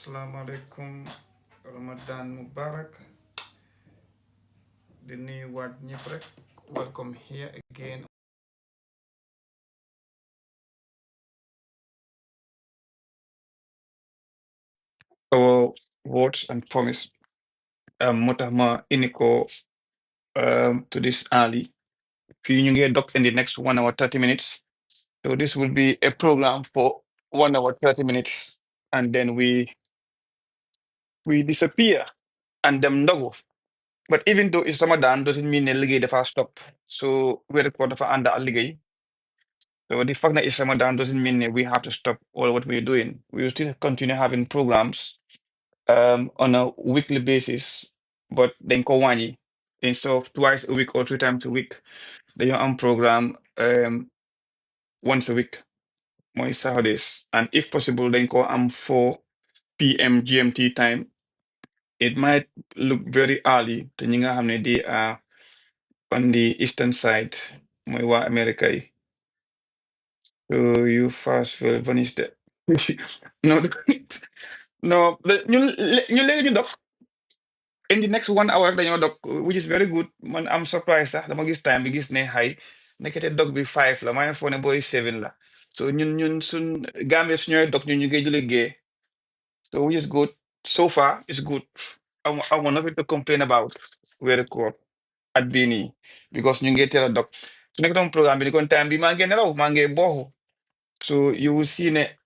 Assalamualaikum, Ramadan Mubarak. The new word Nyeprek. Welcome here again. Our words and promise. Motama iniko to this early. Few you get doc in the next 1 hour 30 minutes. So this will be a program for 1 hour 30 minutes, and then we disappear and them no. But even though it's Ramadan, doesn't mean the fast stop. So we record for under alligay. So the fact that it's Ramadan doesn't mean that we have to stop all what we're doing. We will still continue having programs on a weekly basis, but then Kowani, instead of twice a week or 3 times a week, they are on program once a week, more Saturdays. And if possible, then call 4 p.m. GMT time. It might look very early to ñi nga xam ne they are on the eastern side, mooy waa America yi. So you fast will vanish there. No, no, ñu léegi ñu dox in the next 1 hour dañoo dog, which is very good. Man, I'm surprised sax dama gis time bi gis ne xay nekkete dog bi 5 la maa ngi foog ne booy 7 la. So ñun suñ Gambia su ñooy dog ñu ngi julli gee. So which is good. So far, it's good. I want nothing to complain about. Very cool. At bii nii because ñu ngi teel a dog. Su nekk doon programme bi ni kon time bi maa ngi nelaw maa ngi booxu. So you will see ne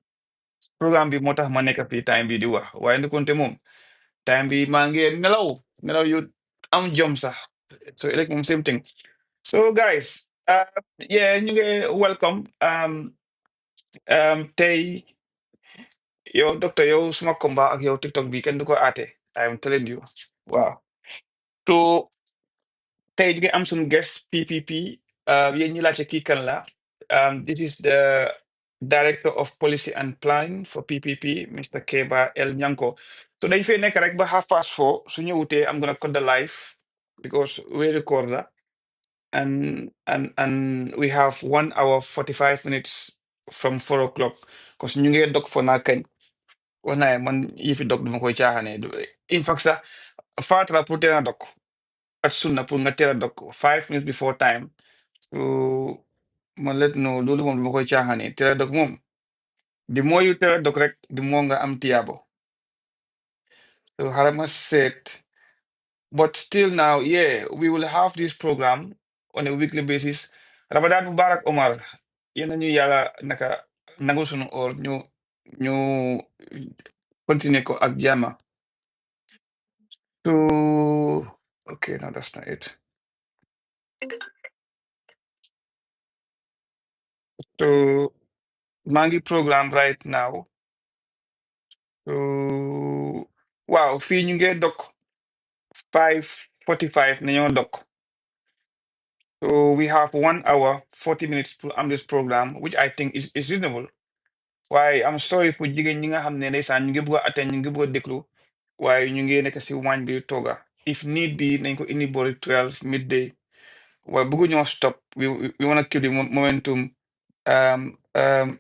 programme bi moo tax ma nekk fii time bi di wax waaye ndikonte moom time bi maa ngi nelaw yu am jom sax. So like same thing. So guys, yeah, ñu ngi welcome. Tey yow docteur yow suma combat ak yow TikTok bi kenn du ko aate. I'm telling you. Waaw. So tey ñu ngi am suñu guest PPP. Yéen ñi laajte kii kan la. This is the Director of Policy and Planning for PPP, Mr. Keba El Nyanko. So dañ fay nekk rek ba 4:30 su ñëwutee I'm gonna cut the live because we record la. And we have 1 hour 45 minutes from 4 o'clock because ñu ngi dog for naa kañ wax naa man yi fi dog duma koy caaxaane in fact sax faatara pour teel a dog ak sunna pour nga teel a dog 5 minutes before time. So ma let no loolu moom duma koy caaxaane teel a dog moom the more you teel a dog rek the more nga am tiyaabo. So xaaral ma seet. But still now, yeah, we will have this program on a weekly basis. Ramadan Mubarak Omar. Yéen ñu yàlla naka nangu sunu or ñu continuer ko ak jàmm. So okay, no, that's not it. So mangi program right now. So wow, fii ñu ngi dok 5:45 nañoo dok. So we have 1 hour 40 minutes to this program, which I think is reasonable. Waaye I'm sorry pour jigéen ñi nga xam ne ndeysaan ñu ngi bëgg a atteindre ñu ngi bëgg a déglu waaye ñu ngi nekk si waañ bi tooga if need be nañ ko indi boori 12 midday waaye bëggu ñoo stop we want to keep the um, um,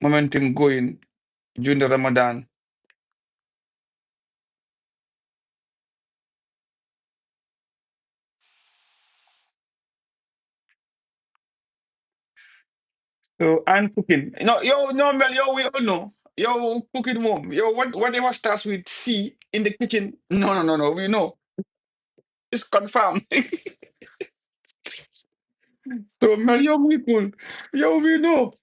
momentum going during the Ramadan. So and cooking no yo no Mel yo we all know yo cooking mom yo whatever starts with C in the kitchen no we know it's confirmed. So Mel yo muy cool yo we know.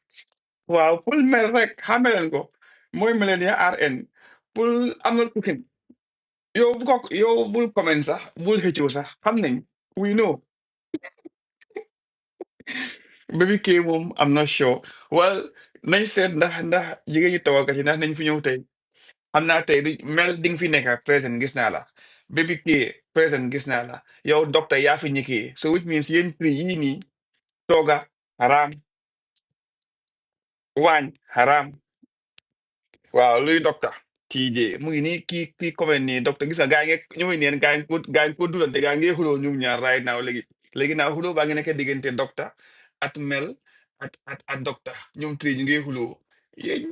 Waaw pour mel rek xàmme ko mooy Millenia RN pour am na cooking yow bul comment sax bul xëccoo sax xam nañ we know Baby K moom am not sure well nañ seet ndax jigéen ñi tawalkat yi ndax nañ fi ñëw tey xam naa tey mel di nga fi nekk présent gis naa la Baby K présent gis naa la yow docteur yaa fi ñikkee so which means yéen tri yii nii tooga haram waañ haram waaw luy docteur TJ mu ngi nii kii comment nii docteur gis nga gaa ngi ñu ngi neen gaa ngi ko dulante gaa ngi xuloo ñum ñaar right now léegi naa xuloo baa ngi nekk diggante docteur at mel at docteur ñoom tri ñu ngi xuloo yéen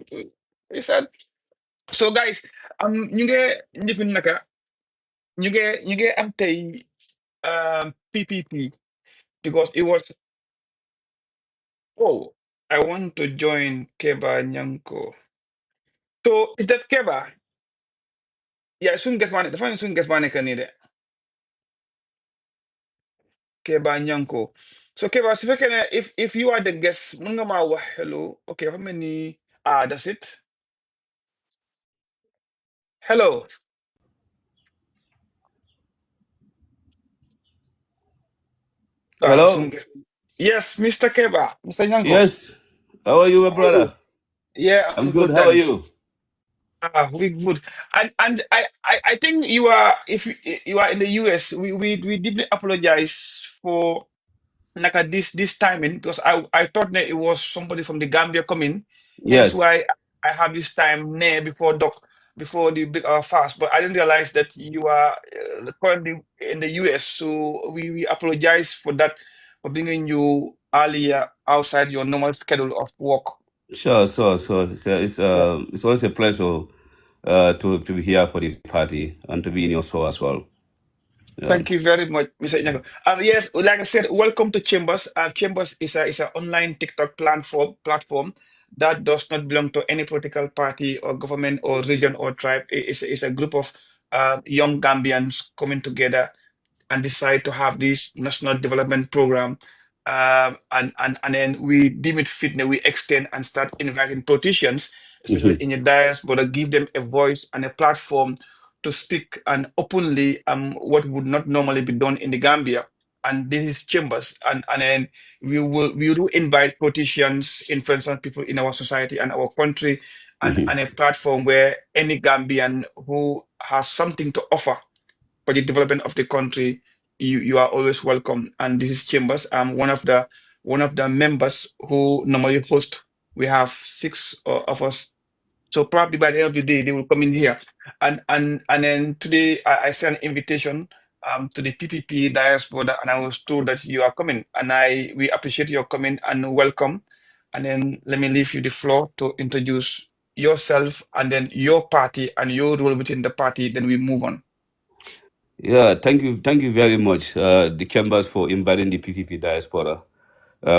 So guys, ñu ngi njëfin naka ñu ngi am tey PPP because it was, oh, I want to join Keba Nyanko. So is that Keba? Yeah, soon gets money. The fine soon gets money can need it. Keba Nyanko. So Keba, so if you are the guest, Mungama hello. Okay, how many? Ah, that's it. Hello. Hello? Soon yes, Mr. Keba, Mr. Nyanko. Yes. How are you, my How are you? brother? Yeah, I'm I'm good. good, How are you? thanks. We good. And I think you are, if you are in the US, we deeply apologize for like this timing because I thought that it was somebody from the Gambia coming. Hence Yes. why I have this time near before the big fast. But I didn't realize that you are currently in the US. So we apologize for that, for bringing you earlier outside your normal schedule of work. Sure. Yeah. It's always a pleasure to be here for the party and to be in your show as well. Yeah. Thank you very much, Mr. Inyago. Yes, like I said, welcome to Chambers. Chambers is an online TikTok platform that does not belong to any political party or government or region or tribe. It's a group of young Gambians coming together and decide to have this national development program. And then we deem it fit that we extend and start inviting politicians, especially Mhm. in the diaspora, give them a voice and a platform to speak and openly what would not normally be done in the Gambia. And this is chambers, and then we will invite politicians, influential people in our society and our country, and Mhm. a platform where any Gambian who has something to offer for the development of the country, you are always welcome. And this is Chambers. I'm one of the members who normally host. We have six of us. So probably by the end of the day, they will come in here. And then today I sent an invitation to the PPP diaspora, and I was told that you are coming. And we appreciate your coming and welcome. And then let me leave you the floor to introduce yourself and then your party and your role within the party. Then we move on. Yeah, thank you very much, the Chambers, for inviting the PPP diaspora.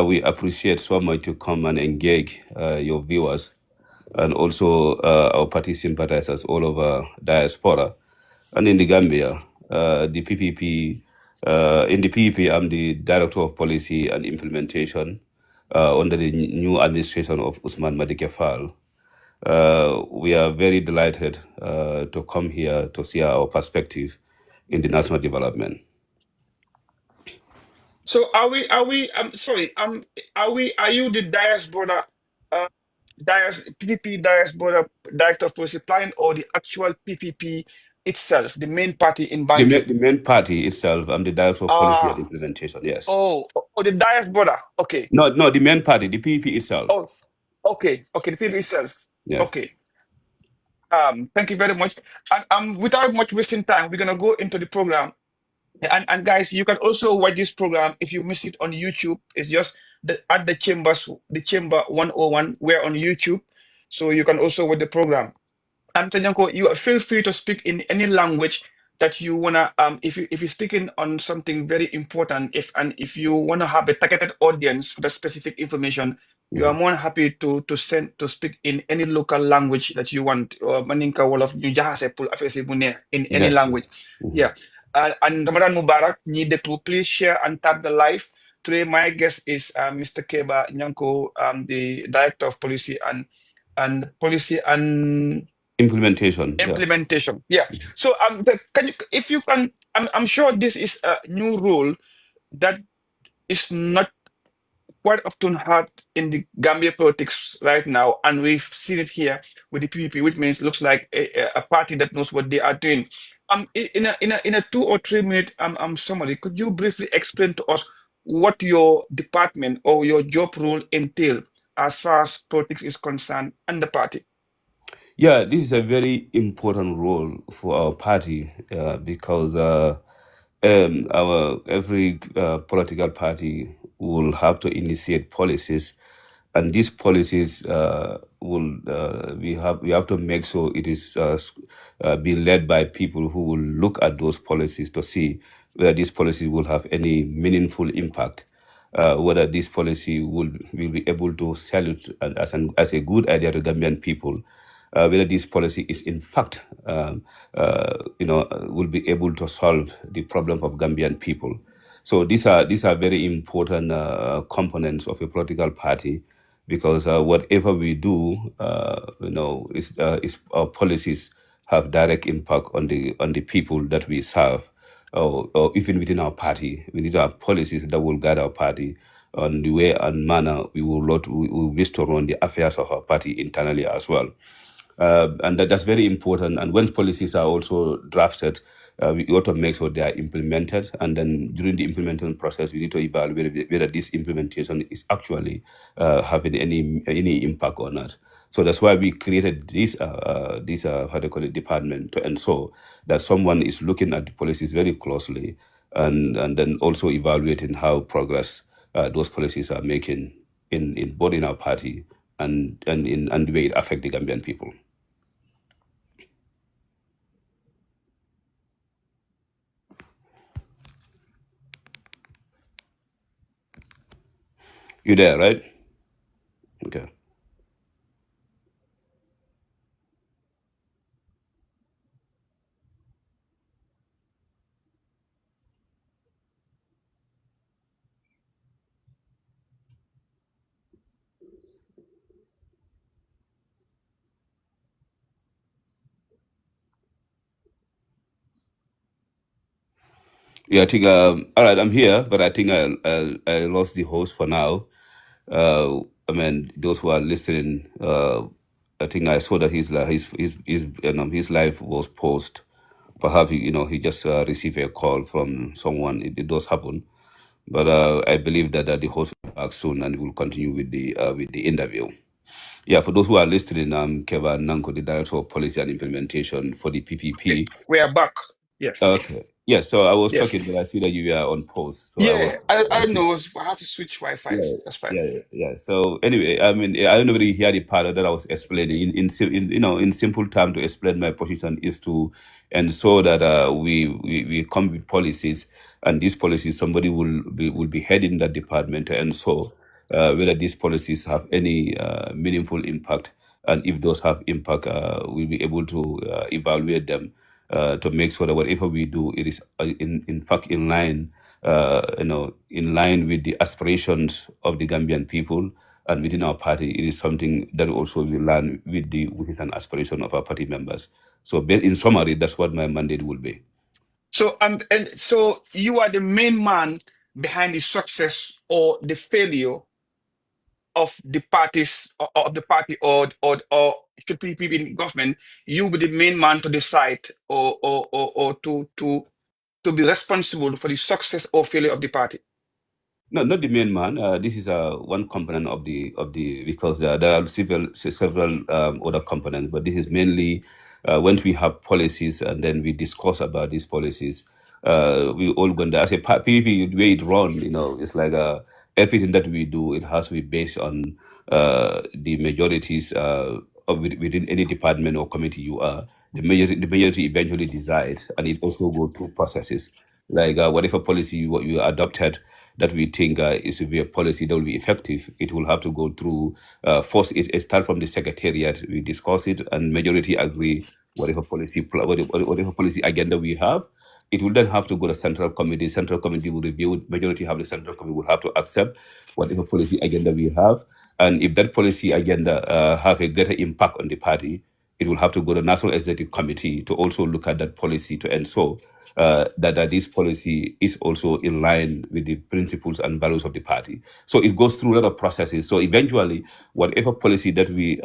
We appreciate so much to come and engage your viewers and also our party sympathizers all over diaspora and in the Gambia. The PPP, in the PPP, I'm the Director of Policy and Implementation under the new administration of Usman Madike Fall. We are very delighted to come here to see our perspective in the national development. So I'm sorry, are you the diaspora, uh, PPP diaspora director of policy planning or the actual PPP itself, the main party in Banjul? The main party itself, I'm the Director of Policy and Ah, Implementation, yes. oh, the diaspora. Okay. No, the main party, the PPP itself. Oh, okay, the PPP itself. Yeah. Okay. Thank you very much. And without much wasting time, we're gonna go into the program. And guys, you can also watch this program if you miss it on YouTube. It's just at the chamber 101. We're on YouTube, so you can also watch the program. Tanyanko, you feel free to speak in any language that you wanna. If you're speaking on something very important, if you wanna have a targeted audience for the specific information, you are Mhm. more than happy to speak in any local language that you want. Or maninka wolof ñu jaxase pour affaire si mu neex in any language. Yes. Mhm. Yeah. And Ramadan Mubarak, ñi déglu, please share and tap the live. Today, my guest is Mr. Keba Nyanko, the Director of Policy and Implementation, yeah. implementation. Yeah. So can you, if you can, I'm sure this is a new rule that is not quite often heard in the Gambia politics right now, and we've seen it here with the PPP, which means looks like a party that knows what they are doing. In a 2 or 3 minute summary, could you briefly explain to us what your department or your job role entail as far as politics is concerned and the party? Yeah, this is a very important role for our party because our every political party will have to initiate policies and these policies will we have to make sure it is being led by people who will look at those policies to see whether these policies will have any meaningful impact, whether this policy will be able to sell it as a good idea to Gambian people, whether this policy is in fact will be able to solve the problem of Gambian people. So these are very important components of a political party, because whatever we do, is our policies have direct impact on the people that we serve, or even within our party. We need our policies that will guide our party on the way and manner we will wish to run the affairs of our party internally as well. And that's very important. And when policies are also drafted, we ought to make sure they are implemented. And then during the implementation process, we need to evaluate whether this implementation is actually having any impact or not. So that's why we created this how do you call it, department, to ensure that someone is looking at the policies very closely, and then also evaluating how progress those policies are making in both in our party and the way it affect the Gambian people. You there, right? Okay. Yeah, I think. All right, I'm here, but I think I lost the host for now. I mean, those who are listening, I think I saw that his life was paused. Perhaps he just received a call from someone. It does happen, but I believe that the host will be back soon and will continue with the interview. Yeah, for those who are listening, I'm Kevin Nanko, the Director of Policy and Implementation for the Okay, PPP. we are back. Yes. Okay. Yeah, so I was talking, but Yes. I see that you were on pause. So Yeah, I know. I had to switch Wi-Fi. yeah, That's fine. yeah. So anyway, I mean, I don't know whether you hear the part that I was explaining in simple term. To explain my position is to ensure that we come with policies, and these policies somebody will be heading that department to ensure whether these policies have any meaningful impact, and if those have impact, we'll be able to evaluate them to make sure that whatever we do, it is in fact in line, in line with the aspirations of the Gambian people, and within our party, it is something that also we learn with the wishes and aspiration of our party members. So, in summary, that's what my mandate will be. So and so you are the main man behind the success or the failure of the parties of the party, or should people be in government, you be the main man to decide, or to be responsible for the success or failure of the party. No, not the main man. This is one component of the because there are several other components, but this is mainly once we have policies and then we discuss about these policies. We all going to as a PVP, the way it run, it's like everything that we do, it has to be based on the majorities within any department or committee you are. The majority eventually decides, and it also go through processes like whatever policy you adopted that we think is to be a policy that will be effective. It will have to go through first. It start from the secretariat. We discuss it, and majority agree whatever policy agenda we have. It will then have to go to central committee. Central committee will review it. Majority have the central committee will have to accept whatever policy agenda we have. And if that policy agenda have a greater impact on the party, it will have to go to National Executive Committee to also look at that policy to ensure that this policy is also in line with the principles and values of the party. So it goes through a lot of processes. So eventually, whatever policy that we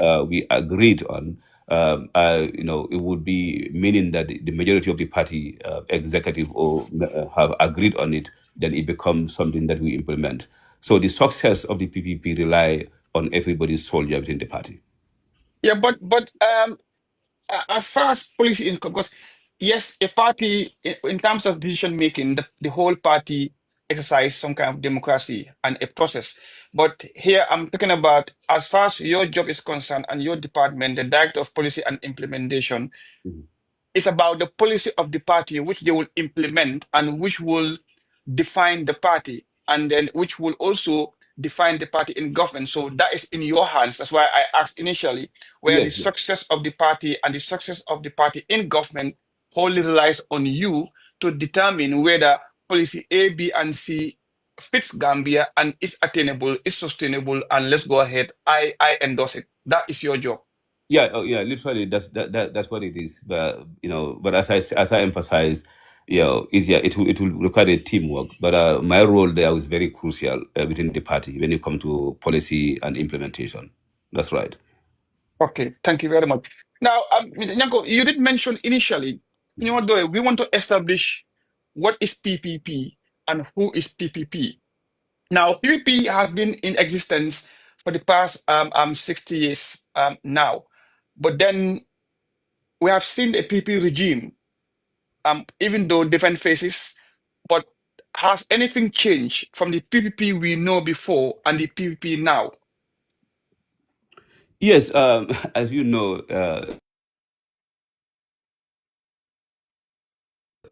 agreed on, it would be meaning that the majority of the party executive or have agreed on it. Then it becomes something that we implement. So the success of the PPP rely on everybody's soldier within the party. Yeah, but as far as policy is, because yes, a party in terms of decision making, the whole party exercise some kind of democracy and a process. But here I'm talking about as far as your job is concerned and your department, the Director of Policy and Implementation, Mhm. it's about the policy of the party which they will implement and which will define the party and then which will also define the party in government. So that is in your hands. That's why I asked initially where the Yes, yes. success of the party and the success of the party in government wholly relies on you to determine whether policy A, B, and C fits Gambia and is attainable, is sustainable, and let's go ahead. I endorse it. That is your job. Yeah, oh, yeah, literally that's what it is. But but as I emphasize, yeah, it will require a teamwork. But my role there is very crucial within the party when it comes to policy and implementation. That's right. Okay, thank you very much. Now, Mr. Nyanko, you did mention initially, you know what, though, we want to establish what is PPP and who is PPP. Now, PPP has been in existence for the past 60 years now, but then we have seen the PPP regime, even though different phases, but has anything changed from the PPP we know before and the PPP now? Yes, as you know,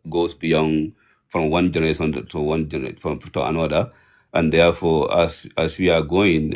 goes beyond from one generation to one generation from to another, and therefore, as we are going,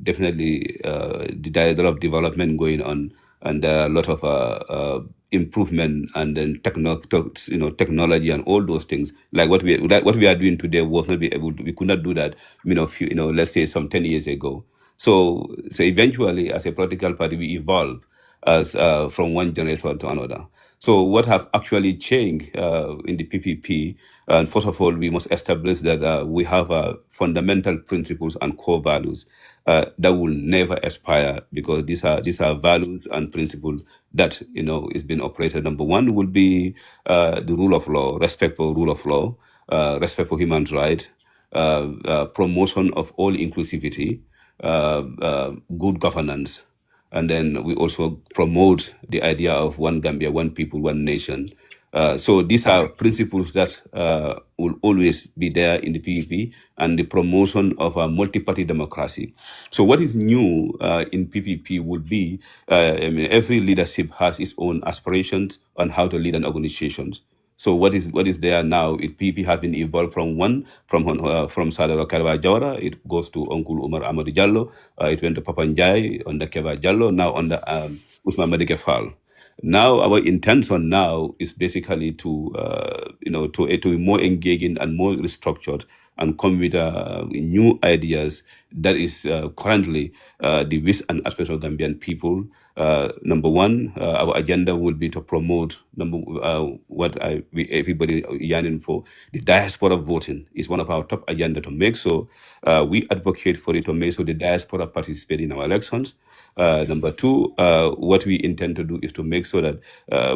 definitely the dialogue of development going on, and there are a lot of improvement, and then technology and all those things. Like what we are doing today was not be able to, we could not do that. Let's say some 10 years ago. So eventually, as a political party, we evolve as from one generation to another. So what have actually changed in the PPP? And first of all, we must establish that we have fundamental principles and core values that will never expire, because these are values and principles that is being operated. Number one will be the rule of law, respect for rule of law, respect for human rights, promotion of all inclusivity, good governance, and then we also promote the idea of one Gambia, one people, one nation. So these are principles that will always be there in the PPP, and the promotion of a multi-party democracy. So what is new in PPP would be, every leadership has its own aspirations on how to lead an organization. So what is there now? PP has been evolved from Sadara Karwa Jawara. It goes to Uncle Umar Amadou Jallo. It went to Papa Njai on the Keba Jallo. Now on the Usman Madike Fall. Now our intention now is basically to to be more engaging and more structured and come with new ideas that is currently the wish and aspiration of Gambian people. Number one, our agenda will be to promote everybody yearning for, the diaspora voting is one of our top agenda to make. So we advocate for it to make so the diaspora participate in our elections. Number two, what we intend to do is to make sure that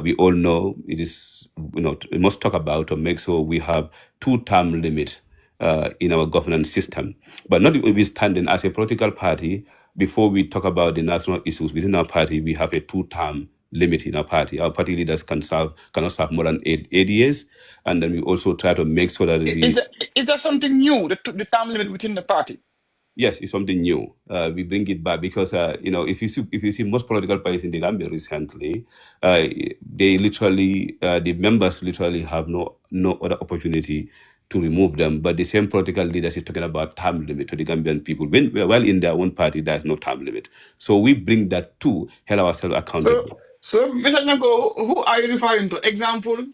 we all know it is, we must talk about to make sure we have two-term limit in our governance system. But notwithstanding, as a political party, before we talk about the national issues within our party, we have a two-term limit in our party. Our party leaders cannot serve more than eight years, and then we also try to make sure that Is we. that, is that something new, the time limit within the party? Yes, it's something new. We bring it back because if you see most political parties in the Gambia recently, they literally the members literally have no other opportunity to remove them. But the same political leaders is talking about term limit to the Gambian people. While in their own party there is no term limit, so we bring that to hold ourselves So, accountable. so Mr. Nyanko, who are you referring to? Example?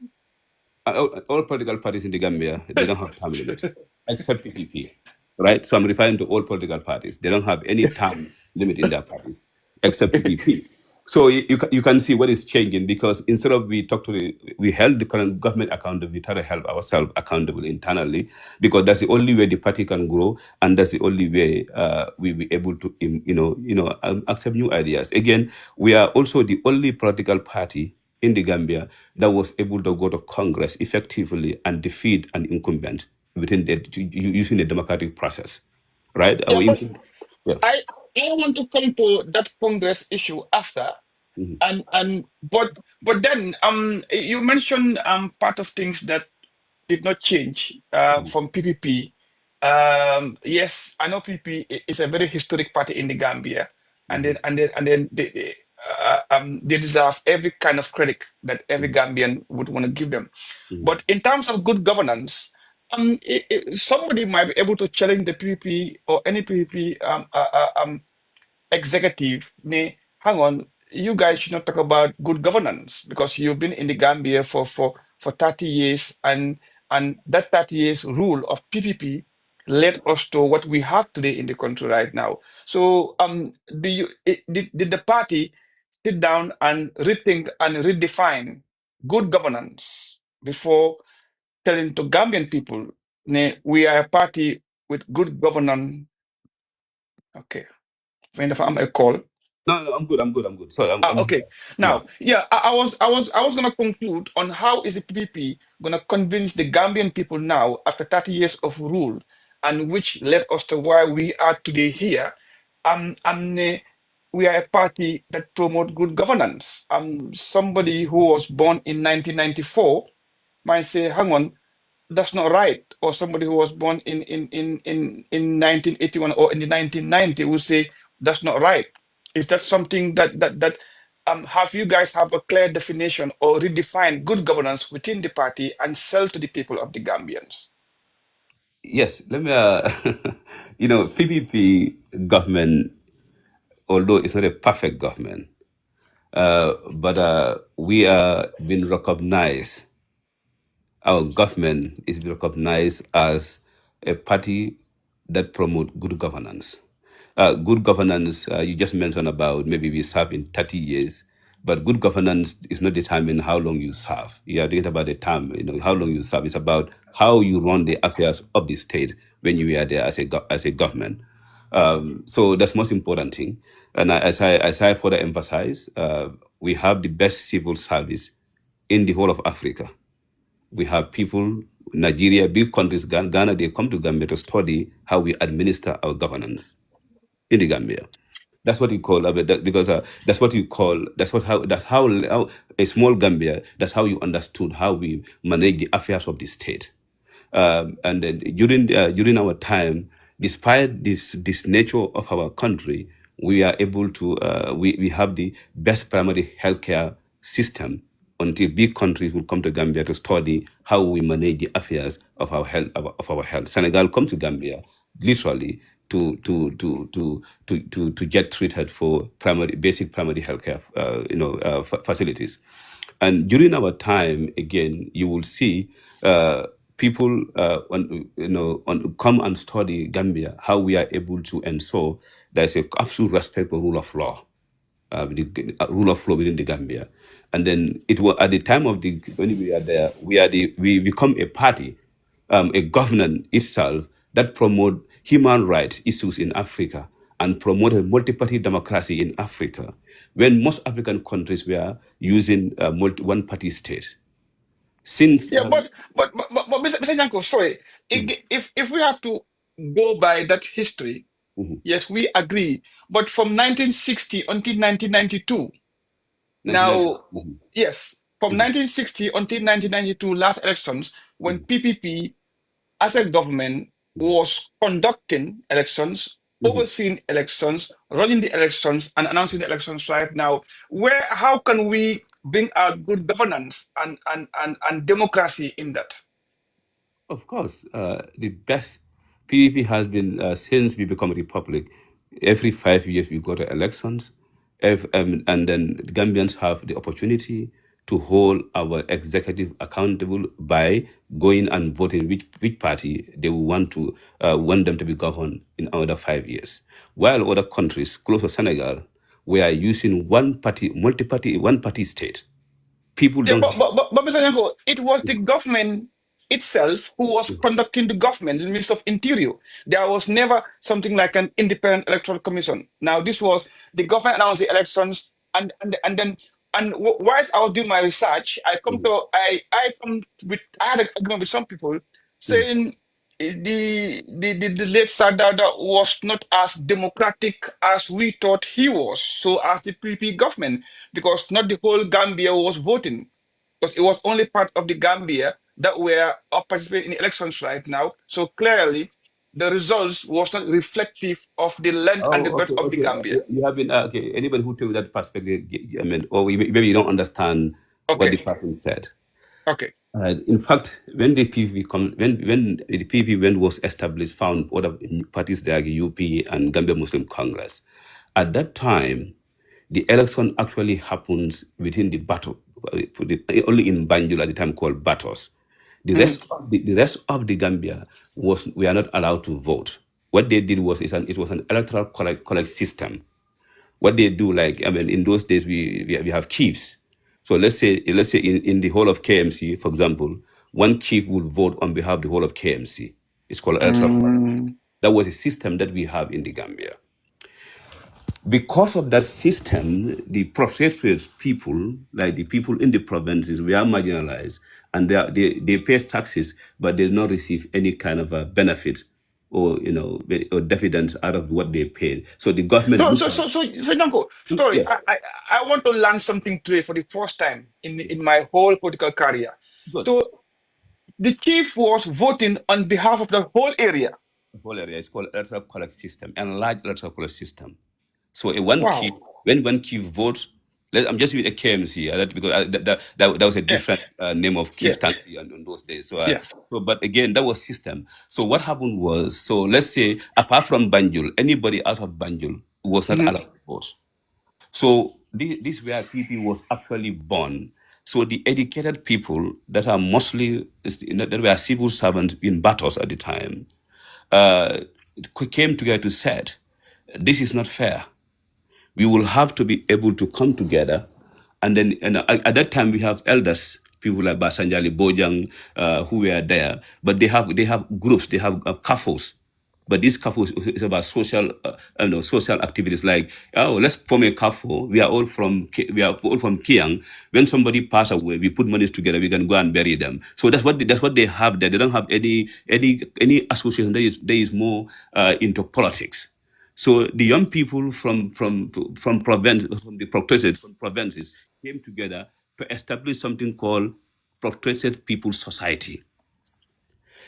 All political parties in the Gambia, they don't have term limit, except PPP, right? So I'm referring to all political parties. They don't have any term limit in their parties, except PPP. So you can see what is changing, because instead of we held the current government accountable, we try to help ourselves accountable internally, because that's the only way the party can grow, and that's the only way we be able to accept new ideas. Again, we are also the only political party in the Gambia that was able to go to Congress effectively and defeat an incumbent using the democratic process, right? Yeah, but Yeah. I I want to come to that Congress issue after, Mhm. and but then you mentioned part of things that did not change Mhm, from PPP. Yes, I know PPP is a very historic party in the Gambia, and mhm, then they deserve every kind of credit that every Gambian would want to give them. mhm. But in terms of good governance, somebody might be able to challenge the PPP or any PPP executive, hang on, you guys should not talk about good governance because you've been in the Gambia for 30 years, and that 30 years rule of PPP led us to what we have today in the country right now. So did the party sit down and rethink and redefine good governance before telling to Gambian people, we are a party with good governance? Okay, when I'm a call. No, no, I'm good. I'm good. I'm good. Sorry, I'm Okay. yeah. Now, yeah, I was gonna conclude on how is the PPP gonna convince the Gambian people now after 30 years of rule, and which led us to why we are today here. We are a party that promote good governance. Somebody who was born in 1994 might say, hang on, that's not right. Or somebody who was born in 1981 or in the 1990 will say that's not right. Is that something that have you guys have a clear definition or redefine good governance within the party and sell to the people of the Gambians? Yes, let me PPP government, although it's not a perfect government, but we are being recognized, our government is recognized as a party that promote good governance. Good governance, you just mentioned about maybe we serve in 30 years, but good governance is not determined how long you serve. You are thinking about the time, how long you serve. It's about how you run the affairs of the state when you are there as as a government. So that's most important thing. And as I further emphasize, we have the best civil service in the whole of Africa. We have people, Nigeria, big countries, Ghana, they come to Gambia to study how we administer our governance in the Gambia. That's what you call because that's what you call that's how a small Gambia. That's how you understood how we manage the affairs of the state. And then during our time, despite this nature of our country, we are able to we have the best primary healthcare system until big countries will come to Gambia to study how we manage the affairs of our health. Senegal comes to Gambia literally to get treated for basic primary healthcare facilities. And during our time, again, you will see people come and study Gambia, how we are able to ensure there's a absolute respect for rule of law, rule of law within the Gambia. And then it was at the time of the when we are there, we become a party, a government itself that promote human rights issues in Africa and promoted multi-party democracy in Africa, when most African countries were using one-party state. Since Yeah, but Mr. Nyanko, sorry. mhm, If we have to go by that history, mhm, yes, we agree. But from 1960 until 1992, 1990, now, yes, from mhm, 1960 until 1992, last elections, when mhm, PPP as a government mhm, was conducting elections, mhm. overseeing elections, running the elections, and announcing the elections right now, how can we bring out good governance and democracy in that? Of course, the best PDP has been since we become a republic. Every 5 years we go to elections, and then the Gambians have the opportunity to hold our executive accountable by going and voting which party they will want them to be governed in another 5 years. While other countries, close to Senegal, we are using one party, multi-party, one party state. People Yeah, don't. but Mr. Yanko, it was the government itself who was conducting the government, the Minister of Interior. There was never something like an independent electoral commission. Now, this was the government announced the elections, and then whilst I was doing my research, I had an argument with some people saying the late Sadada was not as democratic as we thought he was, so as the PP government, because not the whole Gambia was voting, because it was only part of the Gambia. that were participating in elections right now. So clearly, the results was not reflective of the length and the Oh, breadth okay, of the okay. Gambia. You have been okay. Anybody who tells that perspective, I mean, or maybe you don't understand what the Okay, person said. okay. In fact, when the PVP when the PVP when was established, found other parties like UP and Gambia Muslim Congress. At that time, the election actually happens within the battle, only in Banjul at the time called Batos. Mhm. The rest of the Gambia was we are not allowed to vote. What they did was it was an electoral collect system. What they do, like I mean, in those days we have chiefs. So let's say in the whole of KMC, for example, one chief would vote on behalf of the whole of KMC. It's called electoral college. Mm. That was a system that we have in the Gambia. Because of that system, the prosperous people, like the people in the provinces, we are marginalized, and they pay taxes, but they do not receive any kind of a benefit or or dividends out of what they paid. So the government So, look so, at so, so, so, Nyanko, sorry, yeah, I want to learn something today for the first time in my whole political career. good. So, the chief was voting on behalf of the whole area. The whole area is called electoral college system, enlarged electoral college system. So a one key, Wow. when one key votes, I'm just using a KMC because that was a Yeah, different name of Kiev yeah, Stanley on those days. yeah. But again, that was system. So what happened was, so let's say apart from Banjul, anybody out of Banjul was not Mhm. allowed to vote. So this where people was actually born. So the educated people that are mostly that were civil servants in battles at the time uh, came together to said, this is not fair. We will have to be able to come together. And at that time, we have elders, people like Basanjali Bojang, who were there, but they have groups, they have couples. But this couple is about social, social activities. Like, oh, let's form a couple. We are all from Kiang. When somebody pass away, we put monies together. We can go and bury them. So that's what they have there. They don't have any association that is more into politics. So the young people from the provinces came together to establish something called Procreated People's Society.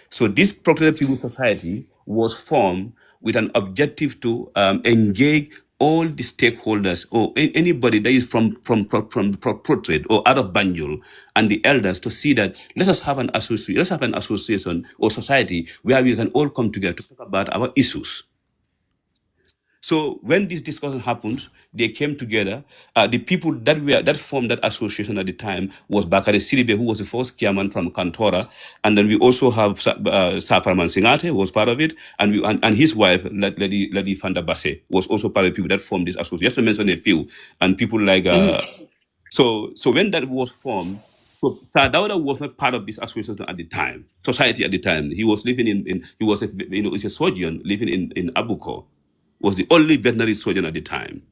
So this Procreated People's Society was formed with an objective to engage all the stakeholders or anybody that is from Procreate or out of Banjul and the elders to see that let's have an association or society where we can all come together to talk about our issues. So when this discussion happened, they came together. The people that formed that association at the time was Bakari Siribe, who was the first chairman from Kantora, and then we also have Safarman Singate, who was part of it, and his wife, Lady Fanda Basse, was also part of the people that formed this association. Just to mention a few, and people like Mhm. so when that was formed. So Sir Dawda was not part of this association at the time, society at the time. He was living in he was he's a surgeon living in Abuko, was the only veterinary surgeon at the time.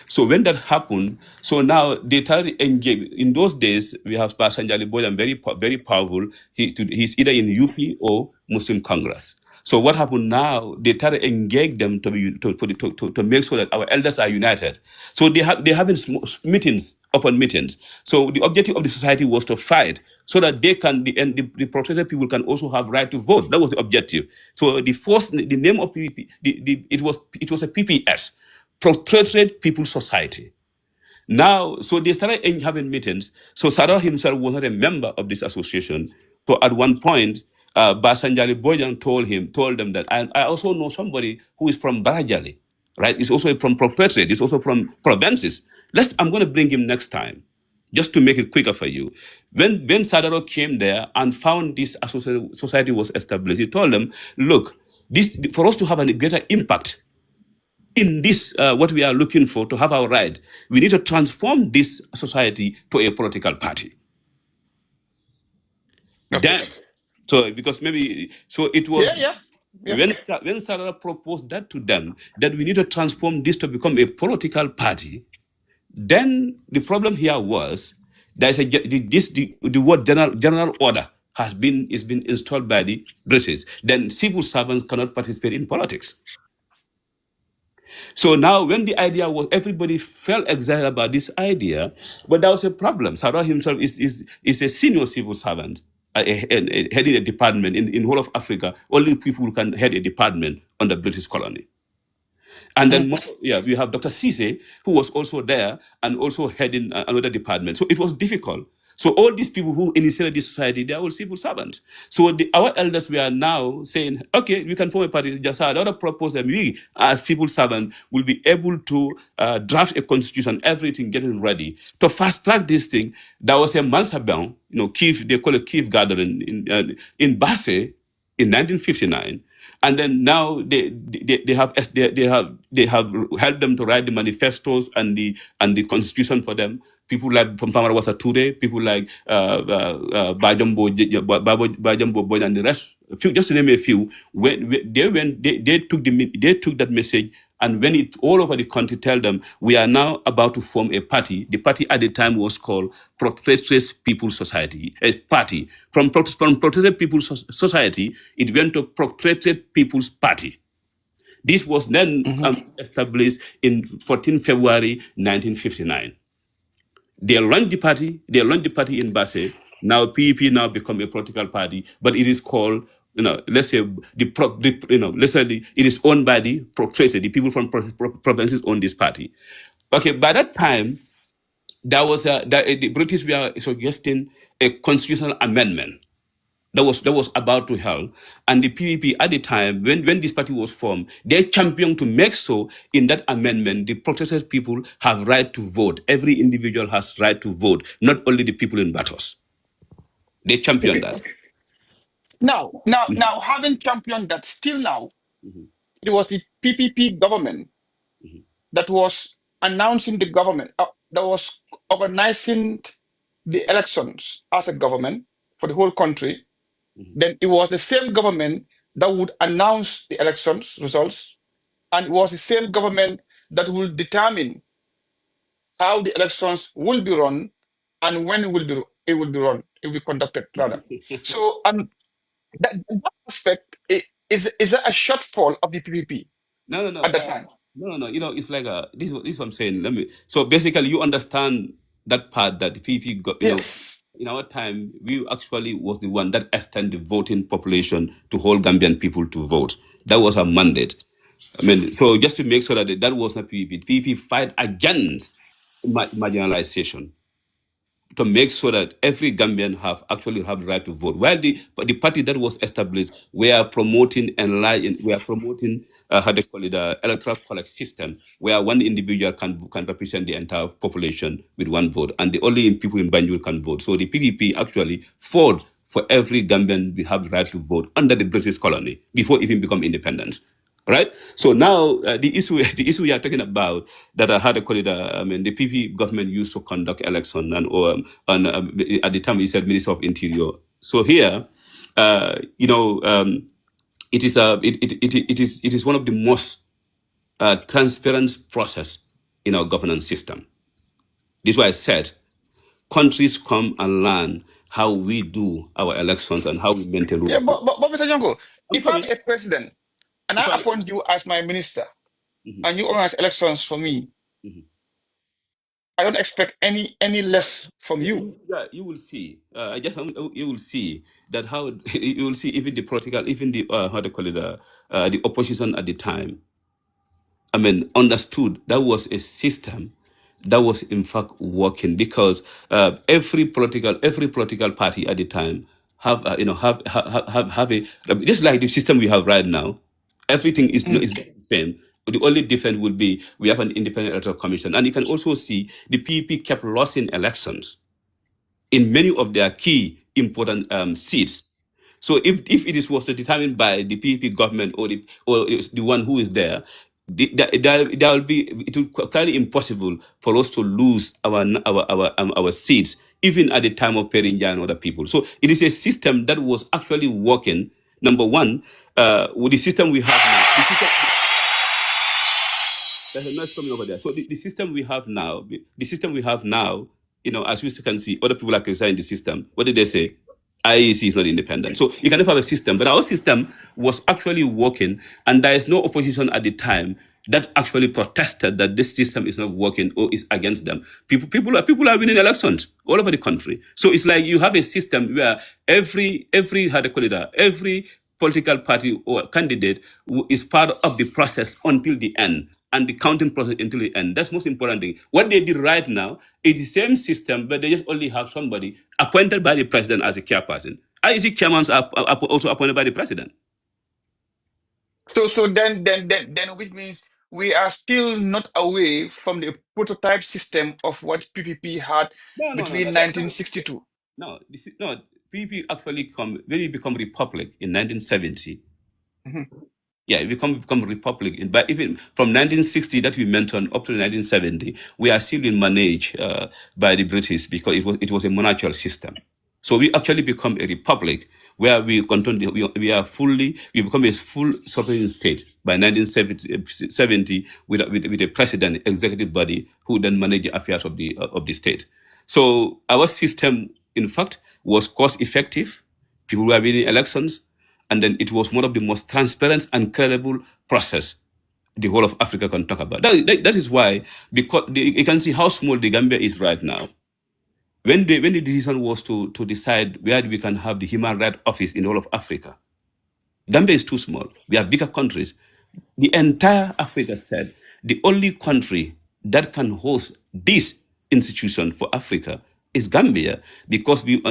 So when that happened, so now they started engage. In those days, we have Pasanjali Boyan, very powerful. He's either in UP or Muslim Congress. So what happened now? They started engage them to make sure that our elders are united. So they having meetings upon meetings. So the objective of the society was to fight so that they can the protected people can also have right to vote. That was the objective. So the name of it was a PPS, Protected People's Society. Now, so they started having meetings. So Sarah himself was not a member of this association. So at one point, Basanjali Bojan told them that I also know somebody who is from Barajali, right? He's also from Proprietary. He's also from provinces. I'm going to bring him next time, just to make it quicker for you. When Sadaro came there and found this society was established, he told them, look, this for us to have a greater impact in this what we are looking for to have our right, we need to transform this society to a political party. Okay. Then, so because maybe so it Yeah, was yeah, yeah. when Sarah proposed that to them that we need to transform this to become a political party. Then the problem here was there is the word general order has been installed by the British. Then civil servants cannot participate in politics. So now, when the idea was, everybody felt excited about this idea, but there was a problem. Sarah himself is a senior civil servant. heading a department in whole of Africa. Only people can head a department under British colony. And then, we have Dr. Cisse, who was also there and also heading another department. So it was difficult. So all these people who initiated this society, they are all civil servants. So our elders were now saying, okay, we can form a party. Just another proposal that we, as civil servants, will be able to draft a constitution, everything getting ready. To fast track this thing, there was a Mansabang, Kiev, they call it Kiev gathering in Basse in 1959, and then now they have helped them to write the manifestos and the constitution for them. People like from Famarwasa Ture, people like Bajambo Boy and the rest, just to name a few. They took that message, and when it all over the country tell them we are now about to form a party. The party at the time was called Protectorate People's Society, a party. From Protectorate People's Society, it went to Protectorate People's Party. This was then established in 14 February 1959. They launched the party in Basse. Now PEP now become a political party, but it is called, let's say it is owned by the Procurator. The people from provinces own this party. Okay, by that time, the British were suggesting a constitutional amendment that was about to help. And the PPP at the time, when this party was formed, they championed to make so in that amendment, the protested people have right to vote. Every individual has right to vote, not only the people in Batos. They championed that. Now, having championed that, still now, it was the PPP government that was announcing the government, that was organizing the elections as a government for the whole country. Then it was the same government that would announce the elections results, and it was the same government that will determine how the elections will be run and when it will be conducted rather. So that aspect is a shortfall of the PPP No, at that time. No. It's like this. This is what I'm saying. So basically, you understand that part that the PPP got. Yes. In our time, we actually was the one that extended the voting population to whole Gambian people to vote. That was our mandate. I mean, so just to make sure that was not PPP. PPP fight against marginalization, to make sure that every Gambian have the right to vote. While the party that was established, we are promoting how they call it, electoral college system, where one individual can represent the entire population with one vote, and the only people in Banjul can vote. So the PPP actually fought for every Gambian we have the right to vote under the British colony before even become independent. Right. So now the issue we are talking about that I had to call it. The PP government used to conduct election at the time we said Minister of Interior. So here, it is one of the most transparent process in our governance system. This is why I said countries come and learn how we do our elections and how we maintain rule Yeah, of law. but Mr. Jongo, I'm if I'm coming. a president and If I I, appoint you as my minister and you organize elections for me, I don't expect any less from you. Yeah, you will see. You will see that how you will see even the political, even the how to call it, the opposition at the time. I mean, understood that was a system that was in fact working, because every political party at the time have a just like the system we have right now. Everything is is the same. The only difference would be we have an independent electoral commission, and you can also see the PEP kept losing elections in many of their key important seats. So if it was determined by the PPP government or the one who is there, there will be, it will be clearly impossible for us to lose our seats even at the time of Perinja and other people. So it is a system that was actually working. Number one, with the system we have now, there's a noise coming over there. So the system we have now, as you can see, other people are criticizing the system. What did they say? IEC is not independent. So you can have a system, but our system was actually working, and there is no opposition at the time that actually protested that this system is not working or is against them. People are winning elections all over the country. So it's like you have a system where every how to call it, every political party or candidate is part of the process until the end and the counting process until the end. That's most important thing. What they did right now is the same system, but they just only have somebody appointed by the president as a chairperson. IEC chairmans are also appointed by the president. So then which means we are still not away from the prototype system of what PPP had No. between That, 1962. no, this is, no. PPP actually when it become republic in 1970. Mhm. Yeah, it become republic. But even from 1960 that we mentioned up to 1970, we are still in managed by the British because it was a monarchical system. So we actually become a republic where we control we become a full sovereign state by 1970 with a president executive body who then manage the affairs of the state. So our system, in fact, was cost effective. People were winning elections, and then it was one of the most transparent and credible process the whole of Africa can talk about. That is why, because you can see how small the Gambia is right now. When the decision was to decide where we can have the human rights office in all of Africa, Gambia is too small. We have bigger countries. The entire Africa said the only country that can host this institution for Africa is Gambia because we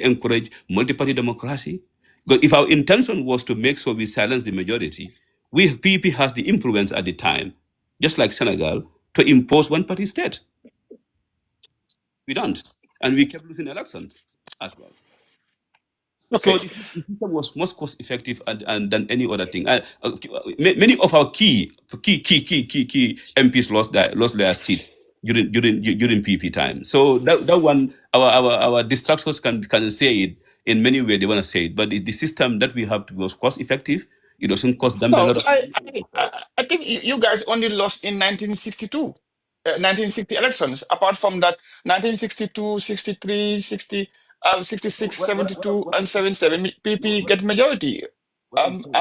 encourage multi-party democracy. But if our intention was to make sure we silence the majority, PPP has the influence at the time, just like Senegal, to impose one-party state. We don't, and we kept losing elections as well. So Okay. the system was most cost effective and than any other thing. Many of our key MPs lost their seats during PP time. So that one, our distractors can say it in many ways they want to say it, but the system that we have was cost effective. It doesn't cost them a No, lot of money. I think you guys only lost in 1962, 1960 elections. Apart from that, 1962, 63, 60, 66, What, what, what, 72, what, and 77, PP what, get majority. what I'm saying,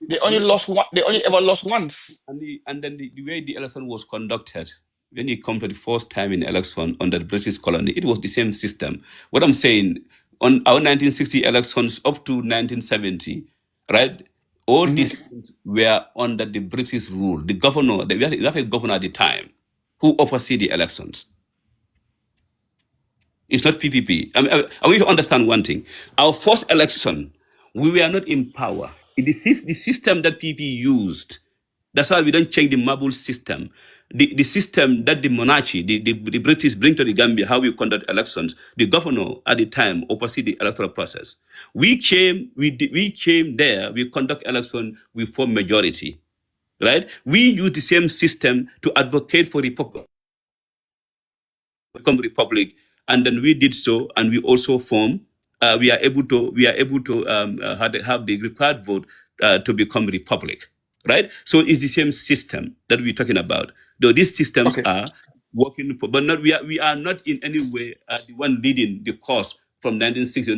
They only lost one. They only ever lost once. and then the way the election was conducted, when you come to the first time in election under the British colony, it was the same system. What I'm saying, on our 1960 elections up to 1970, right? All Mhm. these things were under the British rule. The governor, we have a governor at the time who oversee the elections. It's not PPP. I want you to understand one thing. Our first election, we were not in power. The system that PP used, that's why we don't change the marble system. The system that the monarchy, the British bring to the Gambia, how we conduct elections, the governor at the time oversee the electoral process. We came there, we conduct election, we form majority, right? We use the same system to advocate for the become republic, and then we did so, and we also form. We are able to have the required vote to become republic, right? So it's the same system that we're talking about. Though these systems Okay. are working, but not we are not in any way the one leading the course from 1960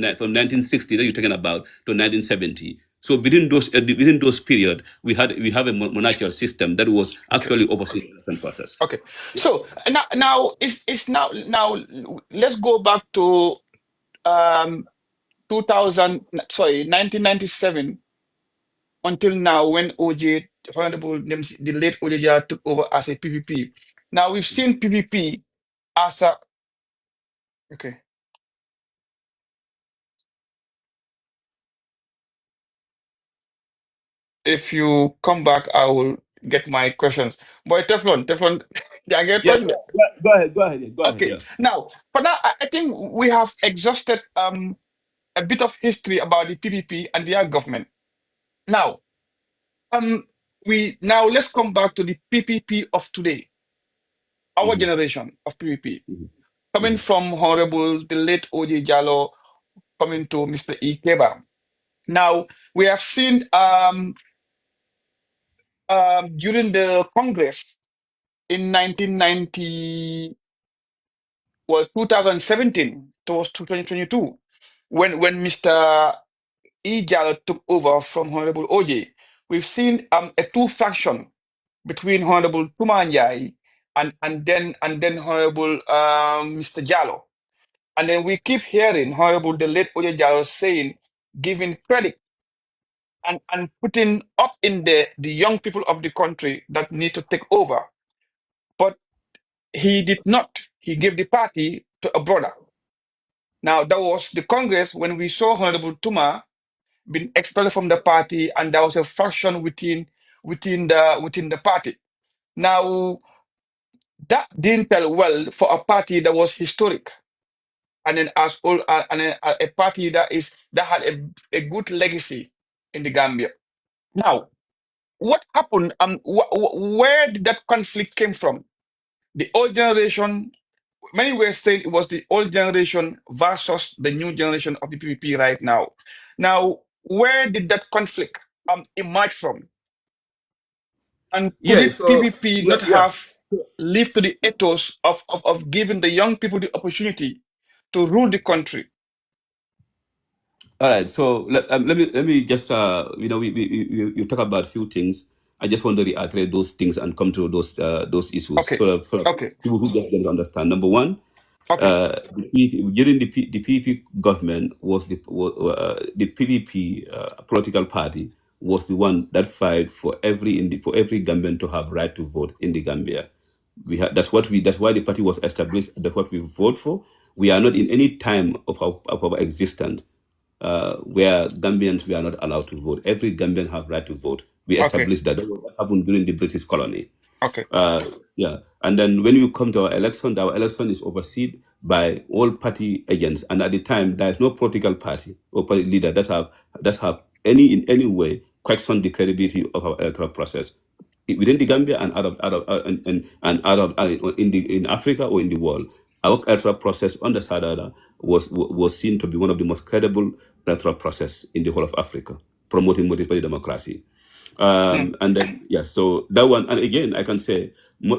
that you're talking about to 1970. So within those period, we have a monarchical system that was Okay. actually overseeing the election process. Okay. So now it's now let's go back to 2000. Sorry, 1997 until now when OJ, Honorable the late OJ Jallow took over as a PPP. Now we've seen PPP as a okay. If you come back, I will get my questions. Boy, Teflon, yeah, get Yeah, on there. go ahead, go ahead, go ahead. Okay. Yeah. Now, for now, I think we have exhausted a bit of history about the PPP and their government. Now, um, we now let's come back to the PPP of today, our Mhm, generation of PPP, mhm, coming mhm, from Honorable the late OJ Jallow, coming to Mr. Ikeba. Now, we have seen during the Congress in 1990, well, 2017 towards 2022, when Mr. Jallow took over from Honorable OJ, we've seen a two faction. between Honorable Tumanjai and then Honorable Mr. Jallo. And then we keep hearing Honorable the late Oye Jallo saying, giving credit and putting up in the young people of the country that need to take over. But he did not. He gave the party to a brother. Now that was the Congress when we saw Honorable Tuma being expelled from the party, and there was a faction within the party. Now that didn't tell well for a party that was historic, and then as old and then a party that had a good legacy in the Gambia. Now, what happened? Where did that conflict came from? The old generation. Many were saying it was the old generation versus the new generation of the PPP right now. Now, where did that conflict emerge from? And could Yeah. it So PPP yeah, not yeah. have lived to the ethos of giving the young people the opportunity to rule the country? All right. So let me just you talk about few things. I just want to reiterate those things and come to those issues Okay, so that for okay, people who just don't understand. Number one, okay, during the PPP government was the PPP political party was the one that fight for for every Gambian to have right to vote in the Gambia. That's why the party was established. That's what we vote for. We are not in any time of our existence where Gambians were not allowed to vote. Every Gambian have right to vote. We okay, established that. That was what happened during the British colony. okay, Uh, yeah, and then when you come to our election is overseen by all party agents, and at the time there is no political party or party leader that have any in any way questioned the credibility of our electoral process within the Gambia and in Africa or in the world. Our electoral process under Sadada was seen to be one of the most credible electoral process in the whole of Africa, promoting multiple democracy. mm, And then, yeah, so that one, and again, I can say,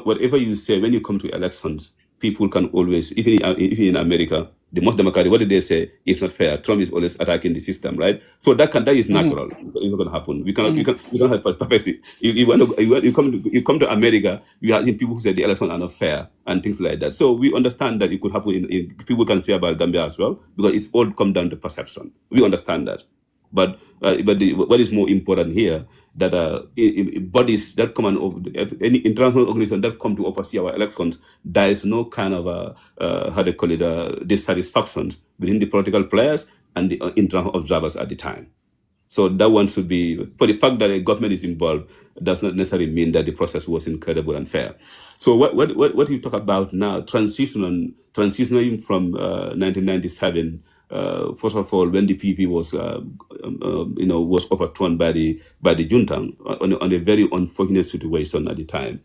whatever you say, when you come to elections, people can always, even in America, the most democratic, what did they say? It's not fair. Trump is always attacking the system, right? So that is mhm, natural. It's not going to happen. We cannot, mhm, we don't have perfection. You come to America, you have people who say the elections are not fair and things like that. So we understand that it could happen people can say about Gambia as well, because it's all come down to perception. We understand that. But what is more important here that bodies that come and any international organization that come to oversee our elections, there is no kind of how they call it dissatisfaction within the political players and the international observers at the time. So that one should be. But the fact that a government is involved does not necessarily mean that the process was incredible and fair. So what you talk about now, transitioning from 1997. First of all, when the PP was overthrown by the junta on a very unfortunate situation at the time,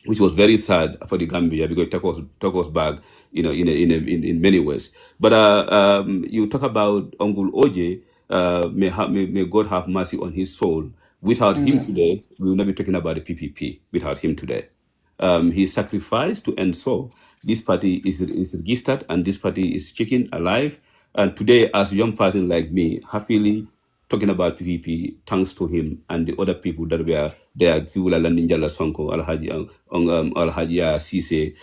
which was very sad for the Gambia because it took us back, in many ways. But you talk about Uncle OJ, may God have mercy on his soul. Without him mhm. today, we will not be talking about the PPP. Without him today, he sacrificed to ensure this party is registered and this party is chicken alive. And today, as a young person like me, happily talking about PPP, thanks to him and the other people that were there, people like Landinjala Sonko, Alhaji Sise,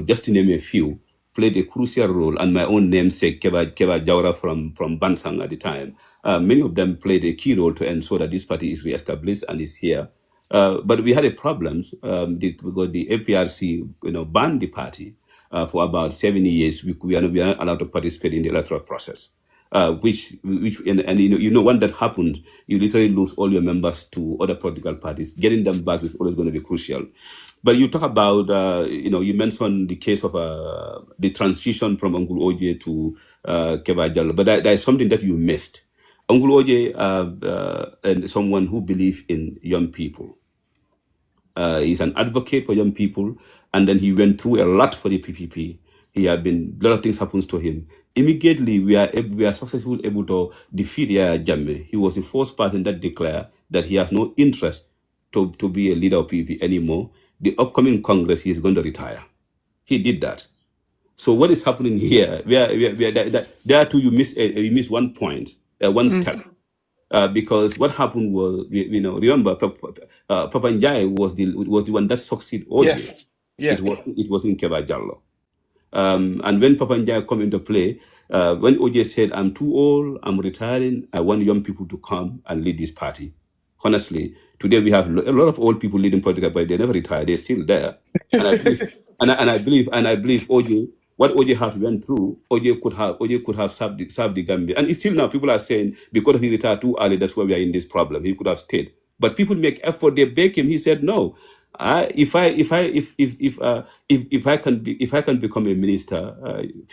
just to name a few, played a crucial role. And my own namesake, Keba Jawara from Bansang at the time, many of them played a key role to ensure that this party is re-established and is here. But we had a problem because the APRC, banned the party for about 70 years. We are not allowed to participate in the electoral process. Which and when that happens, you literally lose all your members to other political parties. Getting them back is always going to be crucial. But you talk about, you mentioned the case of the transition from Uncle OJ to Keba Jallo, but there is something that you missed. Uncle OJ and someone who believes in young people. He's an advocate for young people, and then he went through a lot for the PPP. He had been a lot of things happens to him. Immediately, we are successfully able to defeat Yaya Jammeh. He was the first person that declared that he has no interest to be a leader of PPP anymore. The upcoming Congress, he is going to retire. He did that. So what is happening here? There too, you miss one point, one Mm. step. because what happened was, remember, Papa Njai was the one that succeeded OJ. Yes. Yeah. It wasn't Keba Jallo. And when Papanja come into play, when OJ said, I'm too old, I'm retiring, I want young people to come and lead this party. Honestly, today we have a lot of old people leading political, but they never retired. They're still there. And I believe, and I believe OJ, what OJ has went through, OJ could have served the Gambia. And it's still now, people are saying, because he retired too early, that's why we are in this problem. He could have stayed. But people make effort, they beg him. He said, no. If I can become a minister,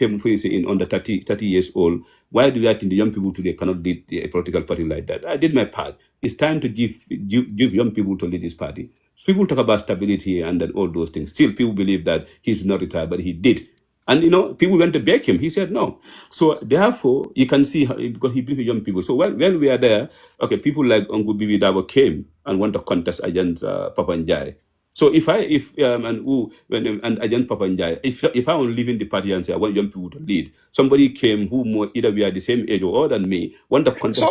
in under 30 years old, why do you think the young people today cannot lead a political party like that? I did my part. It's time to give young people to lead this party. People talk about stability and then all those things. Still, people believe that he should not retire, but he did. And people went to beg him. He said no. So therefore, you can see because he believed in young people. So when we are there, okay, people like Uncle Bibi Dabo came and want to contest against Papa Njai. So if and who when and against Papa Njai, if I was leaving the party and say I want young people to lead, somebody came who more either we are the same age or older than me, want to contest.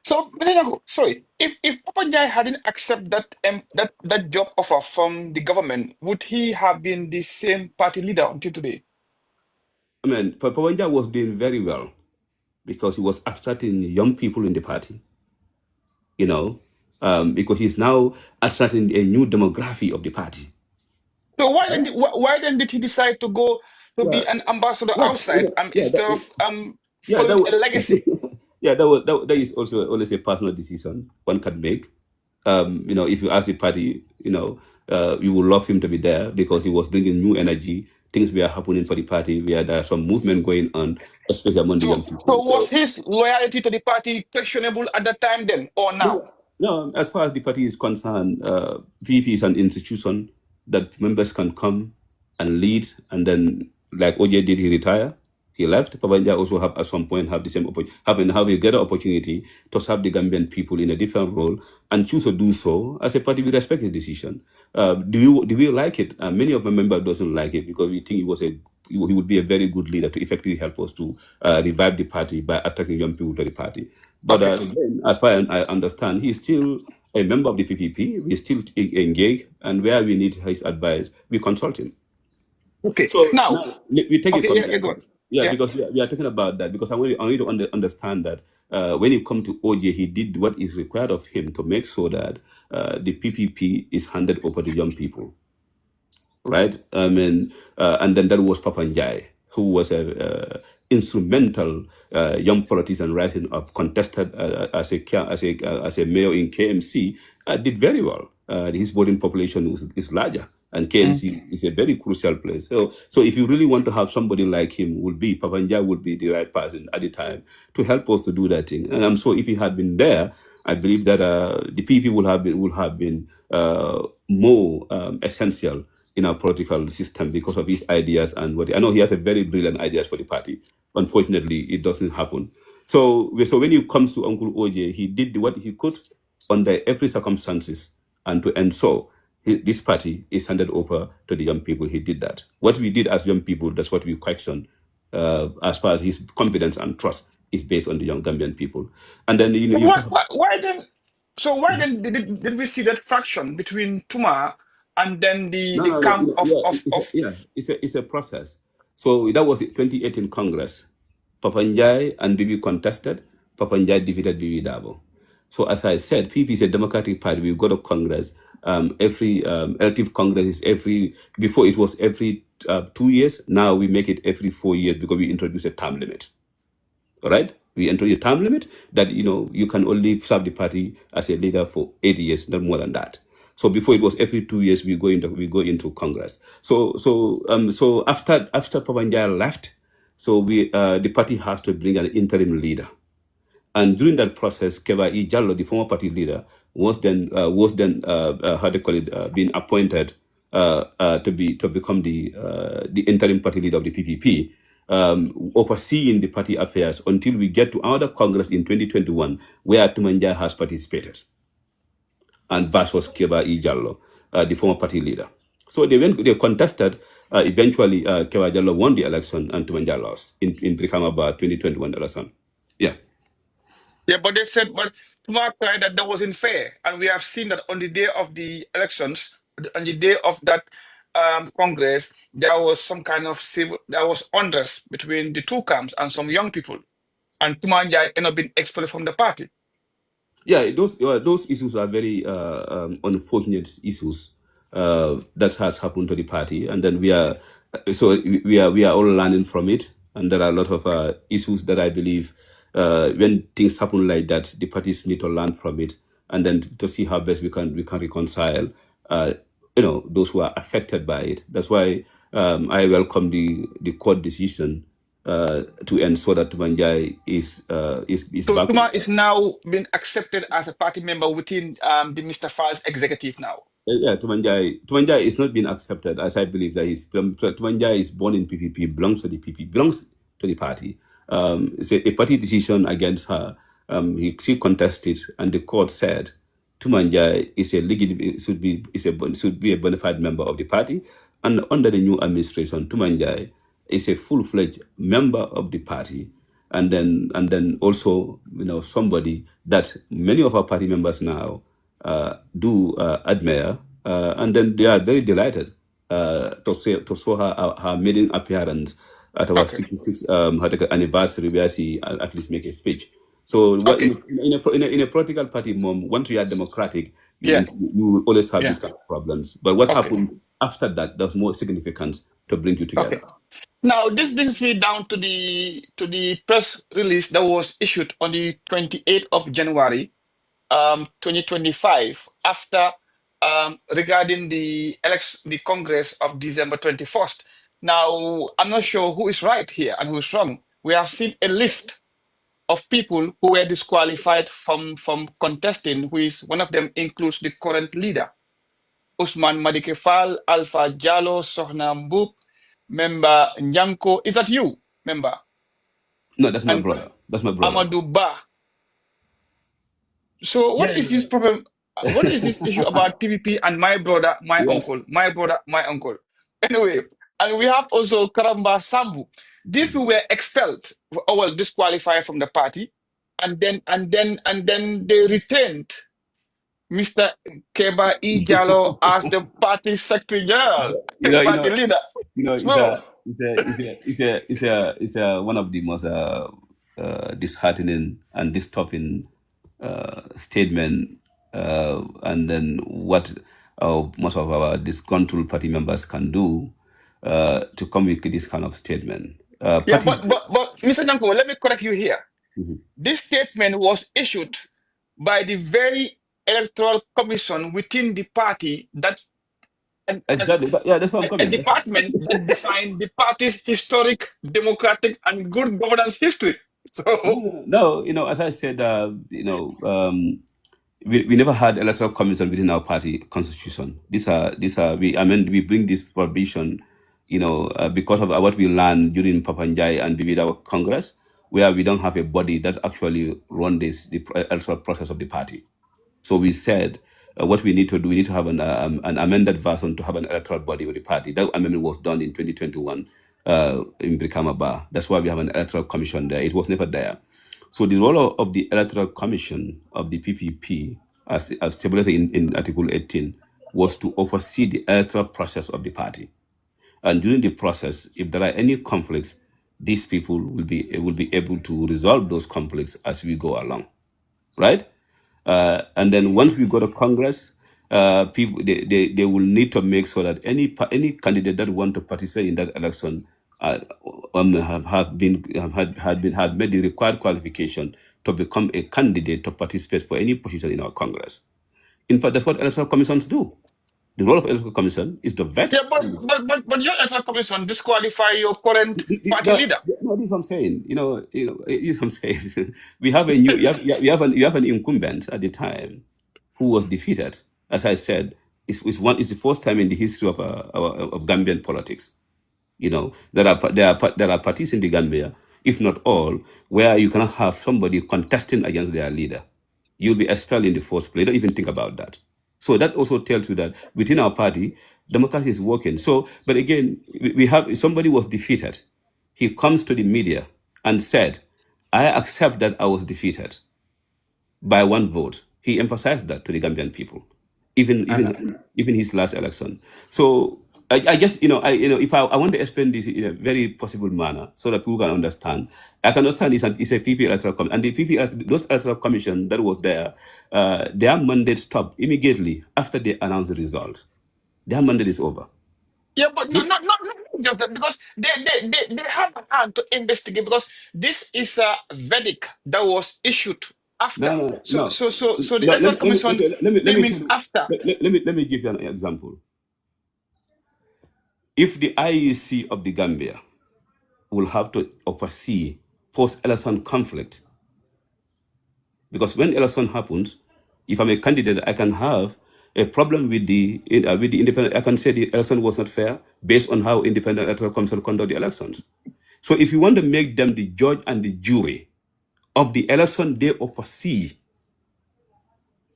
So, Benyago, sorry, if Papa Njai hadn't accepted that job offer from the government, would he have been the same party leader until today? I mean, Papa Njai was doing very well because he was attracting young people in the party. Because he's now attracting a new demography of the party. So why then did he decide to go to be Yeah, an ambassador yeah, outside yeah, instead of yeah. following a legacy? That is also always a personal decision one can make. If you ask the party, you would love him to be there because he was bringing new energy. Things were happening for the party. Where there are some movement going on, especially among the young So people. was his loyalty to the party questionable at that time then or now? No, as far as the party is concerned, VP is an institution that members can come and lead, and then like OJ did, he retire, he left. Pabanja also have at some point have the same have a greater opportunity to serve the Gambian people in a different role and choose to do so. As a party, we respect his decision. Do we like it? Many of my members doesn't like it because we think he would be a very good leader to effectively help us to revive the party by attracting young people to the party. But Okay. again, as far as I understand, he's still a member of the PPP. We still engage, and where we need his advice, we consult him. Okay. So Now, now we take it okay, from yeah, there. go on. Yeah, Yeah. because we are talking about that because I want you to understand that when you come to OJ, he did what is required of him to make sure that the PPP is handed over to young people, right? And then there was Papa Njai, who was a instrumental young politician rising up, contested as a mayor in KMC, did very well. His voting population is larger, and Mm. KMC is a very crucial place. So if you really want to have somebody like him, Papa Njai would be the right person at the time to help us to do that thing. And I'm sure if he had been there, I believe that the PP would have been more essential in our political system because of his ideas and what I know he has a very brilliant ideas for the party. Unfortunately, it doesn't happen. So when it comes to Uncle OJ, he did what he could under every circumstances and to ensure this party is handed over to the young people. He did that. What we did as young people, that's what we question. As far as his confidence and trust is based on the young Gambian people. And then you Why, talk. why, why then? So why then did we see that fraction between Tuma and then No, the no, no. camp of Yeah, of of? it's a process. So that was the 2018 Congress. Papanjai and Bibi contested. Papanjai defeated Bibi Dabo. So as I said, PP is a democratic party. We go to Congress. Every elective Congress is before it was every 2 years. Now we make it every 4 years because we introduce a term limit. All right, we introduce a term limit that you can only serve the party as a leader for 8 years, not more than that. So before it was every 2 years we go into Congress. So after Papanjaya left, so the party has to bring an interim leader. And during that process, Keba E. Jallo, the former party leader, was then how they call it, being appointed to become the interim party leader of the PPP, overseeing the party affairs until we get to another Congress in 2021, where Tumanja has participated, and Vas was Keba E. Jallo, the former party leader. So they contested. Eventually, Keba Jallo won the election, and Tumanja lost in Brikama 2021 election. Yeah. Yeah, but they said, but Tuma cried that wasn't fair, and we have seen that on the day of the elections, on the day of that Congress, there was some kind of civil, there was unrest between the two camps and some young people, and Tuma ended up being expelled from the party. Yeah, those issues are very unfortunate issues that has happened to the party, and then we are all learning from it, and there are a lot of issues that I believe when things happen like that, the parties need to learn from it, and then to see how best we can reconcile. Uh, those who are affected by it. That's why I welcome the court decision to ensure that Tumanjai is So back. Tuma is now being accepted as a party member within the Mr. Fal's executive now. Yeah, Tumanjai is not being accepted, as I believe that Tumanjai is born in PPP, belongs to the PP, belongs to the party. It's a party decision against her. She contested, and the court said Tumanjai is a legitimate, should be a bona fide member of the party, and under the new administration, Tumanjai is a full-fledged member of the party, and then also somebody that many of our party members now do admire, and then they are very delighted to show her maiden appearance at our Okay, 66th anniversary, where she at least make a speech. So, what okay, in a political party, mom, once you are democratic, yeah, you will always have yeah, these kind of problems. But what okay, happened after that, there's more significance to bring you okay. together. Now, this brings me down to the press release that was issued on the 28th of January, 2025, after regarding the Congress of December 21st. Now, I'm not sure who is right here and who is wrong. We have seen a list of people who were disqualified from contesting, who is one of them includes the current leader, Usman Madike Fall, Alpha Jallo, Sohna Mbub, member Nyanko. Is that you, member? No, that's my And brother. That's my brother. Amadou Ba. So what Yeah, is this problem? What is this issue about PVP and my brother, my Yeah. uncle, my brother, my uncle? Anyway, and we have also Karamba Sambu. These people were expelled, or well, disqualified from the party, and then they retained Mr. Keba E. Jallo as the party secretary general, you know, you party know, leader. it's So, a one of the most disheartening and disturbing statement, and then what most of our disgruntled party members can do to come with this kind of statement. yeah, Parties. but Mr. Janko, let me correct you here. Mhm. This statement was issued by the very electoral commission within the party that and Exactly. Yeah, that's what I'm a coming. department that defined the party's historic, democratic, and good governance history. So, No, as I said, we never had electoral commission within our party constitution. We bring this provision, because of what we learned during Papanjai and with our Congress, where we don't have a body that actually run the electoral process of the party. So we said what we need to do, we need to have an amended version to have an electoral body with the party. That amendment was done in 2021 in Brikama Bar. That's why we have an electoral commission there. It was never there. So the role of the electoral commission of the PPP, as stipulated in Article 18, was to oversee the electoral process of the party. And during the process, if there are any conflicts, these people will be able to resolve those conflicts as we go along, right? And then once we go to Congress, people they will need to make sure that any candidate that want to participate in that election had made the required qualification to become a candidate to participate for any position in our Congress. In fact, that's what electoral commissions do. The role of electoral commission is to vet. yeah, but your electoral commission disqualify your current party No, leader. no, this is what I'm saying. This is what I'm saying. We have a new, you have an incumbent at the time who was defeated. As I said, it's the first time in the history of Gambian politics. There are parties in the Gambia, if not all, where you cannot have somebody contesting against their leader. You'll be expelled in the first place. Don't even think about that. So that also tells you that within our party, democracy is working. So, but again, we have somebody was defeated. He comes to the media and said, "I accept that I was defeated. by one vote. He emphasized that to the Gambian people, And even his last election. So I guess if I want to explain this in a very possible manner so that people can understand, I can understand it's a PP electoral commission, and the those electoral commission that was there, their mandate stopped immediately after they announced the result. Their mandate is over. yeah, but not just that, because they have a hand to investigate, because this is a verdict that was issued after. No, no, So no. so so so the No, electoral commission okay, let me came in tell you. after. Let me give you an example. If the IEC of the Gambia will have to oversee post-election conflict, because when election happens, if I'm a candidate, I can have a problem with the independent. I can say the election was not fair based on how independent electoral commission conduct the elections. So if you want to make them the judge and the jury of the election they oversee,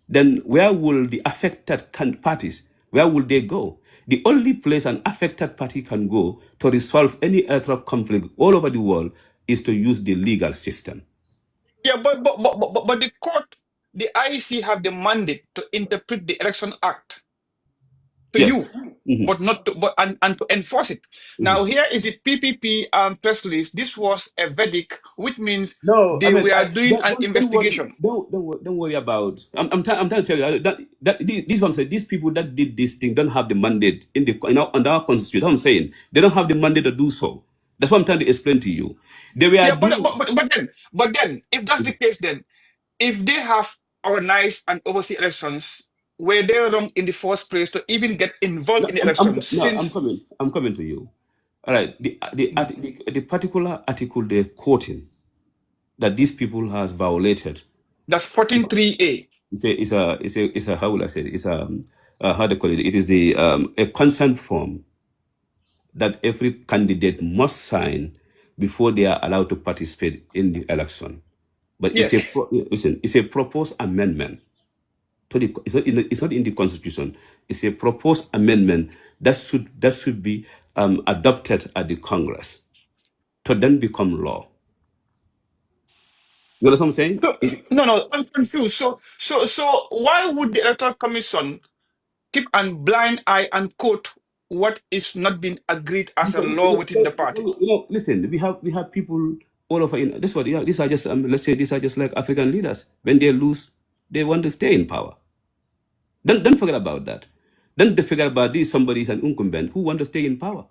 then where will the affected parties, where will they go? The only place an affected party can go to resolve any electoral conflict all over the world is to use the legal system. Yeah, but the court, the IEC have the mandate to interpret the Election Act to Yes. you, Mhm. but not to and to enforce it. Mhm. Now here is the PPP press release. This was a verdict, which means No, I they mean, were doing an don't worry, investigation. don't worry about. I'm trying to tell you this one said these people that did this thing don't have the mandate under our constitution. I'm saying they don't have the mandate to do so. That's what I'm trying to explain to you. They were Yeah, doing. but then, if that's the case, then if they have organized and oversee elections, were they wrong in the first place to even get involved No, in the elections? no, I'm Since coming. I'm coming to you. All right. The particular article they're quoting that these people has violated. that's 14.3a. It's a how will I say it? It's how they call it. It is the a consent form that every candidate must sign before they are allowed to participate in the election. But Yes. listen, it's a proposed amendment to the. It's not in the constitution. It's a proposed amendment that should be adopted at the Congress to then become law. You know what I'm saying? So, no, I'm confused. So why would the Electoral Commission keep an blind eye and quote what is not being agreed as a law within the party? Listen, we have people all over. This what, yeah, these are just let's say these are just like African leaders. When they lose, they want to stay in power. Don't forget about that. Then they forget about this. Somebody is an incumbent who want to stay in power,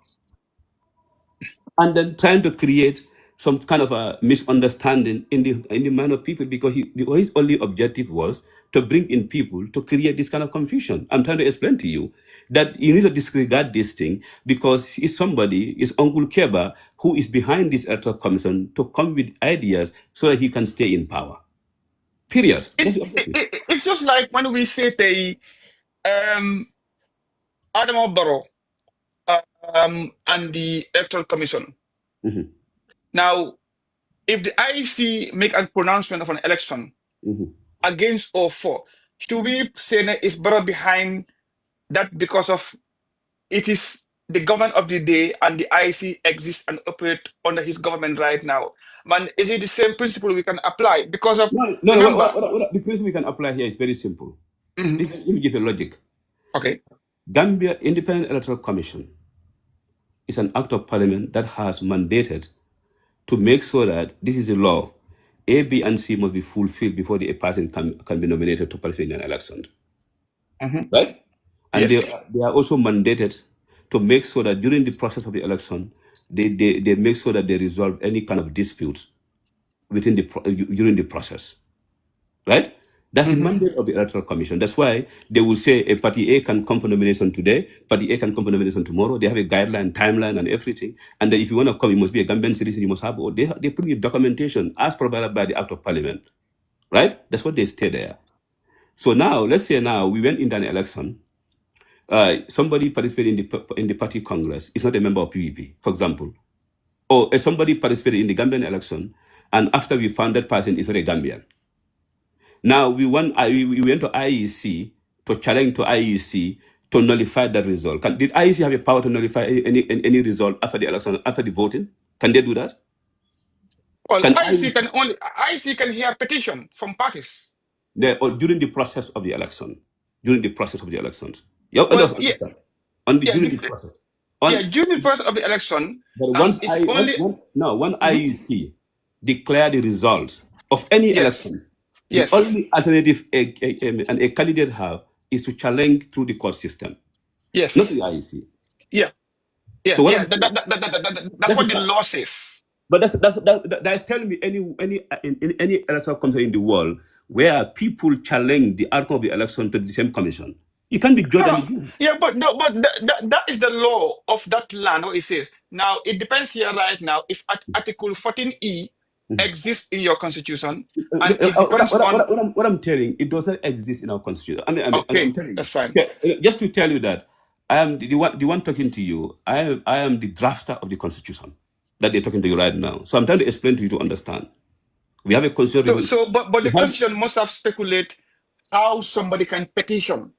and then trying to create some kind of a misunderstanding in the mind of people because his only objective was to bring in people to create this kind of confusion. I'm trying to explain to you that you need to disregard this thing because it's Uncle Keba who is behind this electoral commission to come with ideas so that he can stay in power. Period. That's It's the objective. it's just like when we say the um Adamo Barrow and the Electoral Commission. Mhm, Now, if the IEC make a pronouncement of an election mhm. against or for, should we say that it's Barrow behind that because of it is the government of the day and the IEC exists and operate under his government right now? Man, is it the same principle we can apply? Because of, No, no, no. remember, The principle we can apply here is very simple. Mhm. Let me give you a logic. Okay, Gambia Independent Electoral Commission is an act of parliament that has mandated to make sure that this is a law. A, B, and C must be fulfilled before the person can be nominated to participate in an election. Mhm. Right? And they, Yes. they are also mandated to make sure that during the process of the election, they make sure that they resolve any kind of disputes during the process. Right? That's the Mhm. mandate of the Electoral Commission. That's why they will say a party A can come for nomination today, party A can come for nomination tomorrow. They have a guideline, timeline, and everything. And then if you want to come, you must be a Gambian citizen. You must have. Or they put in documentation as provided by the Act of Parliament. Right? That's what they stay there. So now, let's say now we went into an election. Somebody participated in the party congress. Is not a member of PVP, for example, or somebody participated in the Gambian election, and after we found that person is not a Gambian. Now we went to IEC to challenge to IEC to nullify that result. Did IEC have a power to nullify any result after the election, after the voting? Can they do that? Well, Can IEC IEC? can only IEC can hear petition from parties. or during the process of the election. During the process of the elections. You Well, understand? During this process. during the process of the election, But once it's only when Mhm. IEC declare the result of any Yes, election, the yes, only alternative a candidate have is to challenge through the court system, not yes, the IEC. yeah, yeah, So what yeah. I'm saying, That's that's a what the fact. law says. But that's telling me in any electoral commission in the world where people challenge the outcome of the election to the same commission, you can't be judged No, and you. yeah, but no, but that is the law of that land. What it says. Now it depends here right now if Article 14E exists in your constitution, and it depends on. What I'm telling, it does not exist in our constitution. I'm Okay, telling you, that's fine. okay, just to tell you that I am the one talking to you. I am the drafter of the constitution that they're talking to you right now. So I'm trying to explain to you to understand. We have a So constitution. but We the have, constitution must have speculate how somebody can petition.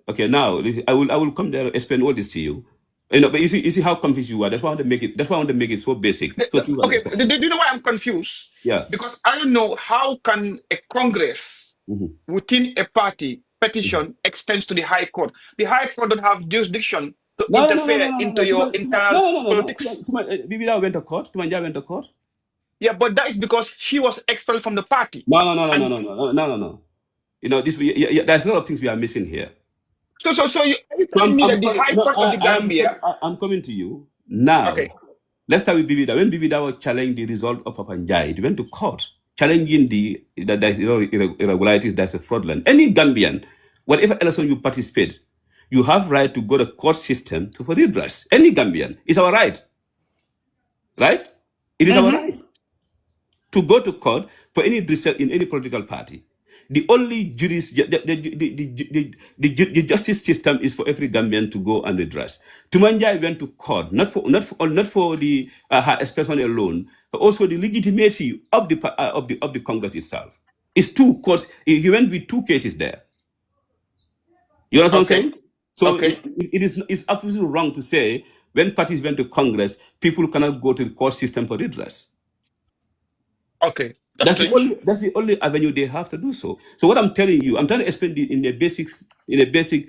okay, now I will come there and explain all this to you. But you see how confused you are. That's why I want to make it. That's why I want to make it so basic so people Okay, understand. do you know why I'm confused? Yeah. Because I don't know how can a Congress Mhm. within a party petition extends to the High Court. The High Court don't have jurisdiction to No, no, no, no, no, interfere no, no, into no. your No, internal no, no, no, no. politics. Bibida went to court. Tumanja went to court. Yeah, but that is because she was expelled from the party. No, no, no, no, no, And no, no, no, no, no. This. There's a lot of things we are missing here. are you So telling me that the High no, Court of the Gambia? I'm coming to you now. Okay, Let's start with Bibida. When Bibida was challenging the result of Papanjai, it went to court, challenging that there's irregularities, there's a fraudulent. Any Gambian, whatever election you participate, you have right to go to court system to for redress. Any Gambian, it's our right, right? It is our mm-hmm. right to go to court for any result in any political party. The only the justice system is for every Gambian to go and redress. Tumanjai went to court not for the her expression alone, but also the legitimacy of the Congress itself. It's two courts. He went with two cases there. You understand what I'm Okay, saying? So okay, it's absolutely wrong to say when parties went to Congress, people cannot go to the court system for redress. okay. That's That's the strange. only avenue they have to do so. So what I'm telling you, I'm trying to explain it in a basic, in a basic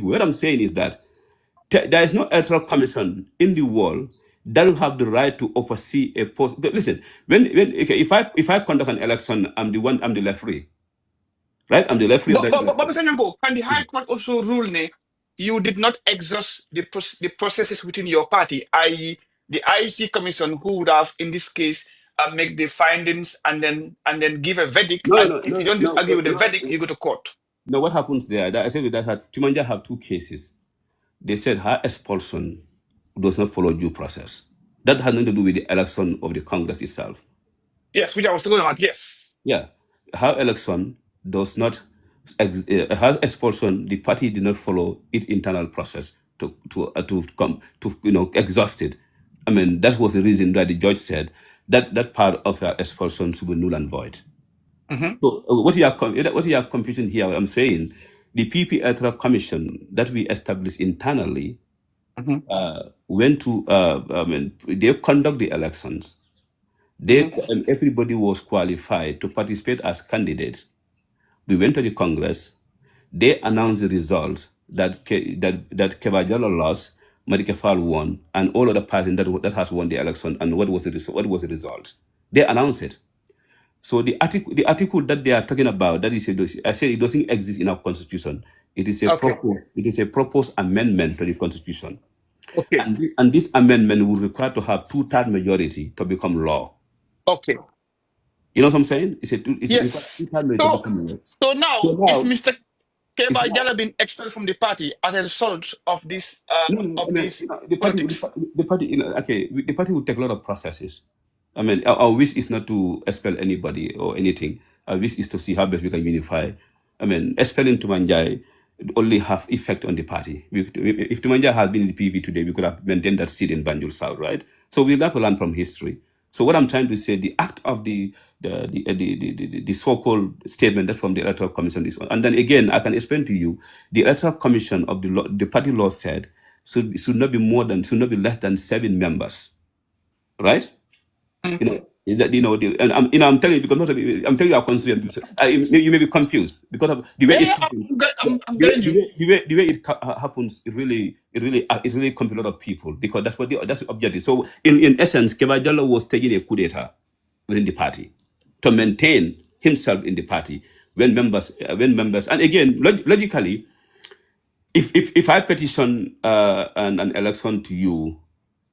way. What I'm saying is that there is no electoral commission in the world that will have the right to oversee a post. But listen, when okay, if I conduct an election, I'm the referee, right? I'm the referee of But that but but, but election. Mr. Nyambo, can the High Court also rule you did not exhaust the processes within your party, i.e., the IEC commission, who would have in this case make the findings and then give a verdict, No, and no, if you no, don't no, agree no, with the no. verdict, you go to court. No, what happens there? I said that Tumanja have two cases. They said her expulsion does not follow due process. That had nothing to do with the election of the Congress itself. Yes, which I was talking about. Yes. Yeah, her election does not, her expulsion. The party did not follow its internal process to come to exhaust it. I mean, that was the reason that the judge said that part of her expulsion should be null and void. Hmm. So what you are confusing here, I'm saying, the PP Electoral Commission that we established internally Hmm. went to, they conduct the elections. Hmm. Everybody was qualified to participate as candidates. We went to the Congress. They announced the result that Kebajalo lost, Marikefal won, and all other parties that has won the election. And what was the result? What was the result? They announced it. So the article that they are talking about, that is I said it doesn't exist in our constitution. It is a Okay. proposed amendment to the constitution, Okay. and this amendment will require to have two-third majority to become law. Okay. You know what I'm saying? It's a Yes. two-third majority to So become law. so So now is now Mr. it's Keba not. Jala been expelled from the party as a result of this No, no, I mean, the party, politics? okay, the party will take a lot of processes. I mean, our wish is not to expel anybody or anything. Our wish is to see how best we can unify. I mean, expelling Tumanjai only have effect on the party. If Tumanjai had been in the PV today, we could have maintained that seat in Banjul South, right? So we'll have to learn from history. So what I'm trying to say, the act of the so-called statement that from the Electoral Commission is, and then again, I can explain to you, the Electoral Commission of the party law said should not be less than 7 members, right? Mm. That, and I'm telling you because not, I'm telling you our constituent. You may be confused because of the way Yeah, it yeah, happens. I'm getting you. The way it happens, it really confused a lot of people because that's the objective. So in essence, Kebajalo was taking a coup d'état within the party to maintain himself in the party when members, and again logically, if I petition an election to you,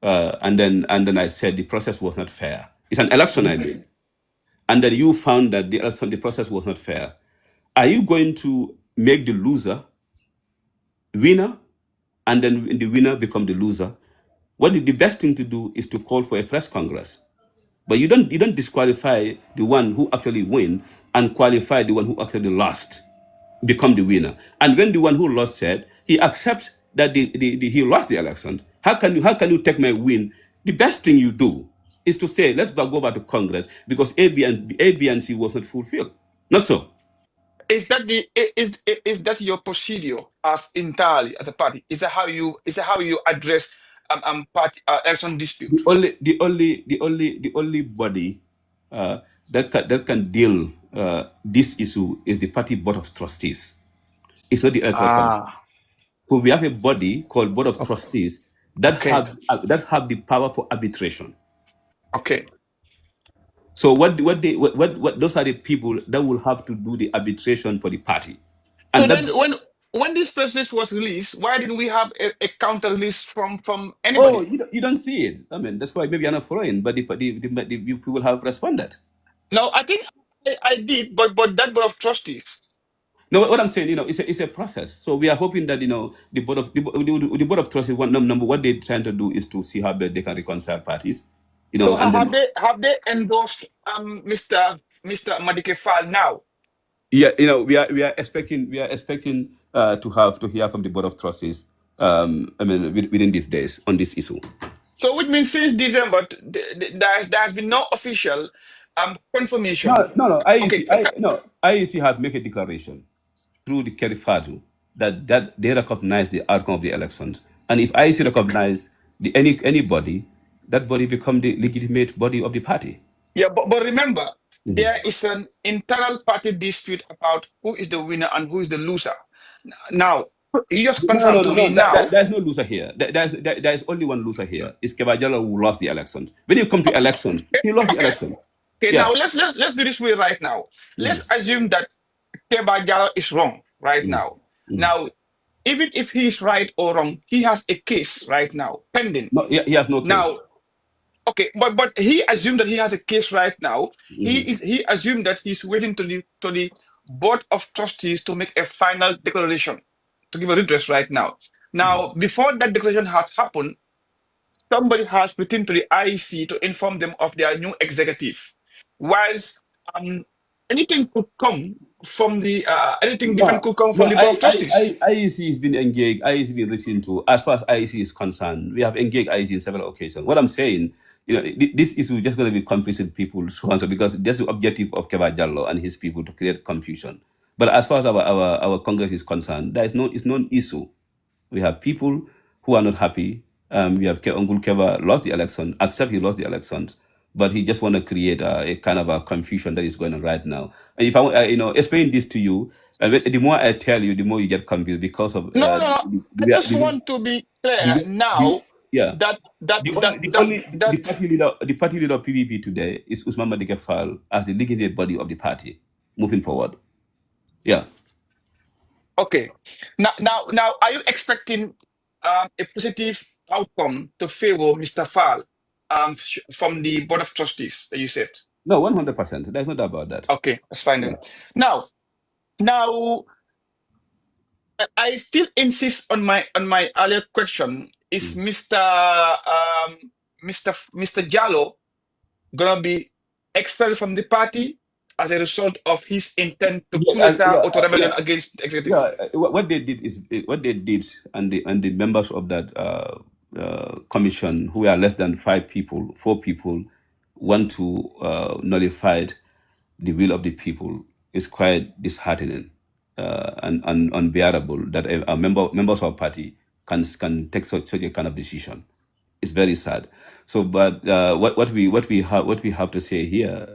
and then I said the process was not fair. It's an election, I mean, and then you found that the process was not fair. Are you going to make the loser winner, and then the winner become the loser? The best thing to do is to call for a fresh Congress. But you don't disqualify the one who actually win and qualify the one who actually lost, become the winner. And when the one who lost said he accepts that he lost the election, how can you take my win? The best thing you do is to say let's go back to Congress because A, B, and C was not fulfilled. Not so. Is that is that your procedure as entirely as a party? Is that how you address party election dispute? The only body that can deal this issue is the party board of trustees. It's not the electoral college. Ah, So we have a body called board of trustees that okay, have the power for arbitration. okay. So what those are the people that will have to do the arbitration for the party, So and that. then, when this press release was released, why didn't we have a counter release from Oh, anybody? you don't see it. I mean, that's why maybe you're not following, but the people have responded. No, I think I did, but that board of trustees. No, what I'm saying, it's a process. So we are hoping that the board of trustees, one number, what they're trying to do is to see how best they can reconcile parties, So and then. have they endorsed Mr. Madike Fall now? Yeah, we are expecting to hear from the board of trustees. I mean, within these days on this issue. So which means since December, there has been no official No, confirmation. no, no. Okay, IEC has made a declaration through the Kerifatu that they recognize the outcome of the elections, and if IEC recognize anybody, that body become the legitimate body of the party. yeah, but remember, Mhm. there is an internal party dispute about who is the winner and who is the loser. Now, you just No, no, confirmed to no, me no. now. There's no loser here. There is only one loser here. It's Kebajalo who lost the elections. When you come to election, Okay, he lost the okay, election. okay. Now Yeah. let's do this way right now. Mhm. Let's assume that Keba Jalo is wrong right Mhm. now. Mhm. Now, even if he is right or wrong, he has a case right now pending. No, he has no case. Now, okay, but he assumed that he has a case right now. He Mhm. is he assumed that he's waiting to the board of trustees to make a final declaration to give a redress right now. Now, before that declaration has happened, somebody has written to the IEC to inform them of their new executive. Whilst anything could come from the anything different No, could come from no. the board of trustees. IEC has been engaged. IEC has been listened to. As far as IEC is concerned, we have engaged IEC in several occasions. What I'm saying, this is just going to be confusing people, so and so, because that's the objective of Keba Jallo and his people to create confusion. But as far as our Congress is concerned, it's non issue. We have people who are not happy. We have Ungul Keva lost the election, accept he lost the elections, but he just want to create a kind of a confusion that is going on right now. And if explain this to you, the more I tell you, the more you get confused because of No, no, no. I just want to be clear now yeah. that that The that only the that only the that party leader of PVP today is Usman Madike Fall as the legitimate body of the party moving forward. Yeah. okay. Now, are you expecting a positive outcome to favor Mr. Fall from the board of trustees that you said? No, 100%. There's no doubt about that. Okay, that's fine Yeah. then. Now, I still insist on my earlier question. Is Mm. Mr. Jallo gonna be expelled from the party as a result of his intent to coup Yeah, d'etat or to rebellion yeah. against the executive? Yeah, what they did and the members of that commission, who are less than 5 people, 4 people, want to nullify the will of the people, is quite disheartening and unbearable that members of a party can take such a kind of decision. It's very sad. So, but what we have to say here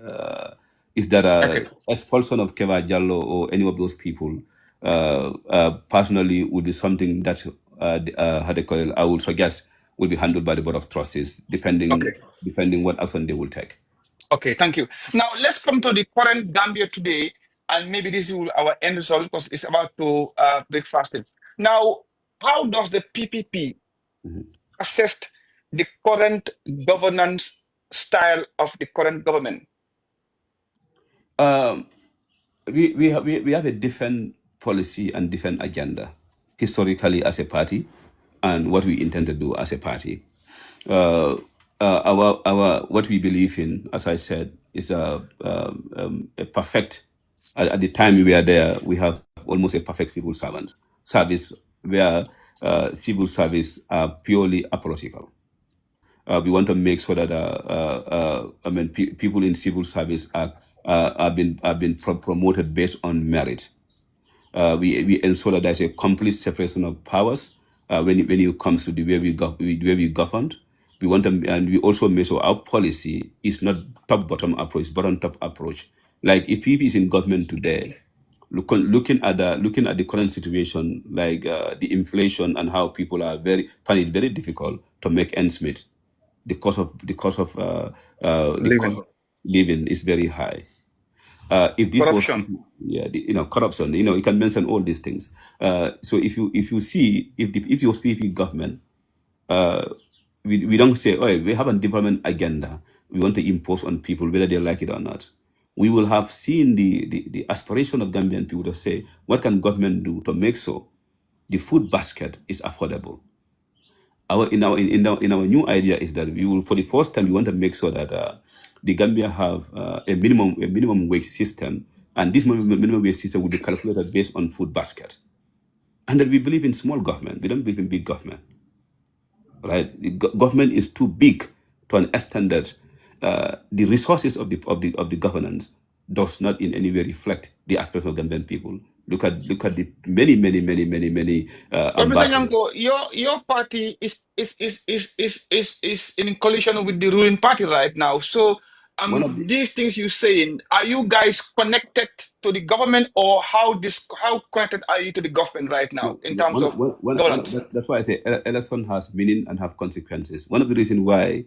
is that Okay. expulsion of Keva Jallo or any of those people personally would be something that how they call it, I would suggest will be handled by the board of trustees, Okay. depending what action they will take. Okay. Thank you. Now let's come to the current Gambia today, and maybe this will our end result because it's about to break fast. Now, how does the PPP Mhm. assess the current governance style of the current government? Um, we have a different policy and different agenda historically as a party and what we intend to do as a party. Uh, our what we believe in, as I said, is a perfect. At the time we were there, we have almost a perfect civil servant service where civil service are purely apolitical. We want to make sure that people in civil service are promoted based on merit. We ensure that there's a complete separation of powers when it comes to the way the way we governed. We want to, and we also make sure our policy is not top bottom approach, bottom top approach. Like if he is in government today, looking at the current situation, like the inflation and how people are find it very difficult to make ends meet. The cost Living of living is very high. If this was, corruption. yeah, corruption, you can mention all these things. So if you see if you speak with government, uh, we don't say, oh, we have a development agenda we want to impose on people whether they like it or not. We will have seen the aspiration of Gambian people to say, what can government do to make sure the food basket is affordable? In our new idea is that we will, for the first time, we want to make sure that the Gambia have a minimum wage system, and this minimum wage system will be calculated based on food basket. And that we believe in small government. We don't believe in big government, right? The government is too big to an extent that the resources of the governance does not in any way reflect the aspects of Gambian people. Look at the many So, Mr. ambassadors. Nyanko, your party is in collision with the ruling party right now. So, One of the these things you saying, are you guys connected to the government, or how connected are you to the government right now No, in terms of governance? that's why I say election has meaning and have consequences. One of the reasons why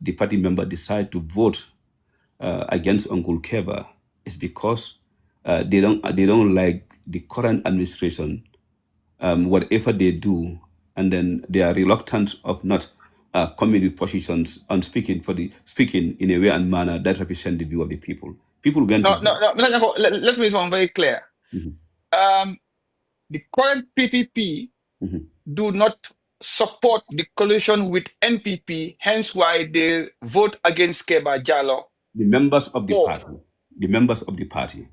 the party member decide to vote against Uncle Keba is because they don't like the current administration, whatever they do, and then they are reluctant of not coming with positions on speaking in a way and manner that represent the view of the people. People went to No, vote. no, no, Mr. Nyanko, let's make this one very clear. Mhm, Um, the current PPP mhm. do not support the coalition with NPP, hence why they vote against Keba Jalo, The members of the or party, the members of the party,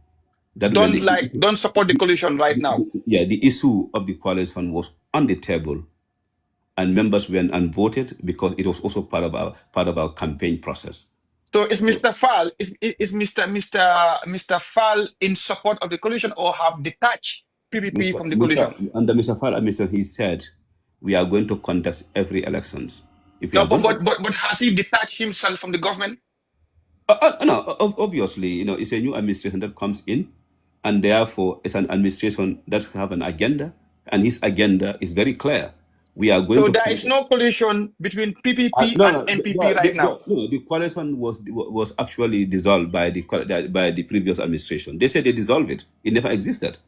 that when don't support the coalition right now. yeah, the issue of the coalition was on the table, and members went and voted because it was also part of our campaign process. So is So, Mr. Fall is Mr. Fall in support of the coalition, or have detached PPP Mr. from the Mr. coalition? under Mr. Fall, Mr. He said, we are going to contest every elections. If we No, are but going but to, but, but has he detached himself from the government? no, obviously, it's a new administration that comes in, and therefore it's an administration that have an agenda, and his agenda is very clear. We are going So to there is contest. no coalition between PPP No, and no, NPP right now. the coalition was actually dissolved by the previous administration. They said they dissolved it. It never existed.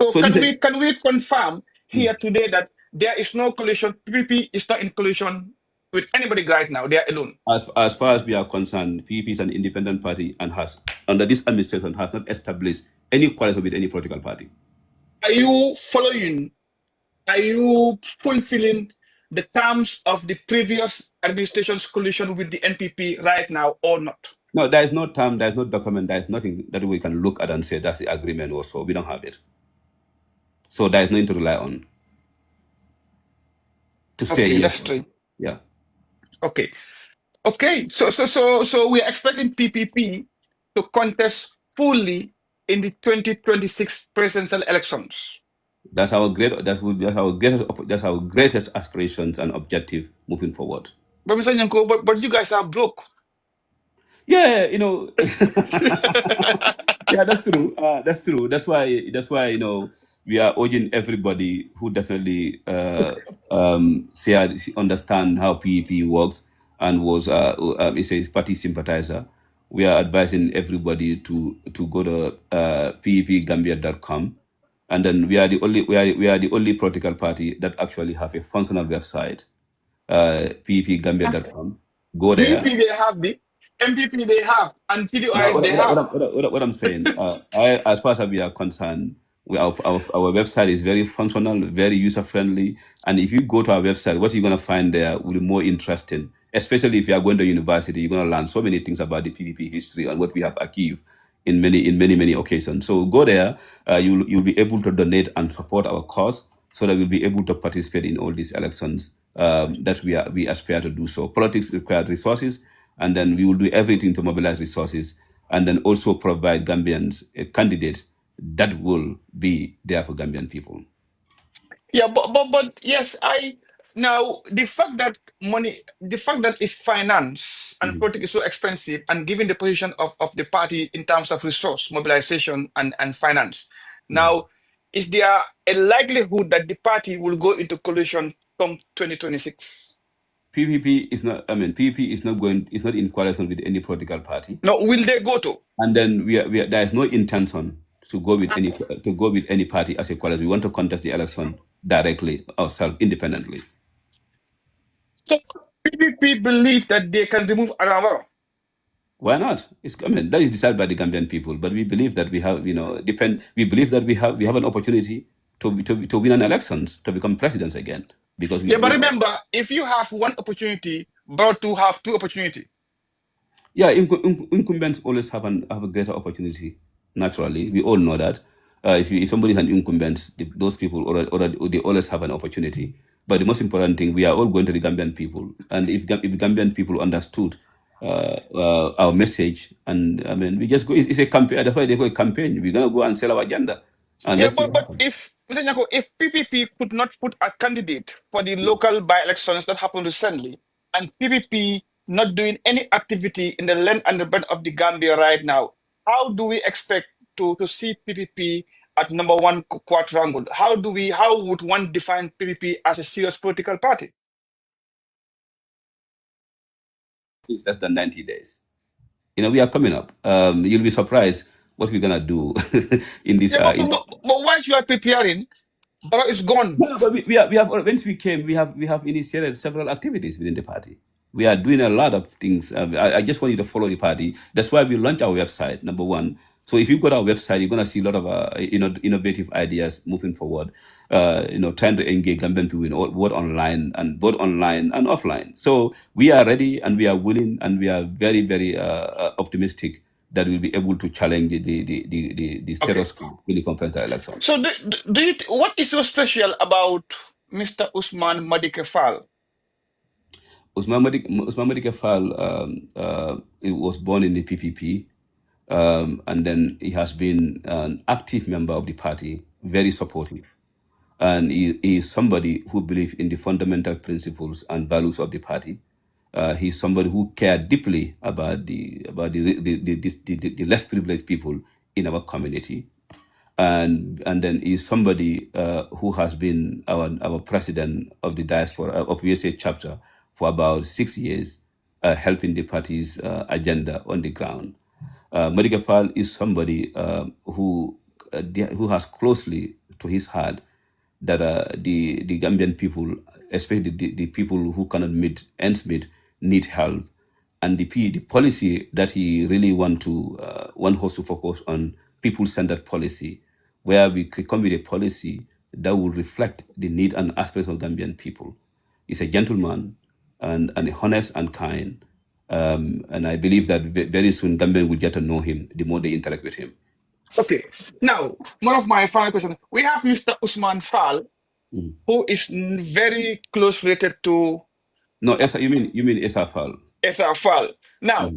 So So this is can we confirm mm. here today that there is no coalition? PPP is not in coalition with anybody right now. They are alone. As far as we are concerned, PPP is an independent party and has under this administration has not established any coalition with any political party. Are you following? Are you fulfilling the terms of the previous administration's coalition with the NPP right now or not? No, there is no term, there is no document, there is nothing that we can look at and say that's the agreement also. We don't have it. So there is nothing to rely on to say Okay, yes. that's true. Yeah. Okay. Okay. So we're expecting PPP to contest fully in the 2026 presidential elections. That's our that's our greatest aspirations and objective moving forward. But Mr. Nyanko, but you guys are broke. Yeah, yeah, that's true. That's true. That's why we are urging everybody who definitely understand how PEP works and was is a party sympathizer. We are advising everybody to go to pepgambia.com, and then we are the only political party that actually have a functional website, pepgambia.com. Go there. PVP they have the MPP they have and No, PDOIs they have. what I'm saying, as far as we are concerned, our website is very functional, very user friendly. And if you go to our website, what you're going to find there will be more interesting, especially if you are going to university. You're going to learn so many things about the PVP history and what we have achieved in many occasions. So go there, you'll be able to donate and support our cause so that we'll be able to participate in all these elections that we aspire to do. So politics requires resources, and then we will do everything to mobilize resources, and then also provide Gambians a candidate that will be there for Gambian people. Yeah, but yes, I now the fact that the fact that it's finance and Mhm. politics is so expensive, and given the position of the party in terms of resource mobilization and finance, Mhm. now is there a likelihood that the party will go into coalition come 2026? PPP is not. I mean, PPP is not going. Is not in coalition with any political party, Now, will they go to? and then there is no intention to go with any party as a coalition. We want to contest the election directly ourselves, independently. So PPP believe that they can remove Adama. Why not? I mean, that is decided by the Gambian people. But we believe that we have, depend. We believe that we have an opportunity to win an elections to become presidents again, because Yeah, but remember, if you have one opportunity, but to have two opportunity. yeah, incumbents always have a greater opportunity. Naturally, we all know that. If somebody is an incumbent, those people already they always have an opportunity. But the most important thing, we are all going to the Gambian people, and if Gambian people understood our message, and I mean, we just go. It's a campaign. That's why they go a campaign. We're gonna go and sell our agenda, and Yeah, let's see but what happens. if Mr. Nyako, if PPP could not put a candidate for the local by-elections that happened recently, and PPP not doing any activity in the land and the breadth of the Gambia right now, how do we expect to see PPP at number one quadrangle? How would one define PPP as a serious political party? It's less than 90 days. We are coming up. You'll be surprised what we're gonna do in this. Yeah, but once you are preparing, Barrow is gone. No, but we have once we came, we have initiated several activities within the party. We are doing a lot of things. I just want you to follow the party. That's why we launched our website. Number one. So if you go to our website, you're gonna see a lot of innovative ideas moving forward. Trying to engage Gambian people in both online and offline. So we are ready and we are willing and we are very very optimistic that we'll be able to challenge the Okay. status quo in the conference election. So what is so special about Mr. Usman Madike Fall? Usman Madik Fall, he was born in the PPP, and then he has been an active member of the party, very supportive. And he is somebody who believes in the fundamental principles and values of the party. He's somebody who cared deeply about the less privileged people in our community, and then is somebody who has been our president of the diaspora of USA chapter for about 6 years, helping the party's agenda on the ground. Madiga Fall is somebody who has closely to his heart that the Gambian people, especially the people who cannot meet ends meet, need help, and the policy that he really want us to focus on people-centered policy, where we could come with a policy that will reflect the need and aspects of Gambian people. He's a gentleman and honest and kind, and I believe that very soon Gambian will get to know him the more they interact with him. Okay. Now, one of my final questions. We have Mr. Usman Fall, Mm. who is very close related to No, Esa, you mean Esa Fall? Esar Fall. Now,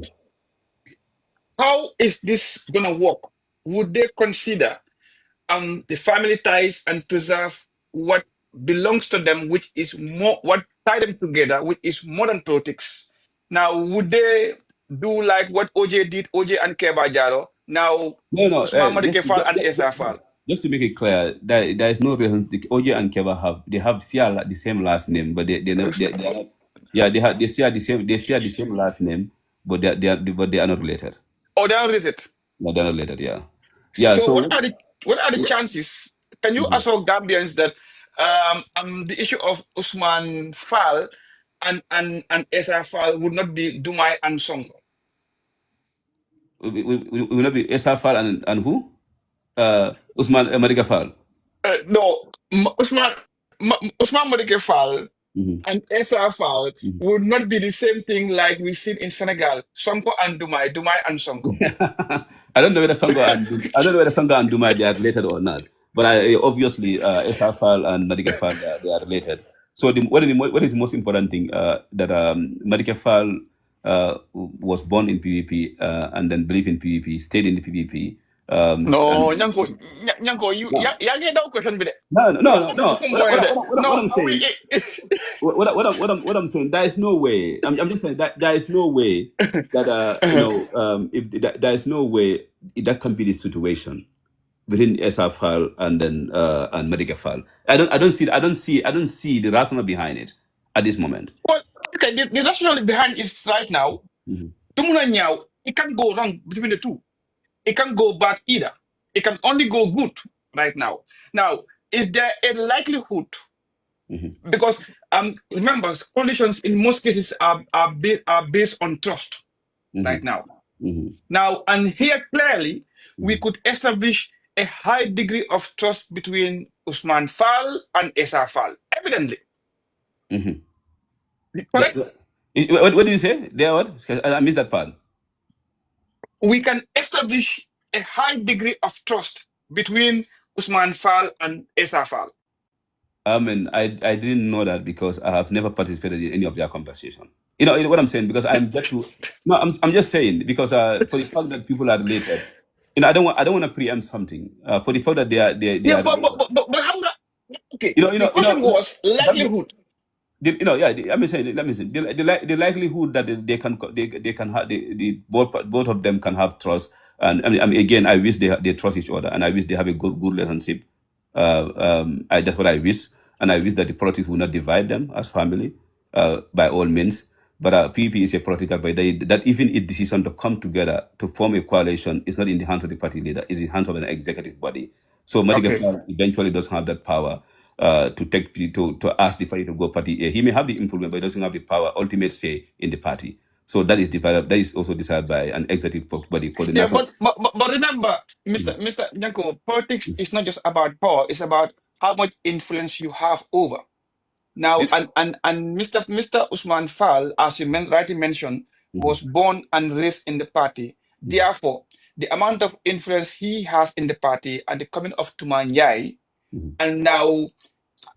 how is this gonna work? Would they consider the family ties and preserve what belongs to them, which is more what tie them together, which is modern politics. Now, would they do like what OJ did, OJ and Keba Jaro? Now, No, no. Usman Madike Fall and Esa Fall. Just to make it clear, there is no reason. Oje and Keva have share the same last name, but they are not. Yeah, they share the same last name, but they are not related. Or down with it. No, they're not related. Yeah, yeah. So So what are the chances? Can you mhm. assure Gambians that the issue of Usman Fall and Esa Fall would not be Dumai and Sonko? We will not be Esafal and who? Usman Marigafal. No, Usman Madike Fall Mm-hmm. and Esa Fall Mm-hmm. would not be the same thing like we see in Senegal. Sonko and Dumai, Dumai and Sonko. I don't know whether Sangha and Duma they are related or not, but obviously Esafal and Marigafal they are related. So what is the most important thing that Marigafal was born in PVP and then believed in PVP, stayed in the PVP. No, And Nyanko, no, ya get that question with it. no, no, No, no, I'm no. from boy there. What No, I'm saying, what I'm saying, there is no way. I'm just saying that there is no way that if there is no way that can be the situation between SFL and then and Medicafal. I don't see the rationale behind it at this moment. well, okay, the rationale behind is right now. Mhm. Tumuna Nyao, it can go wrong between the two. It can go bad either. It can only go good right now. Now, is there a likelihood? Mhm. Because remember, conditions in most cases are based on trust right Mhm. now. Mhm. Now, and here clearly, we Mhm. could establish a high degree of trust between Usman Fall and Esa Fall. Evidently, Mhm. correct? What do you say? There, what? I missed that part. We can establish a high degree of trust between Usman Fall and Esa Fall. I mean, I didn't know that because I have never participated in any of their conversation. You know what I'm saying? Because I'm just to, no, I'm just saying because for the fact that people are related, I don't want to preempt something. For the fact that they Yeah, are related. but how that? Okay, You know, you the know, you know, question was Gambia, likelihood. yeah. Let me say, the likelihood that they can have both of them can have trust, and I mean again, I wish they trust each other, and I wish they have a good relationship. That's what I wish, and I wish that the politics will not divide them as family, by all means. But PPP is a political party that even its decision to come together to form a coalition is not in the hands of the party leader; it's in the hands of an executive body. So Madiga Okay. Fall eventually does have that power to ask the party to go party A. He may have the influence, but he doesn't have the power, ultimate say in the party. So that is developed. That is also decided by an executive body called the Yeah, National. but remember, Mr. Nyanko, politics is not just about power, it's about how much influence you have over. Now, It- and Mr. Usman Fall, as you rightly mentioned, Mhm, was born and raised in the party. mhm, Therefore, the amount of influence he has in the party and the coming of Tumanyai, mhm. and now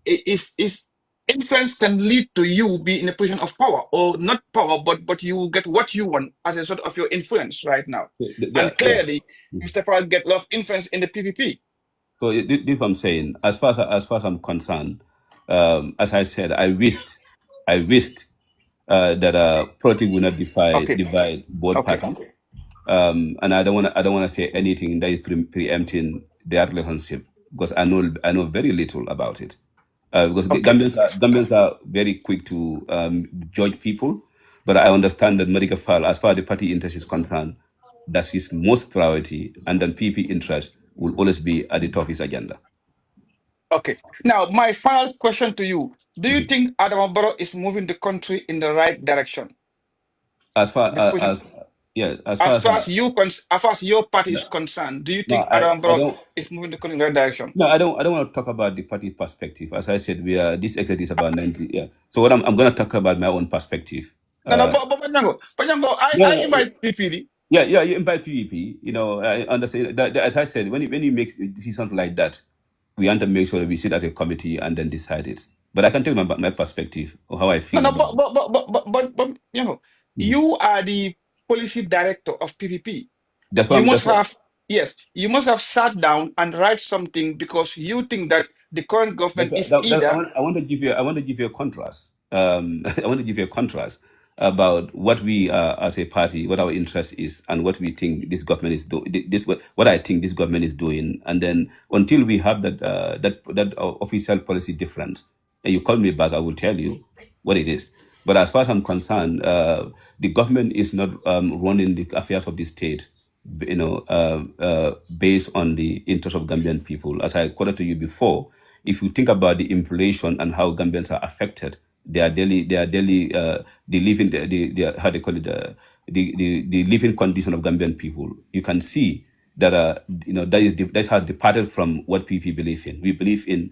is influence can lead to you be in a position of power or not power, but you get what you want as a sort of your influence right now. Yeah, And yeah. clearly, Mhm. Mr. Fall get a lot of influence in the PPP. So this what I'm saying. As far as I'm concerned, as I said, I wished that politics will not Okay, divide both okay. parties. And I don't want to say anything that is preempting their relationship because I know very little about it. Because Okay. Gambians are very quick to judge people, but I understand that medical file, as far as the party interest is concerned, that's his most priority, and then PP interest will always be at the top of his agenda. Okay. Now, my final question to you: do you Mhm. think Adama Barrow is moving the country in the right direction? As far The position, as yeah, as far as as far as your party yeah, is concerned, do you no, think Adama I Barrow don't. is moving the country in the right direction? No, I don't want to talk about the party perspective. As I said, we are this exit is about 90. Yeah. So I'm going to talk about my own perspective. No, no, Uh, but Nyango, I no, no, invite PPD. yeah, you invite PvP. You know, I understand that, as I said, when you make decisions like that, we want to make sure that we sit at a committee and then decide it. But I can tell you my perspective or how I No, feel no, about it. Mhm. you are the policy director of PPP. That's why You I'm must that's what have. yes, you must have sat down and write something because you think that the current government is I either. want, I want to give you a contrast. I want to give you a contrast about what we as a party, what our interest is, and what we think this government is doing. This what I think this government is doing, and then until we have that official policy difference, and you call me back, I will tell you what it is. But as far as I'm concerned, the government is not running the affairs of the state, based on the interest of Gambian people. As I quoted to you before, if you think about the inflation and how Gambians are affected, the living, how they call it, the living condition of Gambian people, you can see that that has departed from what PP believe in. We believe in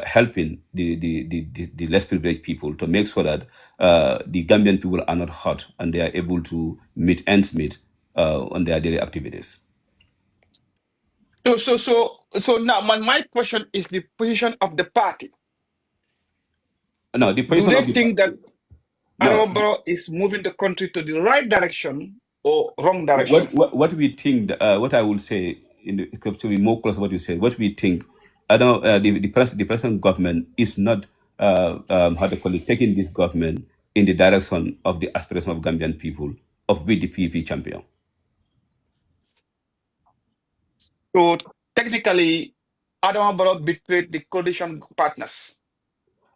helping the less privileged people to make sure that the Gambian people are not hurt and they are able to meet ends meet on their daily activities. So now my question is the position of the party. No, the Do position they of the think that no. Adama Barrow is moving the country to the right direction or wrong direction? What we think, what I will say, to be more close to what you said, what we think, I don't, the present government is not, how to call it, taking this government in the direction of the aspiration of Gambian people, of which the PPP champion. So technically, Adama Barrow betrayed the coalition partners.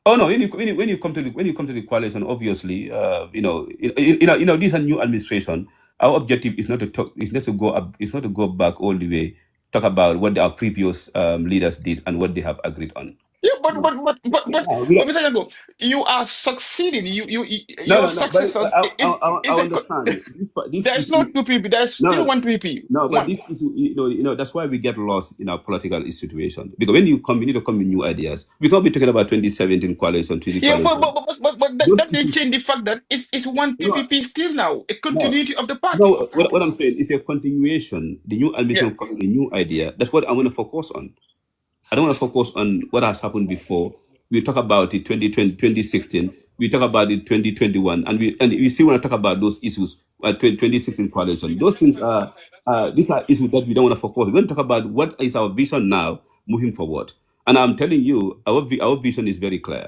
Oh no! When you come to the coalition, obviously, these are new administration. Our objective is not to talk, is not to go up, is not to go back all the way, talk about what our previous leaders did and what they have agreed on. Yeah, but No, Mr. Jago, you are succeeding. no, Your no, no. But successors I is a understand this there's no issue. two PP. There's still No, one PP. no, but One. this issue, that's why we get lost in our political situation. Because when you come, you need to come with new ideas. We can't be talking about 2017 coalition, 20 Yeah, coalition. but Those that didn't issues, change the fact that it's one no, PPP still now. A no, continuity of the party no. What I'm happens. saying is a continuation. The new Yeah. admission coming, a new idea. That's what I want to focus on. I don't want to focus on what has happened before. We talk about it 2020, 2016. We talk about it 2021, and we still want to talk about those issues. 2016 coalition. Those things are these are issues that we don't want to focus. We want to talk about what is our vision now moving forward. And I'm telling you, our vision is very clear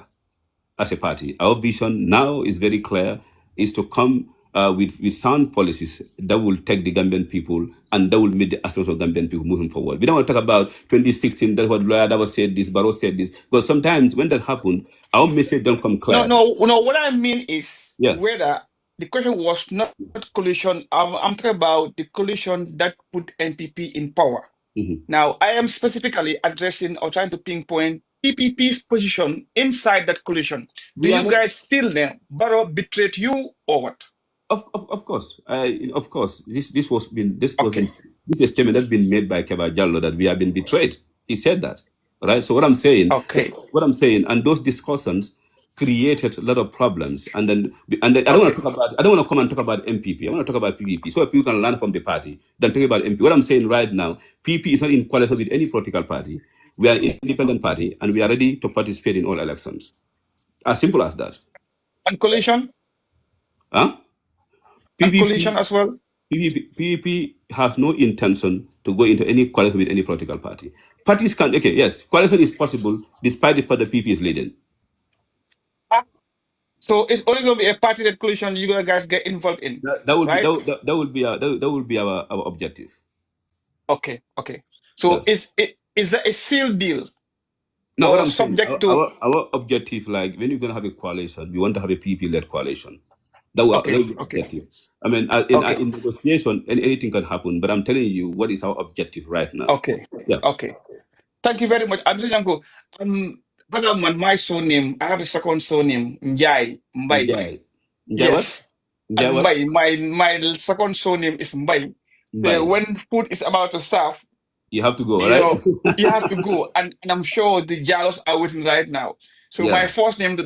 as a party. Our vision now is very clear: is to come with sound policies that will take the Gambian people and that will meet the aspirations of Gambian people moving forward. We don't want to talk about 2016, that's what Lawyer Dava said this, Barrow said this. Because sometimes when that happens, our message don't come No, clear. no. What I mean is Yeah. whether the question was not coalition. I'm talking about the coalition that put NPP in power. Mhm. Now, I am specifically addressing or trying to pinpoint PPP's position inside that coalition. Do We are you not. guys feel that Barrow betrayed you or what? Of course, of course. This was been Okay, this is a statement that's been made by Keba Jallo that we have been betrayed. He said that, right? So what I'm saying, okay, and those discussions created a lot of problems. And then okay. I don't want to come and talk about MPP. I want to talk about PPP, so people can learn from the party than talking about MP. What I'm saying right now, PP is not in quality with any political party. We are an independent party, and we are ready to participate in all elections. As simple as that. And coalition? Huh? And coalition PVP, as well? PVP has no intention to go into any coalition with any political party. Parties can, okay, yes, coalition is possible despite the fact that PP is leading. Ah, so it's only going to be a party that coalition you guys get involved in, That will be right? that will be our objective. Okay, okay. So Yeah. is that a sealed deal No, what or I'm saying, subject to? our objective, like when you're gonna have a coalition, we want to have a PP-led coalition. That Okay, will be the okay, objective. I mean, okay, in negotiation, anything can happen. But I'm telling you, what is our objective right now? okay, Yeah. okay. Thank you very much. I'm saying, Uncle, brother, my surname, I have a second surname, Njai, Mbai. Njai. Njai what? Yes. Njai And what? my second surname is Mbai. So Mbai. when food is about to serve, You have to go, you right? know, you have to go. And I'm sure the Jalos are waiting right now. So my Yeah. first name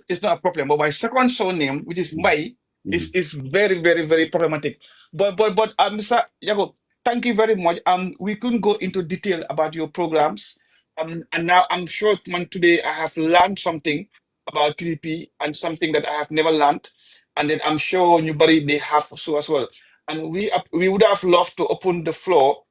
is not a problem, but my second surname, which is Mbai, Mhm. is very, very, very problematic. But Mr. Yago, thank you very much. We couldn't go into detail about your programs. And now I'm sure today I have learned something about PDP and something that I have never learned. And then I'm sure nobody they have so as well. And we would have loved to open the floor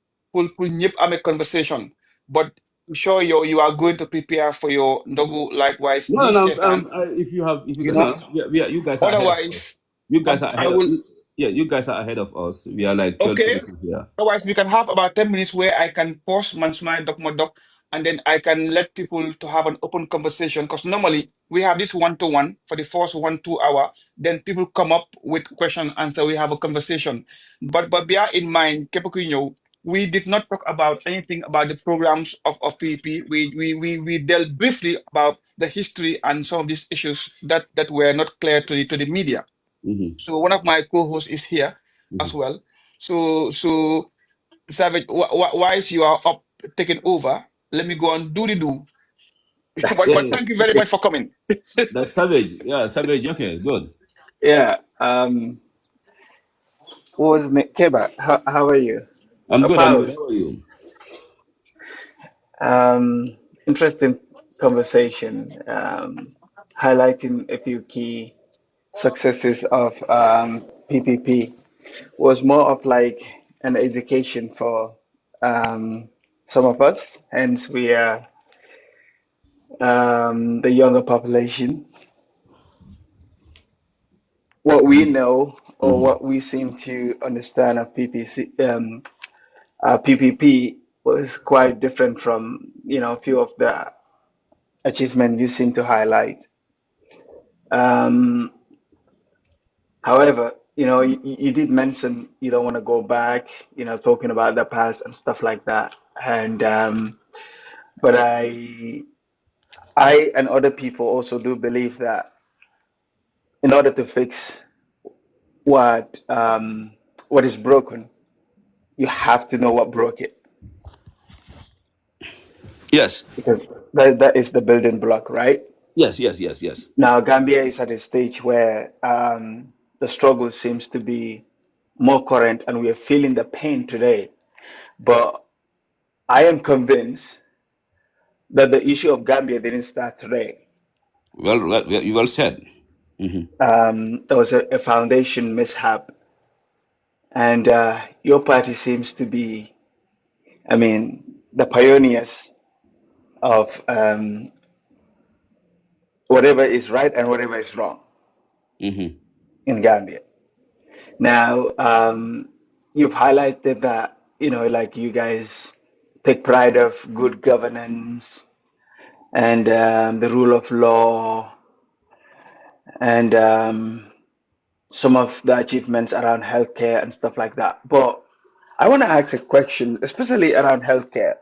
pour ñëpp amee conversation. But I'm sure you are going to prepare for your ndogu likewise. No, Ni no. setan, If you you know. no, you guys are ahead of us. Otherwise, You guys are I ahead of. will. Yeah, you guys are ahead of us. We are like 12 Okay. minutes here. Otherwise, we can have about 10 minutes where I can pause my doc, and then I can let people to have an open conversation. Because normally we have this one-to-one for the first 1 2 hour. Then people come up with question and answer. We have a conversation. But bear in mind, Kepokunyo, we did not talk about anything about the programs of PEP. We dealt briefly about the history and some of these issues that were not clear to the media. Mm-hmm. So one of my co-hosts is here as Mm-hmm. well. So Savage, whilst you are up taking over, let me go and do the do. Yeah, But thank you very much for coming. that's savage. Yeah, savage. Okay, good. Yeah. What was Keba? How are you? I'm good. I'm good. Pao. How are you? Interesting conversation. Highlighting a few key successes of PPP was more of like an education for some of us. Hence, we are the younger population. What we know or Mm-hmm. what we seem to understand of PPP was quite different from, a few of the achievements you seem to highlight. Um, However, you did mention you don't want to go back, talking about the past and stuff like that. And but I and other people also do believe that in order to fix what um, what is broken, you have to know what broke it, Yes. because that is the building block, right? Yes. Yes. Yes. Yes. Now, Gambia is at a stage where the struggle seems to be more current and we are feeling the pain today. But I am convinced that the issue of Gambia didn't start today. You well said. Mm-hmm. There was a foundation mishap, and your party seems to be, the pioneers of whatever is right and whatever is wrong Mm-hmm. in Gambia. Now, you've highlighted that, like you guys take pride of good governance and the rule of law and some of the achievements around healthcare and stuff like that. But I want to ask a question, especially around healthcare.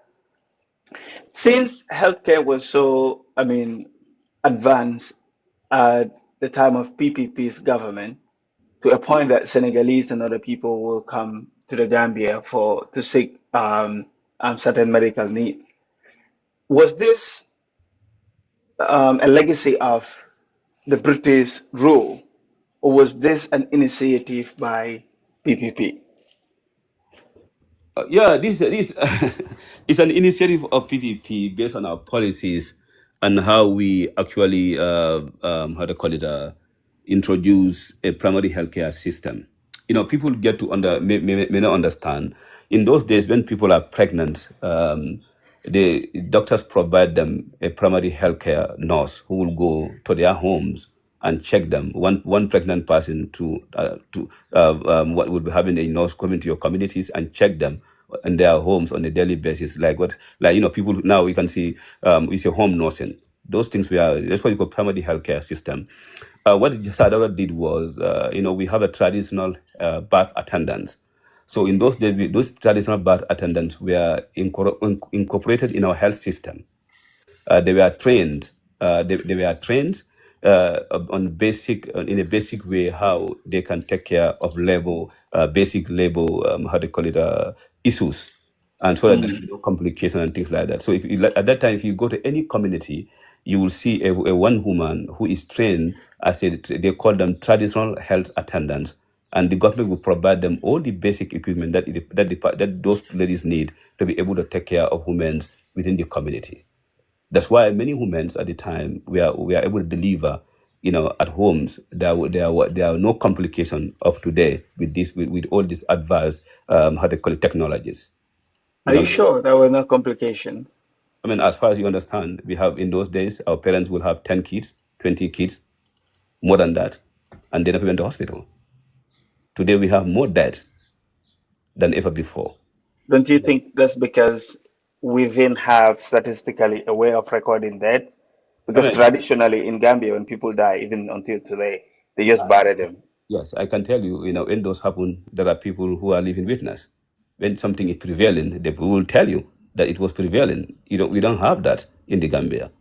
Since healthcare was so, advanced at the time of PPP's government, to a point that Senegalese and other people will come to the Gambia for to seek certain medical needs. Was this a legacy of the British rule, or was this an initiative by PPP? Yeah, this is an initiative of PPP based on our policies and how we actually how to call it introduce a primary healthcare system. People get to may not understand. In those days, when people are pregnant, the doctors provide them a primary healthcare nurse who will go to their homes and check them. One pregnant person what would be having a nurse coming to your communities and check them in their homes on a daily basis. People now we can see we say home nursing. Those things that's what you call primary healthcare system. What Sadara did was, we have a traditional birth attendants. So in those days, those traditional birth attendants were incorporated in our health system. They were trained. They were trained on basic in a basic way how they can take care of basic labor how they call it issues, and so that there will be Mm. no complication and things like that. So at that time, if you go to any community, you will see a one woman who is trained as they call them traditional health attendants, and the government will provide them all the basic equipment that those ladies need to be able to take care of women within the community. That's why many women at the time we are able to deliver, at homes. There are no complication of today with all these advanced how they call it technologies. You Are you know, sure there were no complications? I mean, as far as you understand, we have in those days, our parents will have 10 kids, 20 kids, more than that, and they never went to hospital. Today, we have more dead than ever before. Don't you think that's because we didn't have statistically a way of recording that? I Because mean, traditionally in Gambia, when people die, even until today, they just bury them. yes, I can tell you, when those happen, there are people who are living witness. When something is prevailing, they will tell you that it was prevailing. We don't have that in the Gambia.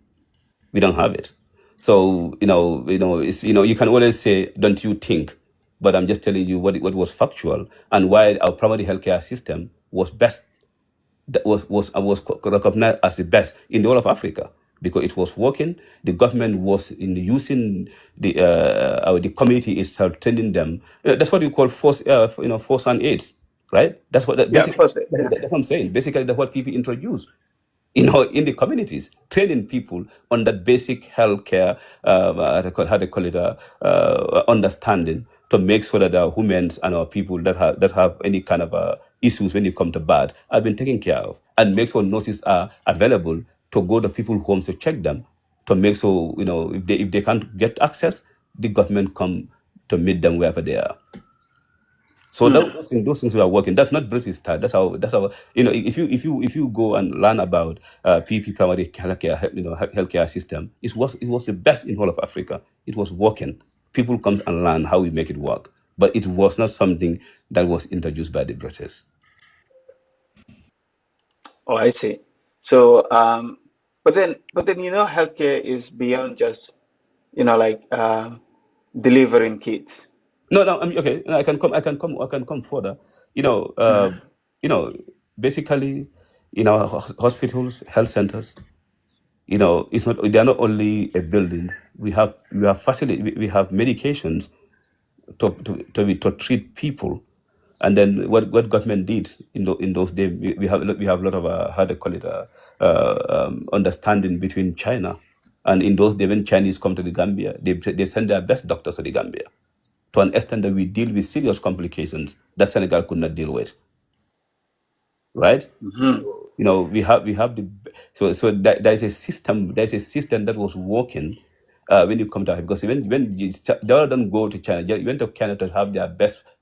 We don't have it. So it's you can always say, "Don't you think?" But I'm just telling you what was factual and why our primary healthcare system was best, that was recognized as the best in the whole of Africa because it was working. The government was in using the community itself, training them. That's what you call force and aids, right? That's what Yeah, basically first, yeah. that's what I'm saying. Basically, that's what people introduce in the communities, training people on that basic healthcare, how they call it, understanding to make sure that our humans and our people that have any kind of issues when you come to bad have been taken care of, and make sure nurses are available to go to people's homes to check them, to make sure if they can't get access, the government come to meet them wherever they are. So Hmm. those things we are working. That's not British style. That's how if you go and learn about PP primary healthcare, healthcare system, it was the best in all of Africa. It was working. People come and learn how we make it work. But it was not something that was introduced by the British. Oh, I see. So, but then healthcare is beyond just like delivering kids. No, no. I mean, okay. I can come. I can come further. You know. Uh, Uh, you know. Basically, hospitals, health centers. It's not. They are not only a building. We have facility. We have medications to treat people. And then what government did in those days, we have a lot of how they call it, understanding between China. And in those days, when Chinese come to the Gambia, they send their best doctors to the Gambia, to an extent that we deal with serious complications that Senegal could not deal with, right? mhm. So, we have there's a system that was working when you come to Africa. Because they all don't go to China, you went to Canada to have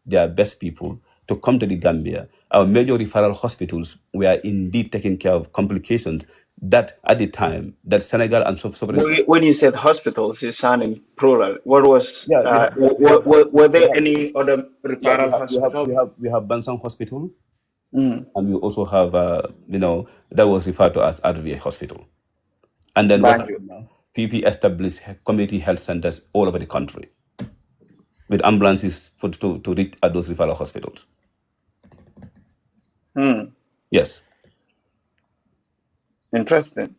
their best people to come to the Gambia. Our major referral hospitals were indeed taking care of complications that at the time that Senegal and sovereign. When you said hospitals, you sounding plural. What was Yeah, were there we have any other yeah we referral have we have we hospital? have we have Bansang Hospital, Mm. and we also have that was referred to as Advia Hospital. And then what Banjul. happened now? PP established community health centers all over the country with ambulances to reach at those referral hospitals. Hmm. Yes. Interesting.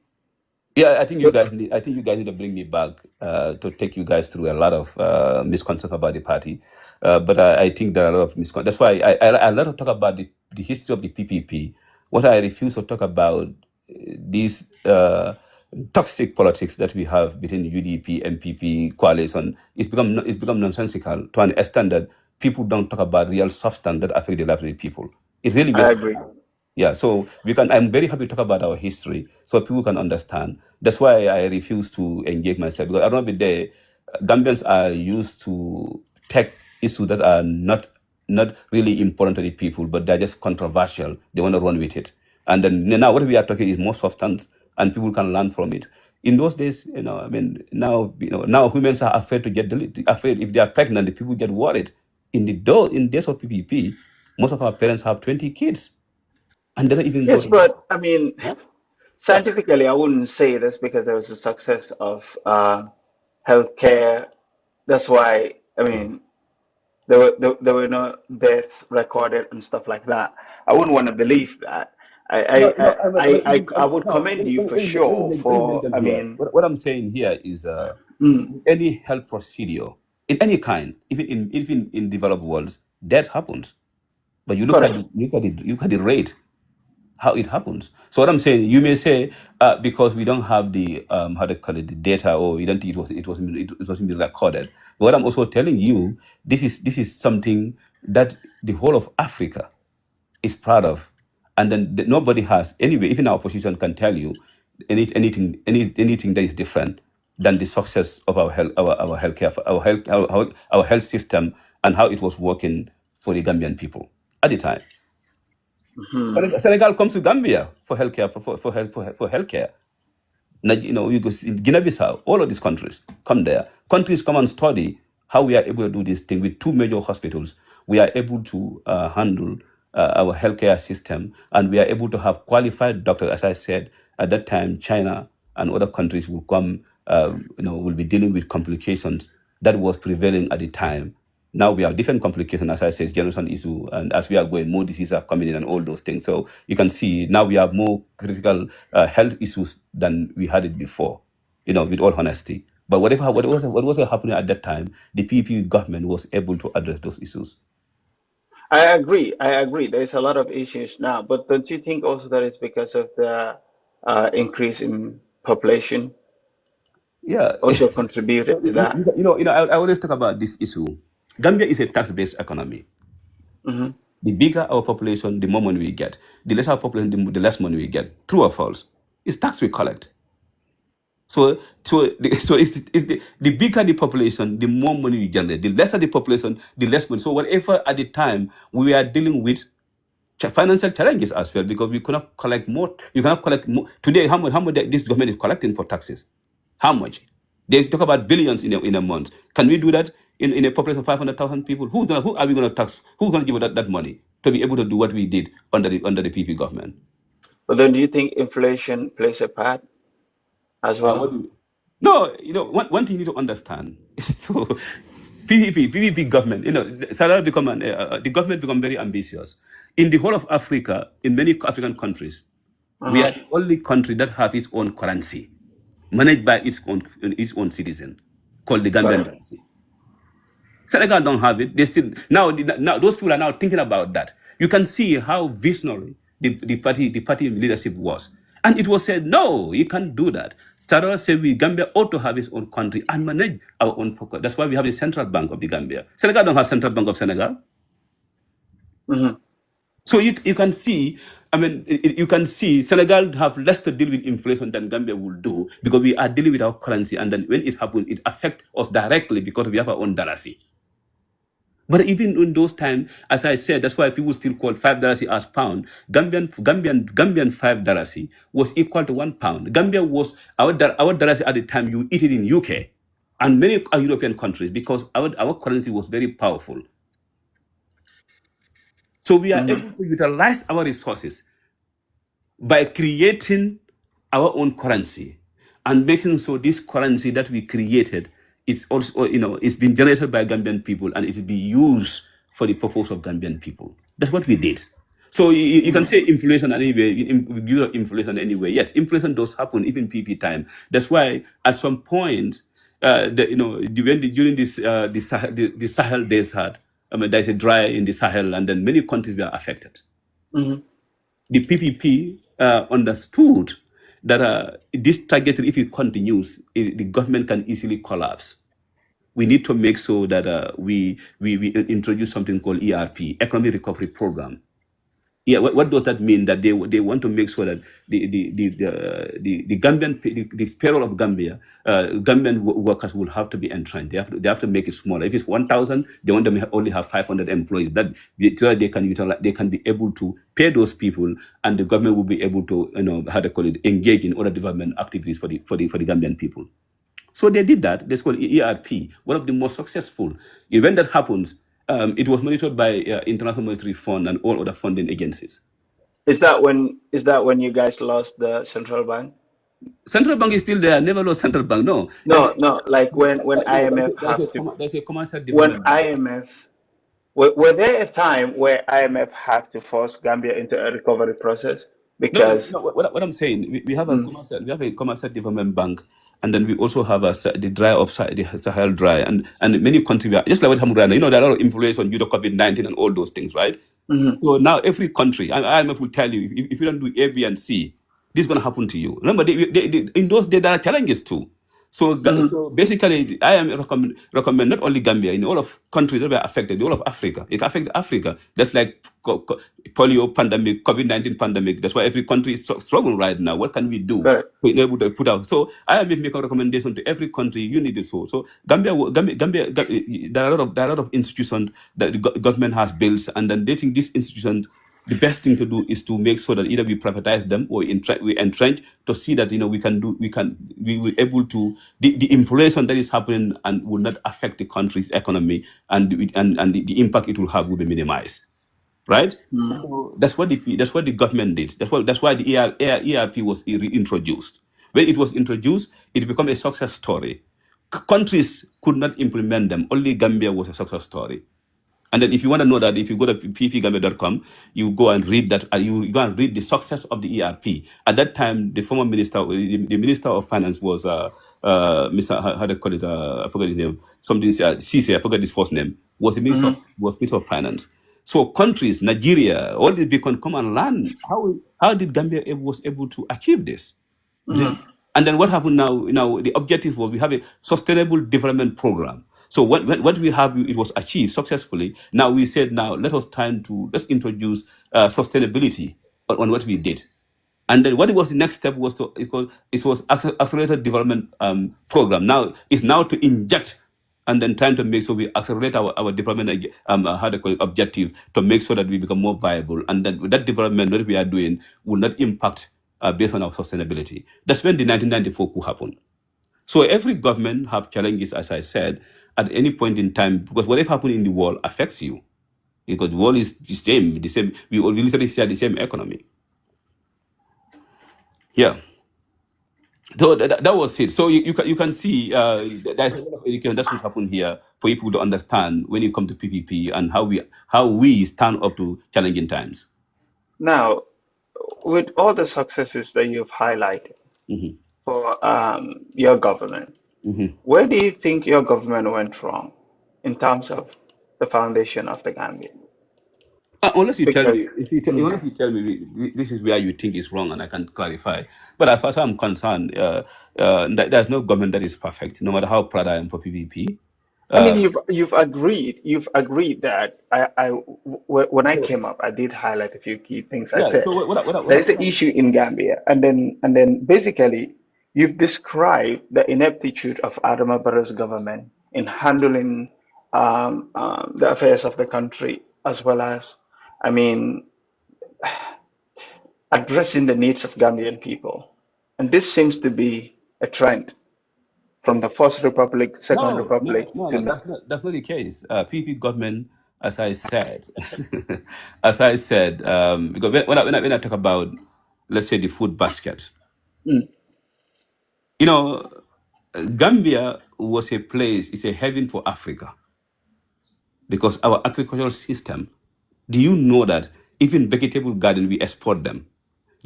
Yeah, I think you But guys need. I think you guys need to bring me back to take you guys through a lot of misconceptions about the party. But I think there are a lot of misconceptions. That's why I love to talk about the history of the PPP. What I refuse to talk about these toxic politics that we have between UDP, MPP, coalition. It's become nonsensical to an extent that people don't talk about real substance that affect the lives of the people. It really I wastes. agree. Yeah, so I'm very happy to talk about our history so people can understand. That's why I refuse to engage myself because I don't be there. Gambians are used to take issues that are not really important to the people, but they're just controversial. They want to run with it. And then now what we are talking is more substance and people can learn from it. In those days, I mean, now women are afraid to afraid if they are pregnant, the people get worried. In days of PPP, most of our parents have 20 kids and they don't even go Yes, to but I mean, huh? Yeah. scientifically, I wouldn't say that's because there was a success of healthcare. That's why, I mean, there were no deaths recorded and stuff like that. I wouldn't want to believe that. No, no, I would no. commend you for Let me sure make for, them I here. mean, What I'm saying here is, mm, in any health procedure, in any kind, even in developed worlds, that happens. But you look at correct. the rate how it happens. So what I'm saying, you may say because we don't have the how to call it, the data, or we don't think it wasn't been recorded. But what I'm also telling you, this is something that the whole of Africa is proud of, And then nobody has, anyway, even our opposition can tell you anything that is different than the success of our health, our healthcare, our health system, and how it was working for the Gambian people at the time. Hmm. Senegal comes to Gambia for healthcare, for healthcare. You go see Guinea-Bissau, all of these countries come there. Countries come and study how we are able to do this thing with two major hospitals. We are able to handle our healthcare system, and we are able to have qualified doctors. As I said, at that time, China and other countries will come, will be dealing with complications that was prevailing at the time. Now we have different complications, as I said, generation issue, and as we are going, more diseases are coming in and all those things. So you can see now we have more critical health issues than we had it before, with all honesty. But what was happening at that time, the PPP government was able to address those issues. I agree. I agree. There's a lot of issues now, but don't you think also that it's because of the increase in population Yeah, also contributed to that? I always talk about this issue. Gambia is a tax-based economy. Hmm. The bigger our population, the more money we get. The less our population, the less money we get. True or false? It's tax we collect. So the bigger the population, the more money you generate. The lesser the population, the less money. So whatever at the time we are dealing with financial challenges as well, because we cannot collect more. You cannot collect more today. How much this government is collecting for taxes? How much? They talk about billions in a month. Can we do that in a population of 500,000 people? Who are we going to tax? Who's going to give us that money to be able to do what we did under the PP government? But then do you think inflation plays a part as What well? do no, one thing you need to understand is so PVP government, the government become very ambitious. In the whole of Africa, in many African countries, we Uh-huh. are the only country that have its own currency, managed by its own citizen, called the Gambian Correct. currency. Senegal don't have it. They still now those people are now thinking about that. You can see how visionary the party leadership was, and it was said, no, you can't do that. Sarah said, Gambia ought to have its own country and manage our own focus. That's why we have the central bank of the Gambia. Senegal don't have central bank of Senegal. Hmm. So you can see, you can see Senegal have less to deal with inflation than Gambia will do, because we are dealing with our currency, and then when it happens, it affects us directly because we have our own currency. But even in those times, as I said, that's why people still call $5 as pound. Gambian $5 was equal to £1. Gambia was our darasi at the time. You eat it in UK and many European countries, because our currency was very powerful. So we are Hmm. able to utilize our resources by creating our own currency and making so this currency that we created is also, it's been generated by Gambian people, and it will be used for the purpose of Gambian people. That's what we did. So you can say inflation anyway, inflation anyway. Yes, inflation does happen even PP time. That's why at some point, during this the Sahel desert, there's a dry in the Sahel, and then many countries were affected. Hmm. The PPP understood that this trajectory, if it continues, the government can easily collapse. We need to make sure that we introduce something called ERP, Economic Recovery Program. Yeah, what does that mean? That they want to make sure that the Gambian the payroll of Gambia, Gambian workers will have to be entrenched. They have to make it smaller. If it's 1,000, they want them to only have 500 employees. So that they can utilize, they can be able to pay those people, and the government will be able to engage in other development activities for the Gambian people. So they did that. That's called ERP, one of the most successful. When that happens, it was monitored by International Monetary Fund and all other funding agencies. Is that when you guys lost the central bank? Central bank is still there. Never lost central bank. No, No, no. Like when no. IMF have to There's a commercial when development bank. IMF were there a time where IMF have to force Gambia into a recovery process because What I'm saying, we have a mm, commercial development bank, and then we also have the the Sahel dry, and many countries just like what happened right now. There are a lot of inflation due to COVID-19 and all those things, right? mhm. So now every country, and IMF will tell you, if you don't do A, B, and C, this is going to happen to you. Remember, in those days there are challenges too. So, Mm-hmm. so basically, I am recommend not only Gambia, in all of countries that were affected, all of Africa. It affected Africa. That's like polio pandemic, COVID-19 pandemic. That's why every country is struggling right now. What can we do Correct. to enable to put out? So I am making a recommendation to every country. You need it so. So Gambia, there are a lot of institutions that the government has built, and then they think these institutions, the best thing to do is to make sure that either we privatize them or we entrench to see that we will able to the inflation that is happening and will not affect the country's economy, and the impact it will have will be minimized, right? Mm. So that's what the government did. That's why the ERP was reintroduced. When it was introduced, it became a success story. Countries could not implement them. Only Gambia was a success story. And then, if you want to know that, if you go to ppgambia.com, you go and read that. You go and read the success of the ERP. At that time, the former minister, the minister of finance was Mr. How do you call it? I forgot his name. Something Cisse. I forgot his first name. Was the minister Mm-hmm. of finance. So countries, Nigeria, all these people can come and learn how did Gambia was able to achieve this. Mm-hmm. And then what happened now? Now the objective was we have a sustainable development program. So what we have, it was achieved successfully. Now we said, now let's introduce sustainability on what we did. And then what was the next step was it was accelerated development program. Now it's now to inject and then trying to make sure we accelerate our development how to call it, objective, to make sure that we become more viable, and then that development that we are doing will not impact based on our sustainability. That's when the 1994 coup happened. So every government have challenges, as I said, at any point in time, because whatever happens in the world affects you. Because the world is the same. We literally share the same economy. Yeah. So that was it. So you can see there's a lot of education that's what happened here for people to understand when you come to PPP and how we stand up to challenging times. Now, with all the successes that you've highlighted Mhm. for your government, Mhm. where do you think your government went wrong in terms of the foundation of the Gambia? Unless you tell Because me, mm, unless you tell me this is where you think is wrong, and I can clarify. But as far as I'm concerned, there's no government that is perfect, no matter how proud I am for PPP. I mean, Uh, you've agreed that when I came up, I did highlight a few key things. I yeah. said So there's an issue in Gambia, and then basically you've described the ineptitude of Adama Barrow's government in handling the affairs of the country, as well as, I mean, addressing the needs of Gambian people. And this seems to be a trend from the First Republic, Second No, Republic no, no, to no. now. That's not the case. PP government, as I said, as I said, because when I talk about, let's say, the food basket, Mm. you know, Gambia was a place, it's a heaven for Africa, because our agricultural system. Do you know that even vegetable garden we export them?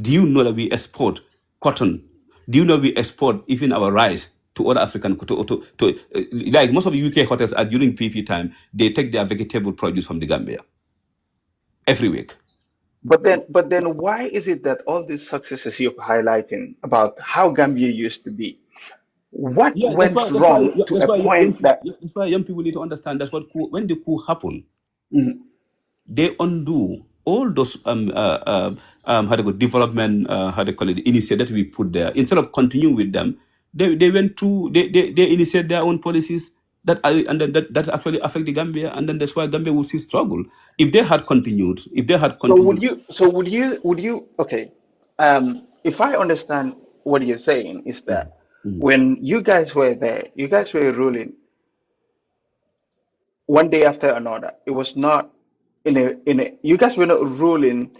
Do you know that we export cotton? Do you know we export even our rice to other African like most of the UK hotels are during PP time, they take their vegetable produce from the Gambia every week. But then, why is it that all these successes you're highlighting about how Gambia used to be, what Yeah, that's went why that's why wrong to that's a why young point people, that yeah, that's why young people need to understand that's what when the coup happened, Mhm. they undo all those how to go development how to call it initiative that we put there. Instead of continuing with them, they went through they initiate their own policies and then that actually affect the Gambia, and then that's why Gambia will see struggle. If they had So would continued. you so would you okay, if I understand what you're saying is Mhm, that mhm. when you guys were there, you guys were ruling one day after another. It was not in a you guys were not ruling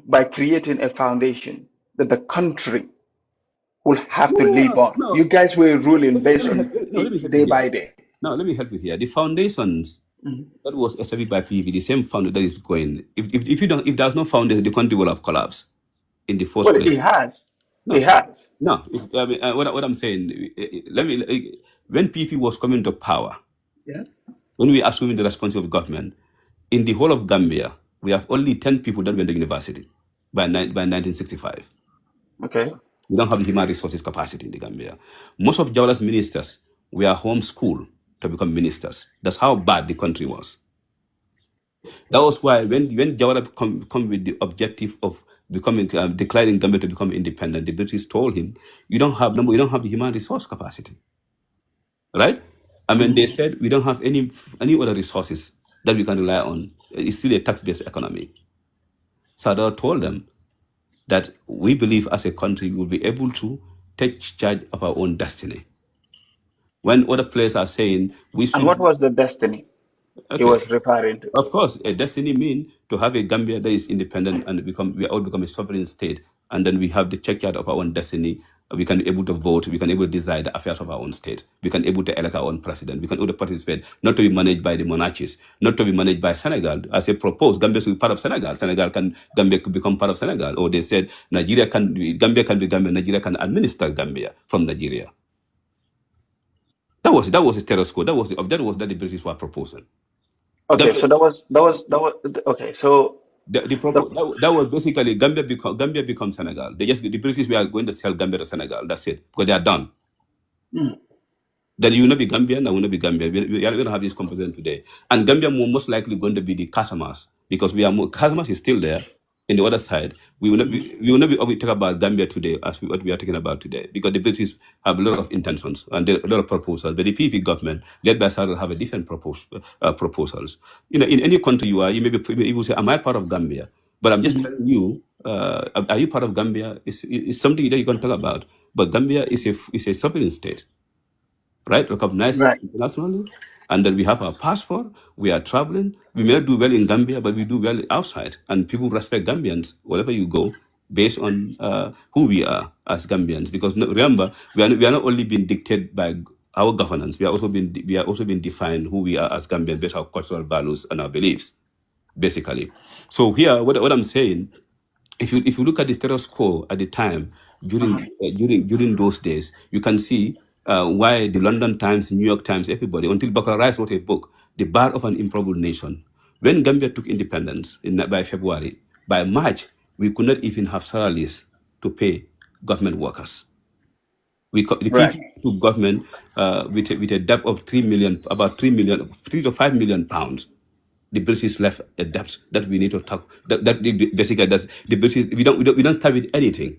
by creating a foundation that the country will have No, to live no, on. no, You guys were ruling let based me on help, no, let me help you day here. by day. No, let me help you here. The foundations Mhm. that was established by PV, the same founder that is going. If there's no foundation, the country will have collapsed in the first Well, place. it has. It No, has. no. I mean, what I'm saying, let me. When PP was coming to power, Yeah. when we assuming the responsibility of government, in the whole of Gambia, we have only 10 people that went to university by 1965. Okay. We don't have the human resources capacity in the Gambia. Most of Jawara's ministers were homeschooled to become ministers. That's how bad the country was. That was why when Jawara come with the objective of becoming declaring Gambia to become independent, the British told him, you don't have the human resource capacity, right? I mean, they said we don't have any other resources that we can rely on. It's still a tax-based economy. Sadar told them that we believe as a country we will be able to take charge of our own destiny. When other players are saying we And should, what was the destiny he okay, was referring to? of course, a destiny mean to have a Gambia that is independent and we all become a sovereign state, and then we have the checkyard of our own destiny. We can be able to vote. We can be able to decide the affairs of our own state. We can be able to elect our own president. We can able to participate, not to be managed by the monarchies, not to be managed by Senegal. As they proposed, Gambia should be part of Senegal. Gambia could become part of Senegal. Or they said Gambia can be Gambia. Nigeria can administer Gambia from Nigeria. That was the status quo. That was that the British were proposing. Okay, Gambia, so that was okay. So the that was basically Gambia become Senegal. The British were going to sell Gambia to Senegal. That's it, because they are done. mm, Then you will not be Gambian, I will not be Gambian. We are going to have this conversation today. And Gambia most likely going to be the Casamas, because Casamas is still there in the other side. We will not be able to talk about Gambia today as what we are talking about today, because the British have a lot of intentions and a lot of proposals. But the PPP government, led by Sarah, have a different proposals. In any country you are, you will say, am I part of Gambia? But I'm just mhm. telling you, are you part of Gambia? It's something that you can talk about. But Gambia is a sovereign state, right? Recognized Right. internationally. And then we have our passport. We are traveling. We may not do well in Gambia, but we do well outside. And people respect Gambians wherever you go, based on who we are as Gambians. Because remember, we are not only being dictated by our governance. We are also being defined who we are as Gambians based on our cultural values and our beliefs, basically. So here, what I'm saying, if you look at the status quo at the time Uh-huh. during those days, you can see why the London Times, New York Times, everybody, until Bakar Rice wrote a book, The Bar of an Improbable Nation. When Gambia took independence by February, by March, we could not even have salaries to pay government workers. The Right. people to government with a debt of 3 million, about 3 million, 3 to 5 million pounds. The British left a debt that we need to talk. Basically that's the British. We don't start with anything.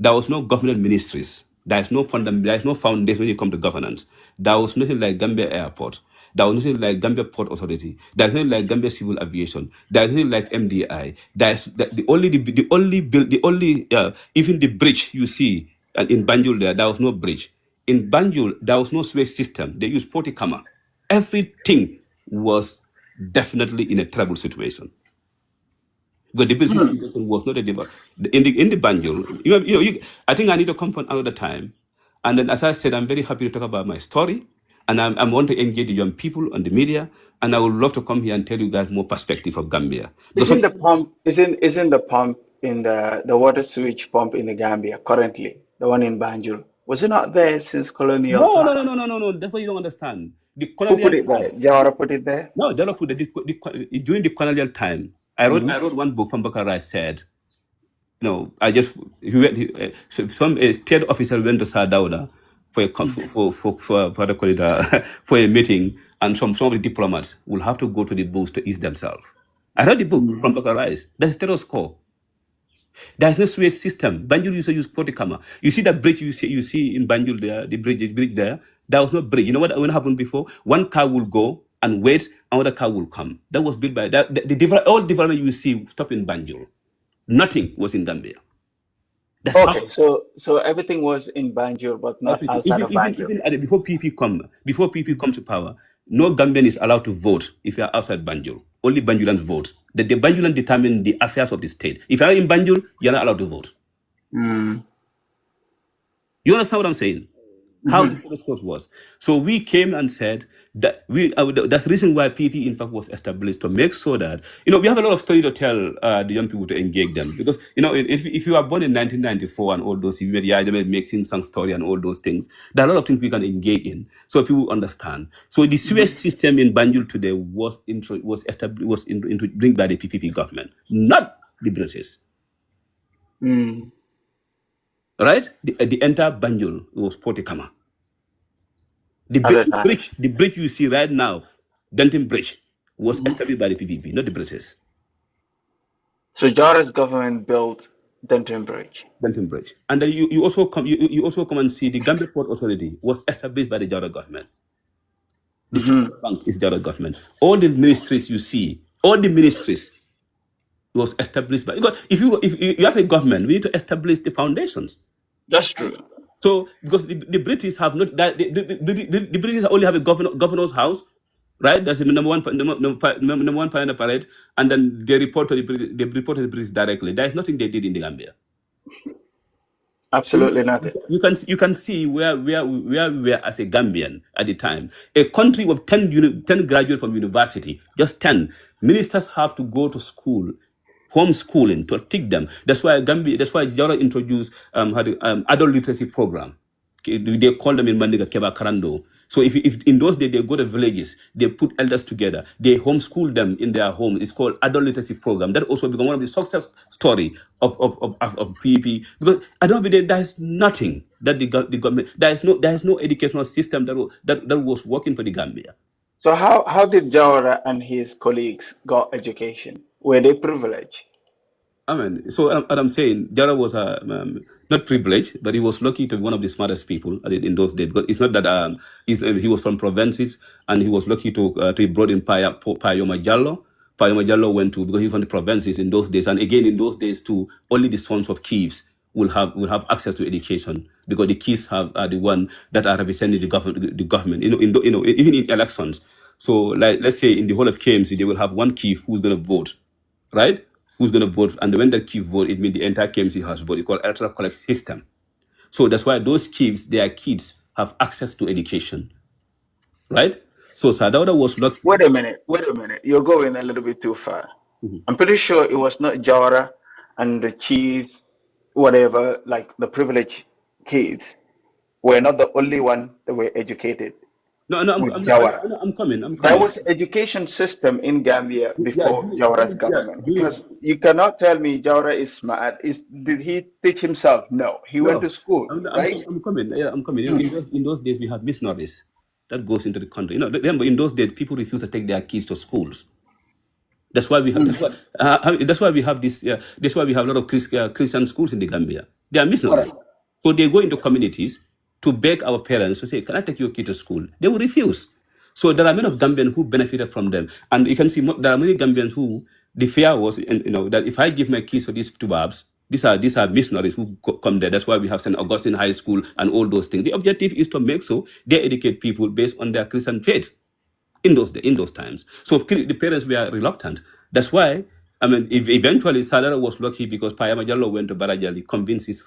There was no government ministries. There is no foundation when you come to governance. There was nothing like Gambia Airport. There was nothing like Gambia Port Authority. There is nothing like Gambia Civil Aviation. There is nothing like MDI. Even the bridge you see in Banjul there was no bridge. In Banjul there was no sewage system. They used Porticama. Everything was definitely in a terrible situation. Because the British Hmm. situation was not a debate. In the Banjul, I think I need to come for another time. And then, as I said, I'm very happy to talk about my story. And I want to engage the young people on the media. And I would love to come here and tell you guys more perspective of Gambia. Because Isn't the pump isn't the pump in the water sewage pump in the Gambia currently, the one in Banjul, was it not there since colonial no, no, time? no, no, no, no, no. That's what you don't understand. The Who put colonial it there? time. Jawara put it there? No, develop during the colonial time. Hmm. I wrote one book from Bakara said, I just he went. Some a state officer went to Sadauda for a for the call it, for a meeting, and some of the diplomats will have to go to the booths to ease themselves. I read the book Hmm. from Dr. Rice. That's status quo. There's no sewage system. Banjul used to use Porticama. You see that bridge you see in Banjul there, the bridge there. There was no bridge. You know what happened before? One car will go and wait, another car will come. That was built by that. All development you see stop in Banjul. Nothing was in Gambia. That's how Okay, so everything was in Banjul, but not everything. outside of Banjul. Before PP come to power, no Gambian is allowed to vote if you are outside Banjul. Only Banjulans vote. The Banjulan determine the affairs of the state. If you are in Banjul, you are not allowed to vote. Hmm. You understand what I'm saying? How the Hmm. status quo was. So we came and said that that's the reason why PP in fact was established, to make sure that we have a lot of story to tell the young people, to engage them, because if you are born in 1994 and all those, you made mixing some story and all those things, there are a lot of things we can engage in so people understand. So the sewage system in Banjul today was into bring by the PPP government, not the British. Hmm. right? The entire Banjul was Potikama. The at the time. the bridge you see right now, Denton Bridge, was established by the PPP, not the British. So Jara's government built Denton Bridge. Denton Bridge. And then you also come you also come and see the Gambia Port Authority was established by the Jara government. The Hmm. Central Bank is Jara government. All the ministries you see, all the ministries was established by, because if you have a government, we need to establish the foundations. That's true. So because the British have not that the British only have a governor's house, right? That's the number one point of parade, and then they report to they report to the British directly. There is nothing they did in the Gambia. So Absolutely nothing. you can see where we were as a Gambian at the time. A country with 10 graduates from university, just 10 ministers have to go to school, homeschooling to teach them. That's why Gambia. That's why Jara introduced adult literacy program. They call them in Mandiga Keba Karando. So if in those days they go to villages, they put elders together, they homeschool them in their home. It's called adult literacy program. That also become one of the success story of PEP. Because at the end of the day, there is nothing that the government, there is no educational system that was working for the Gambia. So how did Jawara and his colleagues got education? Were they privileged? I mean, so what I'm saying, Jara was not privileged, but he was lucky to be one of the smartest people in those days. Because it's not that he was from provinces, and he was lucky to be brought in Payo Majallo. Payo Majallo went to, because he was from the provinces in those days, and again in those days too, only the sons of chiefs will have access to education, because the chiefs are the one that are representing the government. Even in elections. So like let's say in the whole of KMC, they will have one chief who's going to vote, right? Who's going to vote, and when that chief vote, it means the entire KMC has voted. It's called electoral college system. So that's why those chiefs, their kids, have access to education, right? So Sadauda was lucky. Wait a minute. Wait a minute. You're going a little bit too far. Mhm. I'm pretty sure it was not Jawara and the chiefs, whatever, like the privileged kids, were not the only one that were educated No, no, with Jawara. I'm coming. I'm There coming. was education system in Gambia Yeah, before Jawara's yeah, government, because you cannot tell me Jawara is smart. Did he teach himself? No, he went no, to school, right? I'm coming. Yeah, I'm coming. In those days, we had missionaries that goes into the country. Remember, in those days, people refused to take their kids to schools. That's why we have. That's why we have this. That's why we have a lot of Christian schools in the Gambia. They are missionaries, Right. so they go into communities to beg our parents to say, "Can I take your kid to school?" They will refuse. So there are many of Gambians who benefited from them, and you can see there are many Gambians who the fear was, that if I give my kids to these two babs, these are missionaries who come there. That's why we have St. Augustine High School and all those things. The objective is to make so they educate people based on their Christian faith in those times. So the parents were reluctant. That's why, I mean, if eventually Sadara was lucky because Payama Jallo went to Barajali, convinced his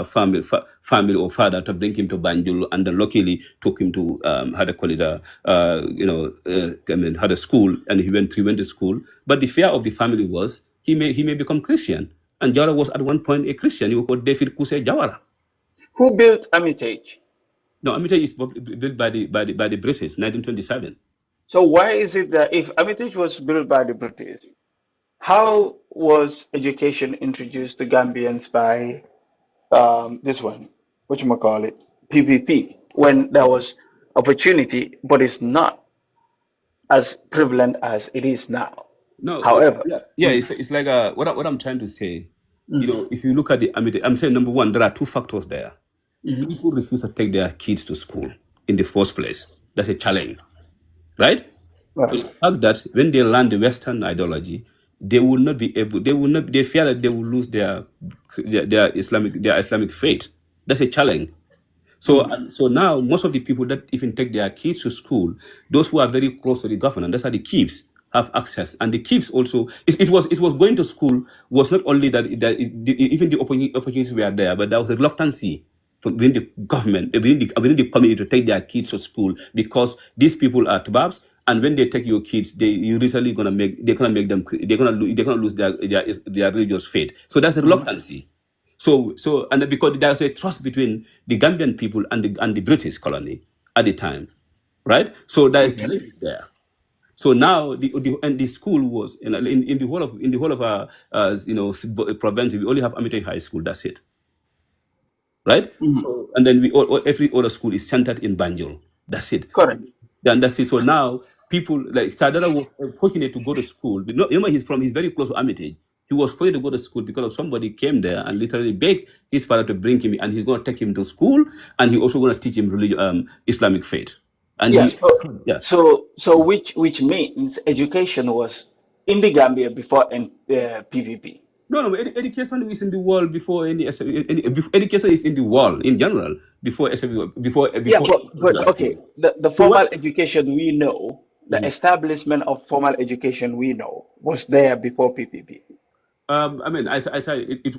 family or father to bring him to Banjul, and then luckily took him to how to call it had a school, and he went to school. But the fear of the family was he may become Christian, and Jawara was at one point a Christian. He was called David Kuse Jawara. Who built Hermitage? No, Amita is built by the British, 1927. So why is it that if Hermitage was built by the British, how was education introduced to Gambians by this one, whatchamacallit, PPP, when there was opportunity, but it's not as prevalent as it is now. No, However, yeah. It's like what I'm trying to say. mhm, If you look at I'm saying number one, there are two factors there. mhm, People refuse to take their kids to school in the first place. That's a challenge, right? For the right. fact that when they learn the Western ideology, they will not be able. They will not. They fear that they will lose their Islamic faith. That's a challenge. So, Mhm. so now most of the people that even take their kids to school, those who are very close to the government, that's how the kids have access. And the kids also, it was going to school was not only even the opportunities were there, but there was a reluctancy within the government, within the community to take their kids to school, because these people are tubabs. And when they take your kids, you literally they're gonna make them, they're gonna lose their religious faith. So that's the Mhm. reluctancy. And because there's a trust between the Gambian people and the British colony at the time, right? So that Okay. challenge is there. So now the school was in the whole of our province. We only have Amite High School. That's it. right? Mhm. So, and then every other school is centered in Banjul. That's it. Correct. Then that's it. So now people like Sadara was fortunate to go to school. But no, he's very close to Armitage. He was fortunate to go to school because of somebody came there and literally begged his father to bring him, and he's going to take him to school, and he also going to teach him Islamic faith. And Yeah. he, So, yeah, which means education was in the Gambia before PVP. no, education is in the world before education is in the world in general before Yeah, before. but okay, the So what? formal education we know, the Mhm. establishment of formal education we know was there before PPP. I mean,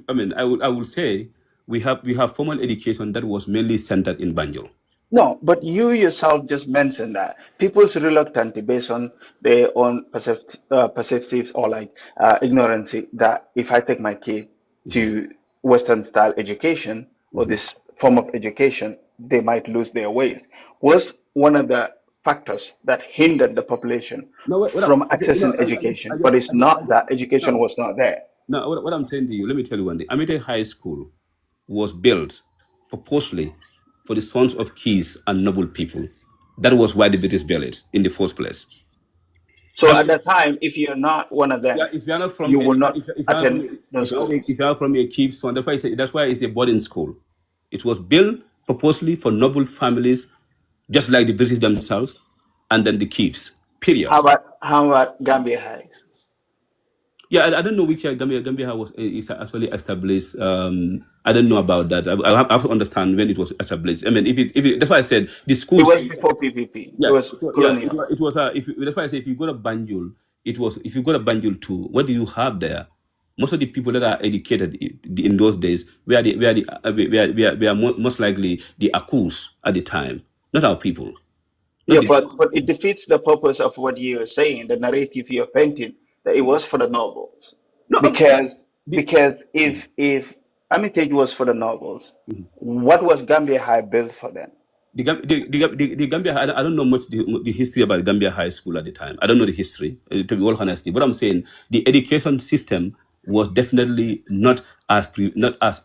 I mean, I will say we have formal education that was mainly centered in Banjul. No, but you yourself just mentioned that people's reluctance based on their own perceptives or like ignorance that if I take my kid to Western style education or Mhm. this form of education, they might lose their ways. Was one of the factors that hindered the population No, from okay, accessing education, but it's not that education no, was not there. no. What I'm telling you, let me tell you one thing. Amite High School was built purposely for the sons of kings and noble people. That was why the British built it in the first place. So I at mean, that time, if you're not one of yeah, them, if you're not from you will if not you're not from attend those schools. if you're from a chief's son, that's why it's a boarding school. It was built purposely for noble families, just like the British themselves, and then the chiefs. Period. How about Gambia High? Yeah, I don't know which year Gambia was is actually established. I don't know about that. I have to understand when it was established. I mean, that's why I said the It schools. was before PPP. It Yeah, was so yeah, colonial. it was that's why I say if you go to Banjul, if you go to Banjul too, what do you have there? Most of the people that are educated in those days were most likely the Akus at the time, not our people, not Yeah, the. but it defeats the purpose of what you're saying, the narrative you're painting, that it was for the nobles. No, Because the, because if Armitage was for the nobles, what was Gambia High built for them? the Gambia. I don't know much the history about Gambia High School at the time. I don't know the history, to be all honesty. But I'm saying the education system was definitely not as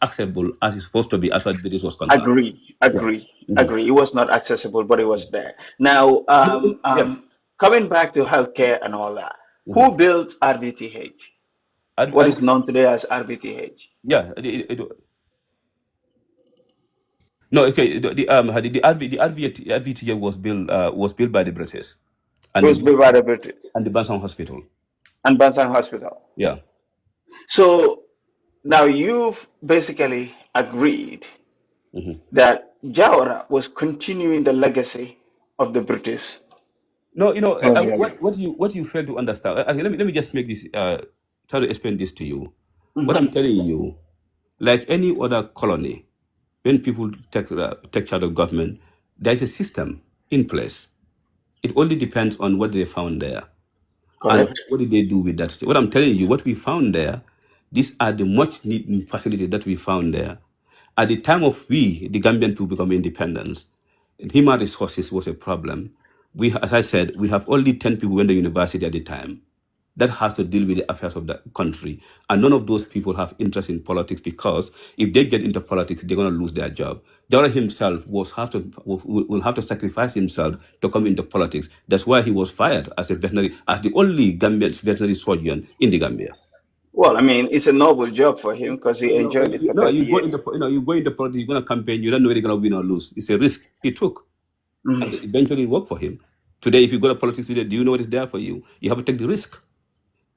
acceptable as it's supposed to be as far as British was concerned. Agree, Yeah. agree, Mhm. agree. It was not accessible, but it was there. Now, Yes. coming back to healthcare and all that, Mhm. who built RBTH? What is known today as RBTH? Yeah. No. Okay. The RVTA was built by the British It and was built by the British the Bansang Hospital. and Bansang Hospital. Yeah. So now you've basically agreed Mhm. that Jawara was continuing the legacy of the British No, colonialism. what you fail to understand. Let me just make this try to explain this to you. What Mhm. I'm telling you, like any other colony, when people take charge of government, there is a system in place. It only depends on what they found there. And Correct. what did they do with that? What I'm telling you, what we found there, these are the much needed facilities that we found there. At the time of the Gambian people become independence, human resources was a problem. As I said, we have only 10 people went to university at the time. That has to deal with the affairs of the country. And none of those people have interest in politics because if they get into politics, they're going to lose their job. Dora himself will have to sacrifice himself to come into politics. That's why he was fired as a veterinary, as the only Gambian veterinary surgeon in the Gambia. Well, I mean, it's a noble job for him because he enjoyed it for No, 30 years. you go into politics, you're going to campaign, you don't know whether you're going to win or lose. It's a risk he took. And Mhm. eventually it worked for him. Today, if you go to politics today, do you know what is there for you? You have to take the risk.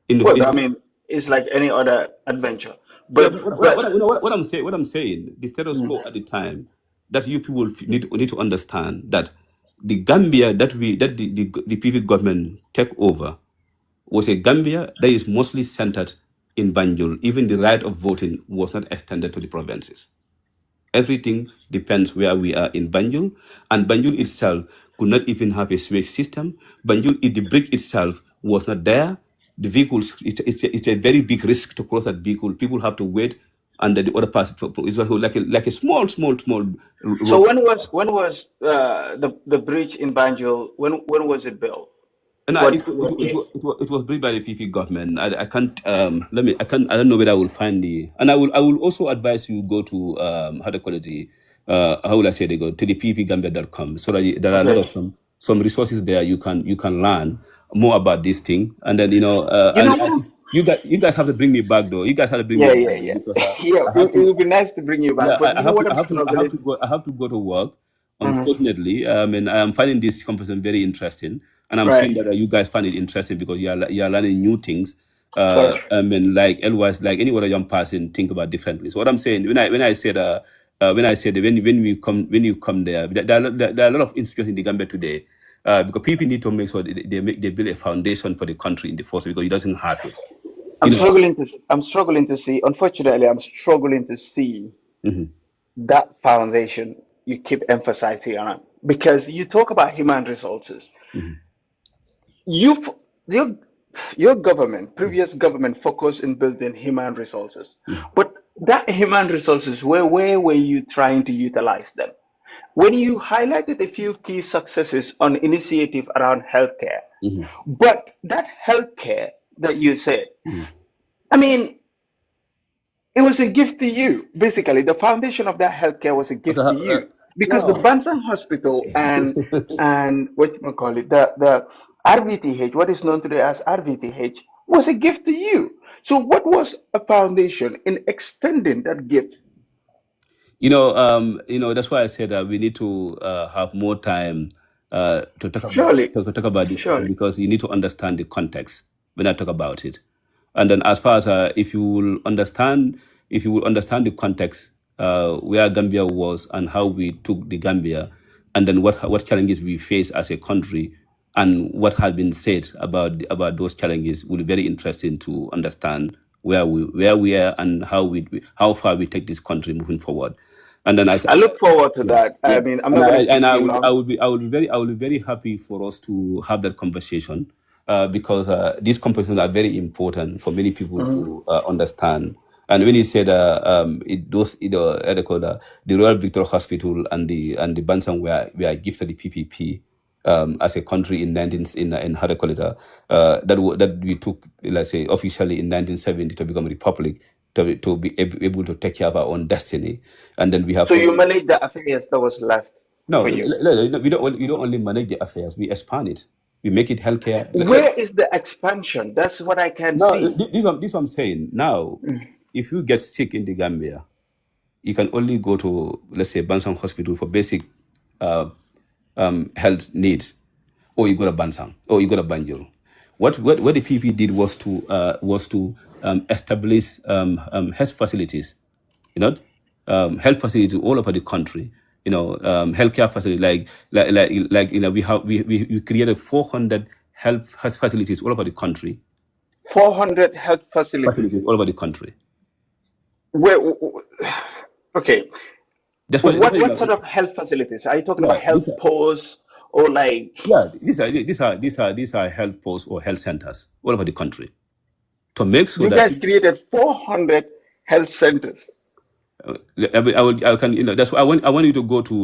In the, Well, in I the mean, it's like any other adventure. Yeah, But but but what I'm saying, the status mm, quo at the time, that you people need to understand that the Gambia that the PV government take over was a Gambia that is mostly centered in Banjul. Even the right of voting was not extended to the provinces. Everything depends where we are in Banjul, and Banjul itself could not even have a sewage system. Banjul, the bridge itself was not there. The vehicles, it's a very big risk to cross that vehicle. People have to wait, and the other part is like a small so road. when was the bridge in Banjul? When was it built? And it was built by the PP government. I can't I don't know whether I will find I will also advise you go to how to call it how will I say they go to the ppgambia.com, so that there are a lot Okay. of some resources there you can learn more about this thing. And then You know and I what? think you guys have to bring me back though. You guys have to bring me Yeah, back yeah, though, yeah. because Yeah, I have it to would be nice to bring you back. yeah, But you know what I'm struggling? I have to go to work. Mhm. Unfortunately, and I'm finding this conversation very interesting, and I'm Right. seeing that you guys find it interesting because you are learning new things. Right. Like otherwise, like any other young person think about differently. So what I'm saying when I said that when you come there, there are a lot of institutions in the Gambia today, because people need to make sure they build a foundation for the country in the first, because it doesn't have it. You know. I'm struggling to see. Unfortunately, I'm struggling to see Mhm, that foundation you keep emphasizing on because you talk about human resources. mhm, You've your your government, previous government, focused in building human resources, mhm, but that human resources, where were you trying to utilize them? When you highlighted a few key successes on initiative around healthcare, mhm, but that healthcare that you said, mhm. I mean, it was a gift to you. Basically, the foundation of that healthcare was a gift to you because the No. Bansang Hospital and what you call it, the RVTH, what is known today as RVTH, was a gift to you. So, what was a foundation in extending that gift? That's why I said that we need to have more time to Surely, talk about this issue, surely. because you need to understand the context when I talk about it. And then, as far as if you will understand the context, where Gambia was and how we took the Gambia, and then what challenges we face as a country, and what has been said about those challenges, will be very interesting to understand where we are, and how far we take this country moving forward. And then I look forward to yeah, that. yeah. I mean, I'm And not going to keep you long. I will be very happy for us to have that conversation, because these conversations are very important for many people Mhm. to understand. And when he said what they call, the Royal Victoria Hospital and the Bansang were gifted the PPP, as a country in 19 in how they call it, that we took, let's say, officially in 1970 to become a republic, to be able to take care of our own destiny. And then we have So you only manage the affairs that was left no, for you. we don't only manage the affairs, we expand it, we make it healthcare. Where is the expansion? That's what I can Now, see. this what I'm saying. Now, if you get sick in the Gambia, you can only go to, let's say, Bansang Hospital for basic uh, health needs, or you go to Bansang, or you go to Banjul. What the PP did was to establish health facilities, you know, health facilities all over the country. Healthcare facilities, we created 400 health facilities all over the country. 400 health facilities. Facilities all over the country. Where, okay, That's why what sort of health facilities? Are you talking about yeah, health posts or like these are health posts or health centers all over the country, to make sure you that guys created 400 health centers? I can, that's why I want you to go to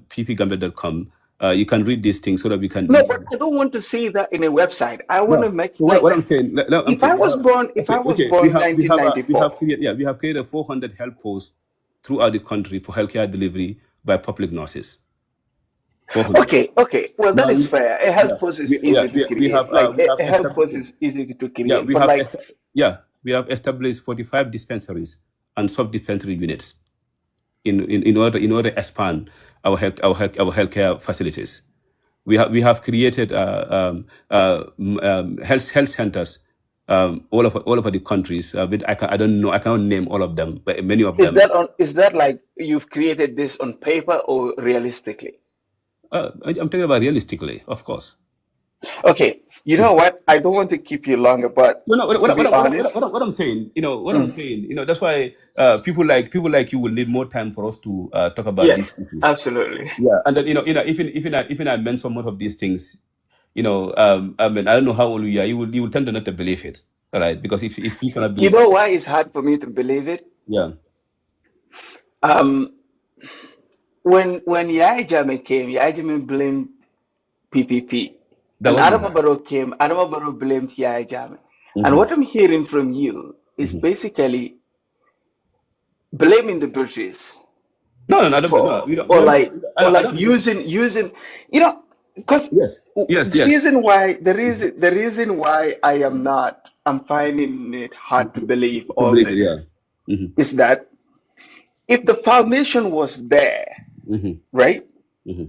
ppgambia.com. You can read these things so that No, but I don't want to see that in a website. I want to no. make So like what I'm saying, if I was born if I was okay, born we 1994. have created, we have created 400 health posts throughout the country for healthcare delivery by public nurses. 400. Okay, okay. Well, that Now, is fair. A yeah, health post is easy to we create. have Like a health post established, is easy to yeah, create. But like we have established 45 dispensaries and sub-dispensary units in order to expand our healthcare facilities. We have created health centers all over the countries. But I don't know, I cannot name all of them, but many of them. is that like you've created this on paper or realistically? I'm talking about realistically, of course. Okay, you know what? I don't want to keep you longer, but No, no. to be honest, What I'm saying, what I'm mm, saying, that's why people like you will need more time for us to talk about yes, these issues. absolutely. Yeah, and then even I mention some of these things, I mean, I don't know how old you are. You will tend to not to believe it, all right? Because if you cannot You believe it, know why it's hard for me to believe it? yeah. Um, when Yahya Jammeh came, Yahya Jammeh blamed PPP. That And one we Adama have. Barrow came, Adama Barrow blamed Yahya Jammeh. And Mm-hmm. what I'm hearing from you is Mm-hmm. basically blaming the British No, no, no, I don't, no, for, we don't, or I like don't think. using, you know, because Yes, yes, yes. the reason why I'm finding it hard to believe To all believe it, this yeah. Mm-hmm. is that if the foundation was there, Mm-hmm. right, Mm-hmm.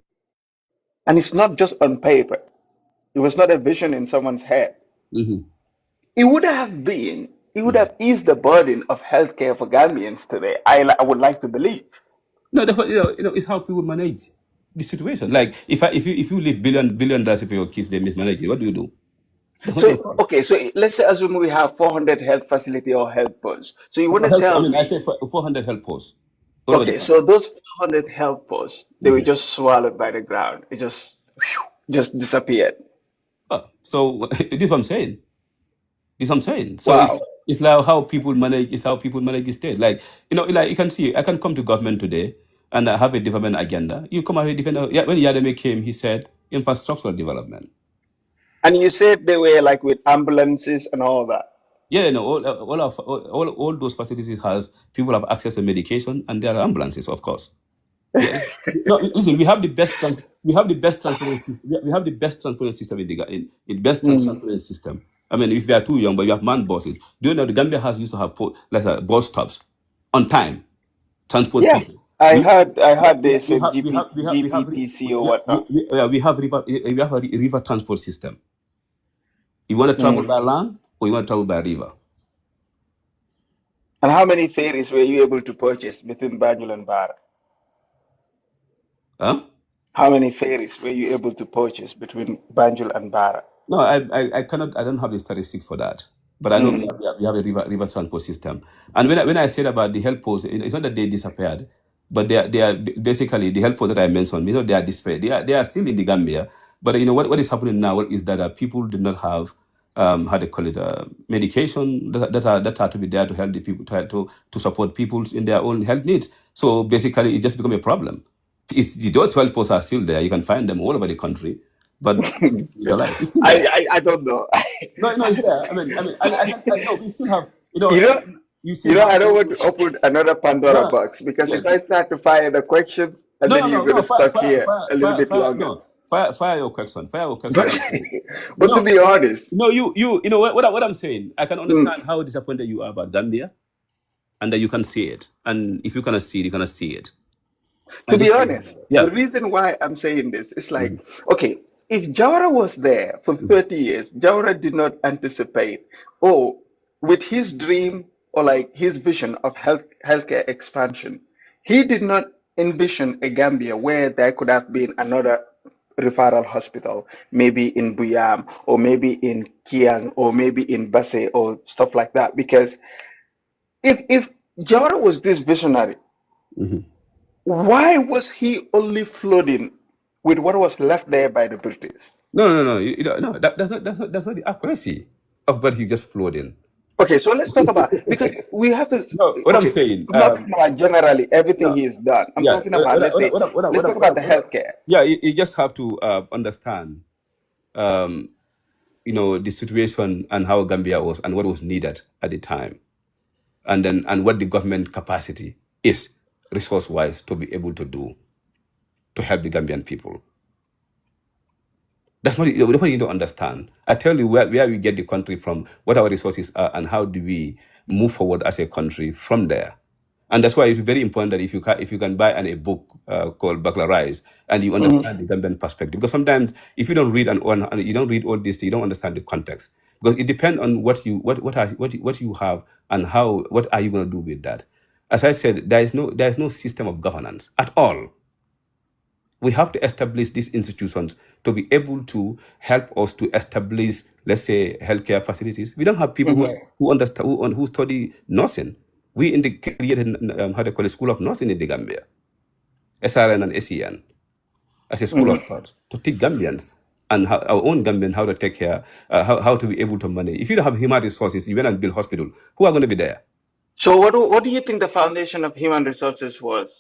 and it's not just on paper, it was not a vision in someone's head, Mm-hmm. it would have eased the burden of healthcare for Gambians today. I would like to believe. No, that's what, it's how people manage the situation. Like if you leave billion dollars for your kids, they mismanage it. What do you do? That's not So, your fault. okay, so let's say assume we have 400 health facility or health posts. So you want to Help, I tell mean, I me, say 400 help posts all over the okay, so country. those 400 health posts, they were Mm-hmm. just swallowed by the ground. It just, just disappeared. So this is what I'm saying. This is what I'm saying. So Wow. it's like how people manage. It's how people manage the state. Like like you can see, I can come to government today and I have a development agenda. You come out with different. Yeah, when Yadame came, he said infrastructural development. And you said they were like with ambulances and all that. Yeah, no, all those facilities has people have access to medication and there are ambulances, of course. Yeah. No, listen, we have the best transport system. We have the best transport system in best Mm. transport system. I mean, if you are too young, but you have man buses. Do you know the Gambia has used to have bus stops on time, transport Yeah, people. I We heard, I we heard this in have GPTC or whatnot. we have river transport system. You want to travel Mm. by land or you want to travel by river? And how many ferries were you able to purchase between Banjul and Bara? Huh? How many ferries were you able to purchase between Banjul and Bara? No, I cannot. I don't have the statistics for that. But I know Mm. we have a river transport system. And when I said about the health posts, it's not that they disappeared, but they are basically the health posts that I mentioned. They are disappeared. They are still in the Gambia. But what is happening now is that people do not have how they call it medication that are to be there to help the people to support people in their own health needs. So basically, it just become a problem. Those health posts are still there. You can find them all over the country, but it's still there. I don't know. No, no, it's there. No, we still have, You know, you still I have don't want to those. open another No, Pandora no, box because yeah, if I start to fire the questions and no, then no, you're no, gonna no, stuck here a little bit longer. no, fire your question, fire your question. But And see. but to be honest, What I'm saying. I can mm, understand how disappointed you are about Gambia, and that you can see it. And if you cannot see it, you cannot see it. to And be just honest, yeah. the reason why I'm saying this is like, Mhm, okay, if Jawara was there for mhm, 30 years, Jawara did not anticipate, oh, with his dream or like his vision of healthcare expansion, he did not envision a Gambia where there could have been another referral hospital, maybe in Buyam or maybe in Kiang or maybe in Basse or stuff like that. Because if Jawara was this visionary, mhm. why was he only flooding with what was left there by the British? No, no, no, no. That's not the accuracy of what you just flowed in. Okay, so let's talk about because we have to. No, what I'm Okay, saying. I'm not talking about generally everything No, he's done. I'm yeah. talking about let's talk about the healthcare. Yeah, you just have to understand, um, the situation and how Gambia was and what was needed at the time, and what the government capacity is resource-wise to be able to do to help the Gambian people. That's what you don't understand. I tell you where we get the country from, what our resources are, and how do we move forward as a country from there. And that's why it's very important that if you can buy a book called Bakla Rise and you Mhm. understand the Gambian perspective, because sometimes if you don't read and you don't read all this, you don't understand the context, because it depends on what you have and what are you going to do with that. As I said, there is no system of governance at all. We have to establish these institutions to be able to help us to establish, let's say, healthcare facilities. We don't have people Mhm. who understand who study nursing. We created how they call it, school of nursing in the Gambia, SRN and SEN, as a school of Mhm. thought to teach Gambians and our own Gambian how to take care, how to be able to manage. If you don't have human resources, you went and build hospital. Who are going to be there? So what do you think the foundation of human resources was?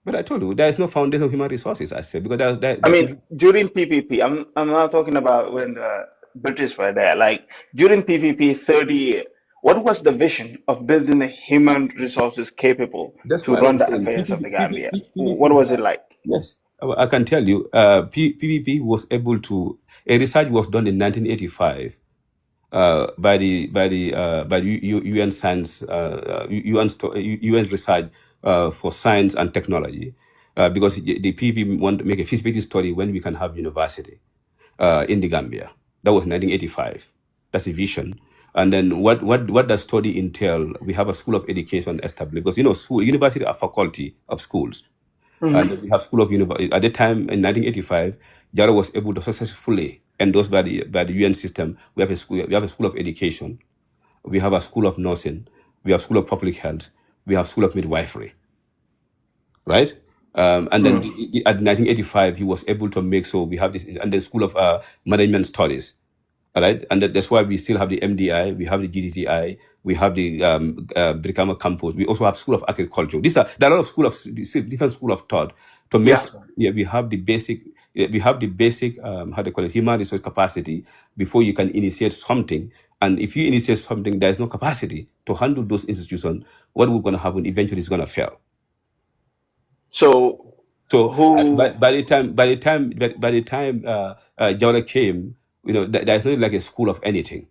But I told you there is no foundation of human resources. I said because I mean, during PPP, I'm not talking about when the British were there. Like during PPP 30 years, what was the vision of building a human resources capable that's to what run I'm the saying. affairs of the Gambia? What PPP was it like? yes, I can tell you. PPP was able to a research was done in 1985 by the UN Science UN Research for Science and Technology because the PPP want to make a feasibility study when we can have university in the Gambia. That was 1985. That's a vision. And then what does study entail? We have a school of education established because school university are faculty of schools, and Hmm. then we have school of university. At the time in 1985, Jaro was able to successfully endorsed by the UN system. We have a school. We have a school of education. We have a school of nursing. We have school of public health. We have school of midwifery, right? And then Hmm. at 1985, he was able to make so we have this and the school of management studies. All right, and that's why we still have the MDI, we have the GDTI, we have the Brikama campus. We also have School of Agriculture. There are a lot of different school of thought to make Yeah. sure, yeah, we have the basic how do you call it human resource capacity before you can initiate something. And if you initiate something, there is no capacity to handle those institutions. What we're going to happen eventually is going to fail. So So who? by the time Jawara came, there's not like a school of anything.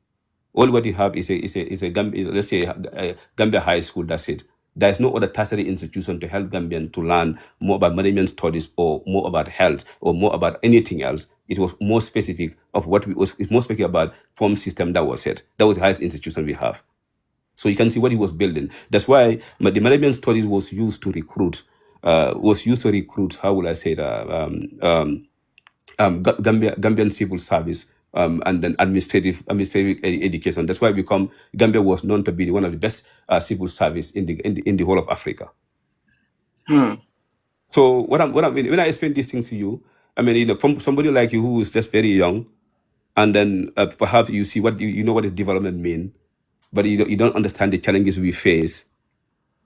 All what you have is a Gambia, let's say a Gambia High School. That's it. There is no other tertiary institution to help Gambian to learn more about management studies or more about health or more about anything else. It was more specific of what we was. It's more specific about form system. That was it. That was the highest institution we have. So you can see what he was building. That's why the management studies was used to recruit. How will I say that? Gambian civil service and then administrative education. That's why Gambia was known to be one of the best civil service in the whole of Africa. Hmm. So when I explain these things to you, I mean from somebody like you who is just very young, and then perhaps you see what you know what does development mean, but you don't understand the challenges we face.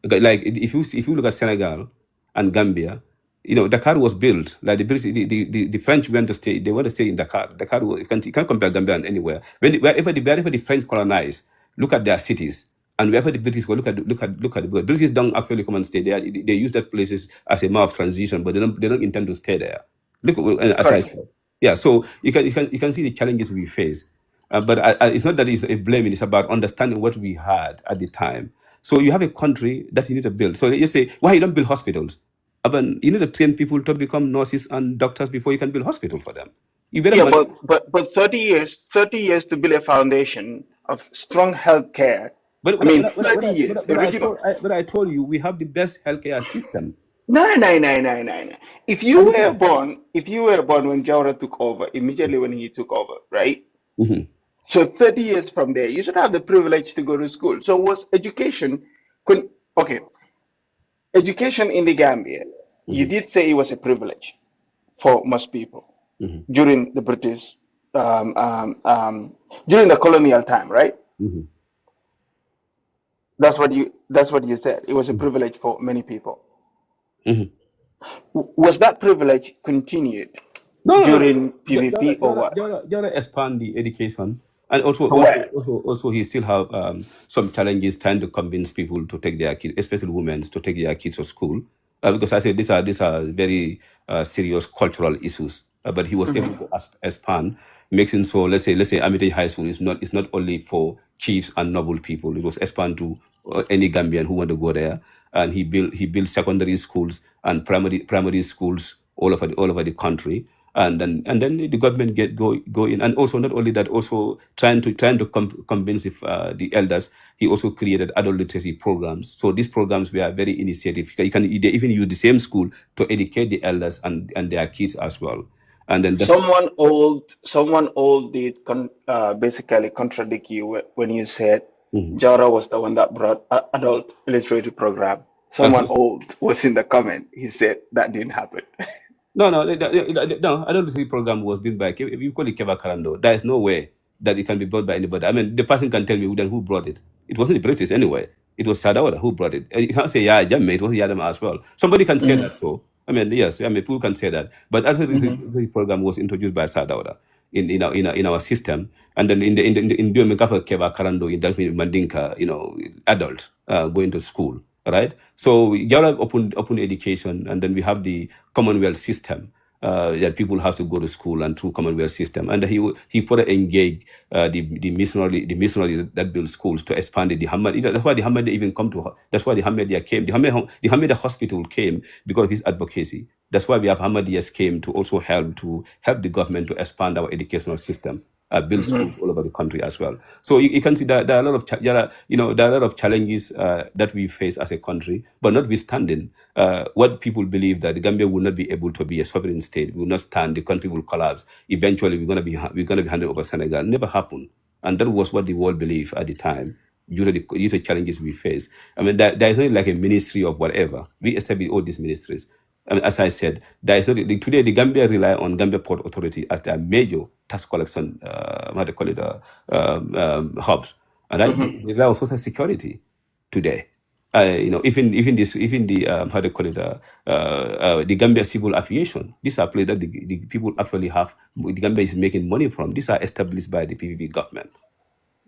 Okay, like if you look at Senegal and Gambia, Dakar was built like the British, the French went to stay. They want to stay in Dakar. Dakar was, you can't compare Gambia and anywhere. Wherever the French colonized, look at their cities, and wherever the British go, look at the British don't actually come and stay there. They use that places as a map of transition, but they don't intend to stay there. Look, as I Correct. said, yeah. So you can see the challenges we face. But it's not that it's a blaming, it's about understanding what we had at the time. So you have a country that you need to build. So you say, why you don't build hospitals? But you need to train people to become nurses and doctors before you can build hospital for them. You better Yeah, money. but 30 years to build a foundation of strong healthcare. But, I but, mean, but, but, 30 but, years. but, but I told but I told you we have the best healthcare system. No, no, no, no, no, no. At the time. If you were born when Jawara took over, immediately when he took over, right? Mhm, So 30 years from there, you should have the privilege to go to school. So was education, okay, education in the Gambia, you mhm, did say it was a privilege for most people mhm, during the British, um, um, um, during the colonial time, right? mhm, That's what you said. It was a mhm, privilege for many people. mhm. Was that privilege continued No, no, no. during PVP or what? Jara expand the education, and also, To also, where? also, also, he still have some challenges trying to convince people to take their kids, especially women, to take their kids to school, because I said these are very serious cultural issues. But he was able Mhm. to expand, making so let's say Amity High School is not only for chiefs and noble people. It was expand to any Gambian who want to go there, and he built secondary schools and primary schools all over the country, and then the government go in, and also not only that, also trying to convince the elders. He also created adult literacy programs. So these programs were very initiative. They even use the same school to educate the elders and their kids as well. And then that's Someone old did basically contradict you when you said Mhm. Jara was the one that brought adult illiterate program. Someone old was in the comment. He said that didn't happen. No, no, no. Adult literacy program was built by if you call it Keva Karando. There is no way that it can be brought by anybody. I mean, the person can tell me who brought it. It wasn't the British anyway. It was Sadawada who brought it. You can't say, yeah, Jammeh, it was Yadam as well. Somebody can say Mm, that, so. I mean, yes, I mean, people can say that. But actually, mhm, the program was introduced by Sadawada in our system. And then in Mikafa Keba Karando, in that Mandinka, adult going to school, right? So, you have open education, and then we have the Commonwealth system. That people have to go to school and through Commonwealth system, and he further engaged the missionary that built schools to expand the Hamad. That's why the Hamad even come to. That's why the Hamadia came. The Hamad hospital came because of his advocacy. That's why we have Hamadiyas came to also help the government to expand our educational system. Build mhm. schools all over the country as well. So you can see that there are a lot of there are a lot of challenges that we face as a country, but notwithstanding, what people believe that the Gambia will not be able to be a sovereign state, will not stand, the country will collapse. Eventually, we're gonna be handed over Senegal. Never happened, and that was what the world believed at the time. Due to challenges we face, I mean, there is not like a ministry of whatever. We established all these ministries. And as I said, there is not, today the Gambia rely on Gambia Port Authority as their major tax collection, what they call it, hubs, and they rely on social security today. Even the how they call it, the Gambia Civil Aviation. These are places that the people actually have. The Gambia is making money from. These are established by the PVP government.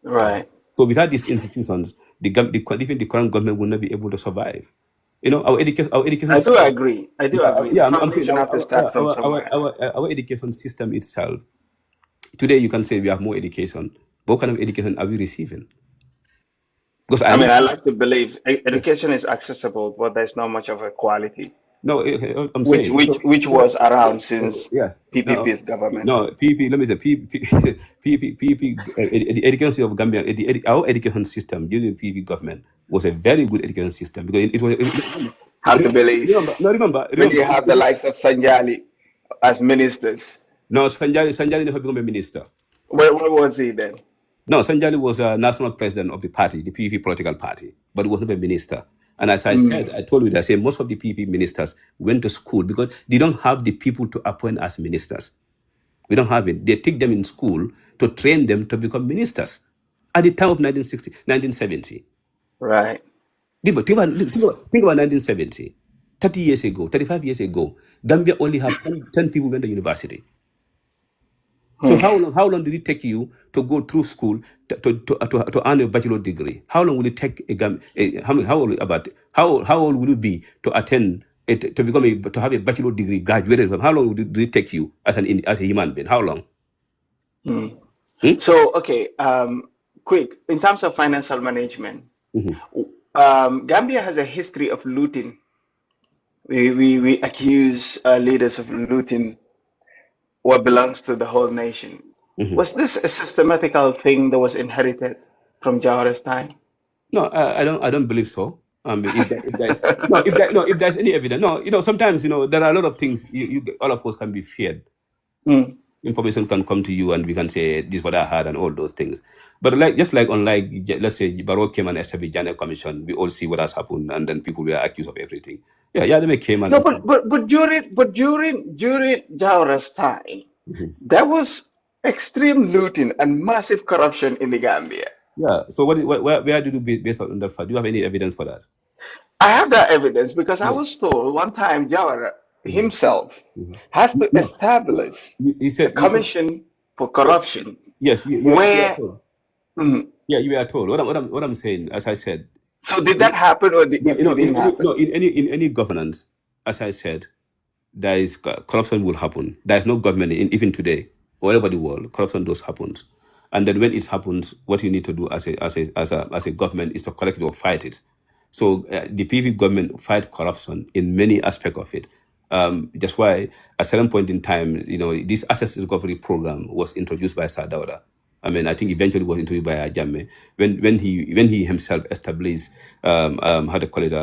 Right. So without these institutions, even the current government will not be able to survive. Our education I do system. agree. I do Yeah, agree. The I'm saying foundation have to start from somewhere. our education system itself. Today, you can say we have more education. But what kind of education are we receiving? Because I I mean, know. I like to believe education is accessible, but there's not much of a quality, No, I'm which saying which so. which was around since Yeah. PPP's government. No, PP. Let me say the education of Gambia. Our education system during the PP government was a very good education system because it was. Hard to believe when you have the likes of Sanjali as ministers. No, Sanjali never became a minister. Where was he then? No, Sanjali was a national president of the party, the PVP political party, but he was not a minister. And as I said, Mm, I told you that I say most of the PVP ministers went to school because they don't have the people to appoint as ministers. We don't have it. They take them in school to train them to become ministers. At the time of 1970. right. Think about 1970. 30 years ago, 35 years ago, Gambia only have 10 people went to university. So Hmm. how long did it take you to go through school to earn a bachelor degree? How long will it take how old will you be to attend it to become to have a bachelor degree graduated? How long did it take you as a human being? How long? Hmm. Hmm? So, okay, quick, in terms of financial management, Mhm. Gambia has a history of looting. We accuse leaders of looting what belongs to the whole nation. Mhm. Was this a systematical thing that was inherited from Jawara's time? No, I don't believe so. If there's any evidence, no, sometimes there are a lot of things all of us can be feared. Hmm. Information can come to you and we can say this is what I heard and all those things. But unlike let's say Barrow came and established Janet Commission, we all see what has happened and then people were accused of everything. Yeah, they came and No, established. but during Jawara's time, Mhm. there was extreme looting and massive corruption in the Gambia. Yeah. So where did you based on that fact? Do you have any evidence for that? I have that evidence because I Yeah. was told one time Jawara Mhm. himself Mhm. has to No, no. establish You a said commission for yes, corruption yes. You are where. told. Mhm. Yeah, you are told. What I'm saying, as I said, So did that happen or no, it didn't happen? in any governance, as I said, there is corruption will happen. There is no government even today, all over the world, corruption does happen. And then when it happens, what you need to do as a government is to correct it or fight it. So the PV government fight corruption in many aspects of it. That's why at a certain point in time, this asset recovery program was introduced by Sadauda. I mean, I think eventually was introduced by Ajame when he himself established how to call it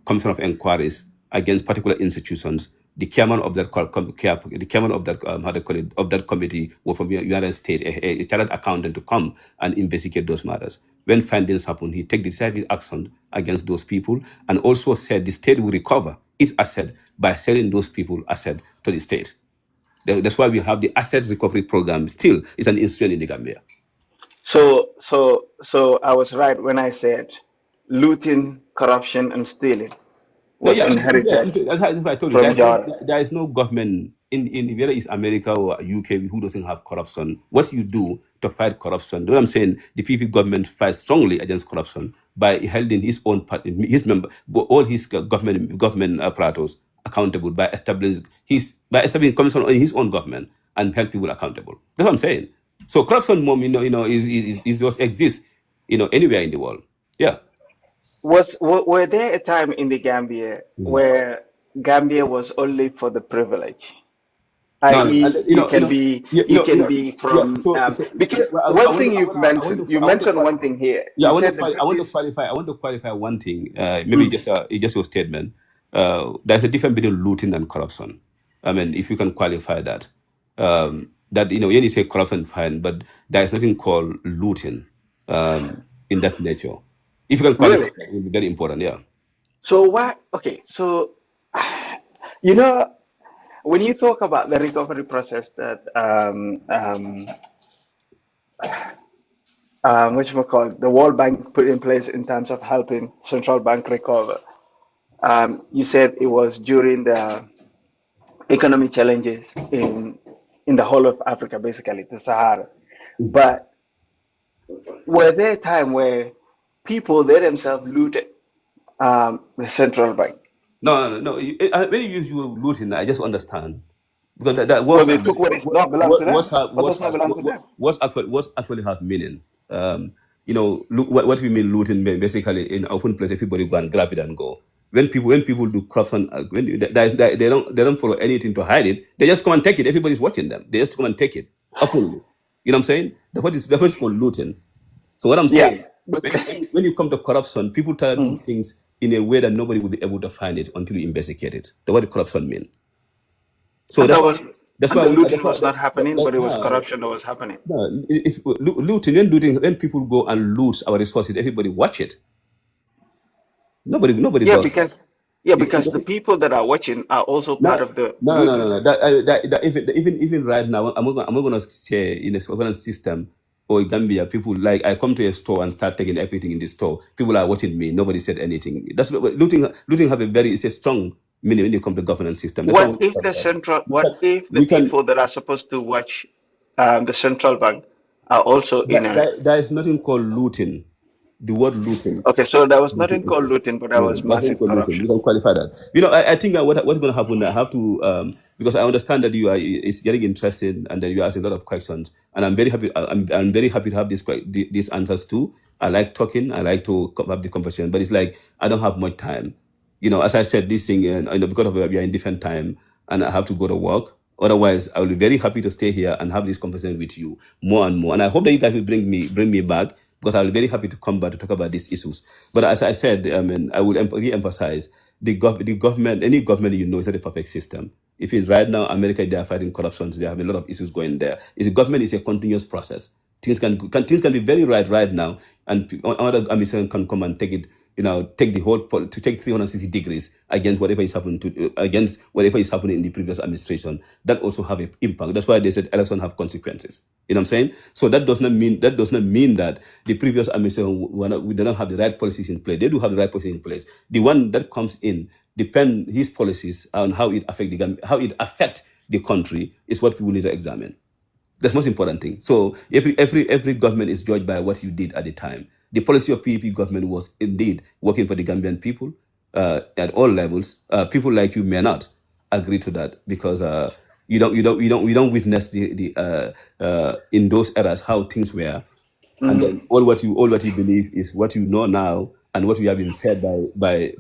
commission of inquiries against particular institutions. The chairman of that the chairman of that how to call it of that committee was from United States, a chartered accountant to come and investigate those matters. When findings happen, he take decisive action against those people and also said the state will recover its asset by selling those people asset to the state. That's why we have the asset recovery program. Still, it's an institution in the Gambia. So I was right when I said looting, corruption, and stealing No, was yeah, inherited that's what I told you. from Jawara. There is no government in whether it's America or UK who doesn't have corruption. What you do to fight corruption? You know what I'm saying? The PP government fights strongly against corruption by holding his own his member, all his government apparatus accountable by establishing commission on his own government and held people accountable. That's what I'm saying. So corruption, mom, is just exists, anywhere in the world. Yeah. Were there a time in the Gambia where Gambia was only for the privilege? No, no, I.e., you can be yeah. from So because well, one thing you've mentioned, you mentioned one thing here. yeah, You said the I want to British. qualify. I want to qualify one thing. Maybe just your statement. There's a difference between looting and corruption. I mean, if you can qualify that, that when you say corruption, fine, but there is nothing called looting in that nature. If you can qualify, Really? that, it will be very important. Yeah. So why? Okay, so you know when you talk about the recovery process that which we call the World Bank put in place in terms of helping central bank recover, you said it was during the economic challenges in the whole of Africa, basically the Sahara. But were there a time where people they themselves looted the central bank? No. When you use your looting, I just understand because that Well, they took what is not belong to them. What does not belong to them? what's actually have meaning. Look, what we mean looting basically in open place. Everybody go and grab it and go. When people do corruption, when they don't follow anything to hide it. They just come and take it. Everybody's watching them. They just come and take it openly. You know what I'm saying? That's what is called looting. So what I'm Yeah, saying, but when you come to corruption, people try to do mm. things in a way that nobody will be able to find it until you investigate it. That's what the corruption means. So And that's that why was that's and why the we, looting that's why was not happening, but it was no, corruption that was happening. no, it's looting when people go and loot our resources, everybody watch it. Nobody Yeah, does because the people that are watching are also part no, of the no. looters. Even right now, I'm gonna say in a surveillance system or Gambia, people like I come to a store and start taking everything in the store. People are watching me. Nobody said anything. That's what looting. Looting have it's a strong meaning when you come to governance system. That's why What if the central? we can What if the we can. people that are supposed to watch the central bank are also in a? There is nothing called looting. The word looting Okay, so there was doesn't nothing called exist. looting, but there No, was that's not massive called looting. You corruption. can qualify that. I think that what's going to happen, I have to, because I understand that it's getting interesting and that you are asking a lot of questions. And I'm very happy, I'm very happy to have these answers too. I like talking, I like to have the conversation, but it's like, I don't have much time. As I said, this thing, because of we are in different time and I have to go to work. Otherwise, I will be very happy to stay here and have this conversation with you more and more. And I hope that you guys will bring me back because I'll be very happy to come back to talk about these issues. But as I said, I would re-emphasize the government, any government is not a perfect system. If it's right now, America, they are fighting corruption, they have a lot of issues going there. The government is a continuous process. Things can be very right now, and another administration can come and take it, take the whole to take 360 degrees against whatever is happening against whatever is happening in the previous administration. That also have an impact. That's why they said elections have consequences. You know what I'm saying? So that does not mean that the previous administration we don't have the right policies in place. They do have the right policies in place. The one that comes in depend his policies on how it affect the country is what people need to examine. That's the most important thing. So every government is judged by what you did at the time. The policy of PEP government was indeed working for the Gambian people at all levels. People like you may not agree to that because you don't witness in those eras how things were, and Mhm. then all what you believe is what you know now and what we have been fed by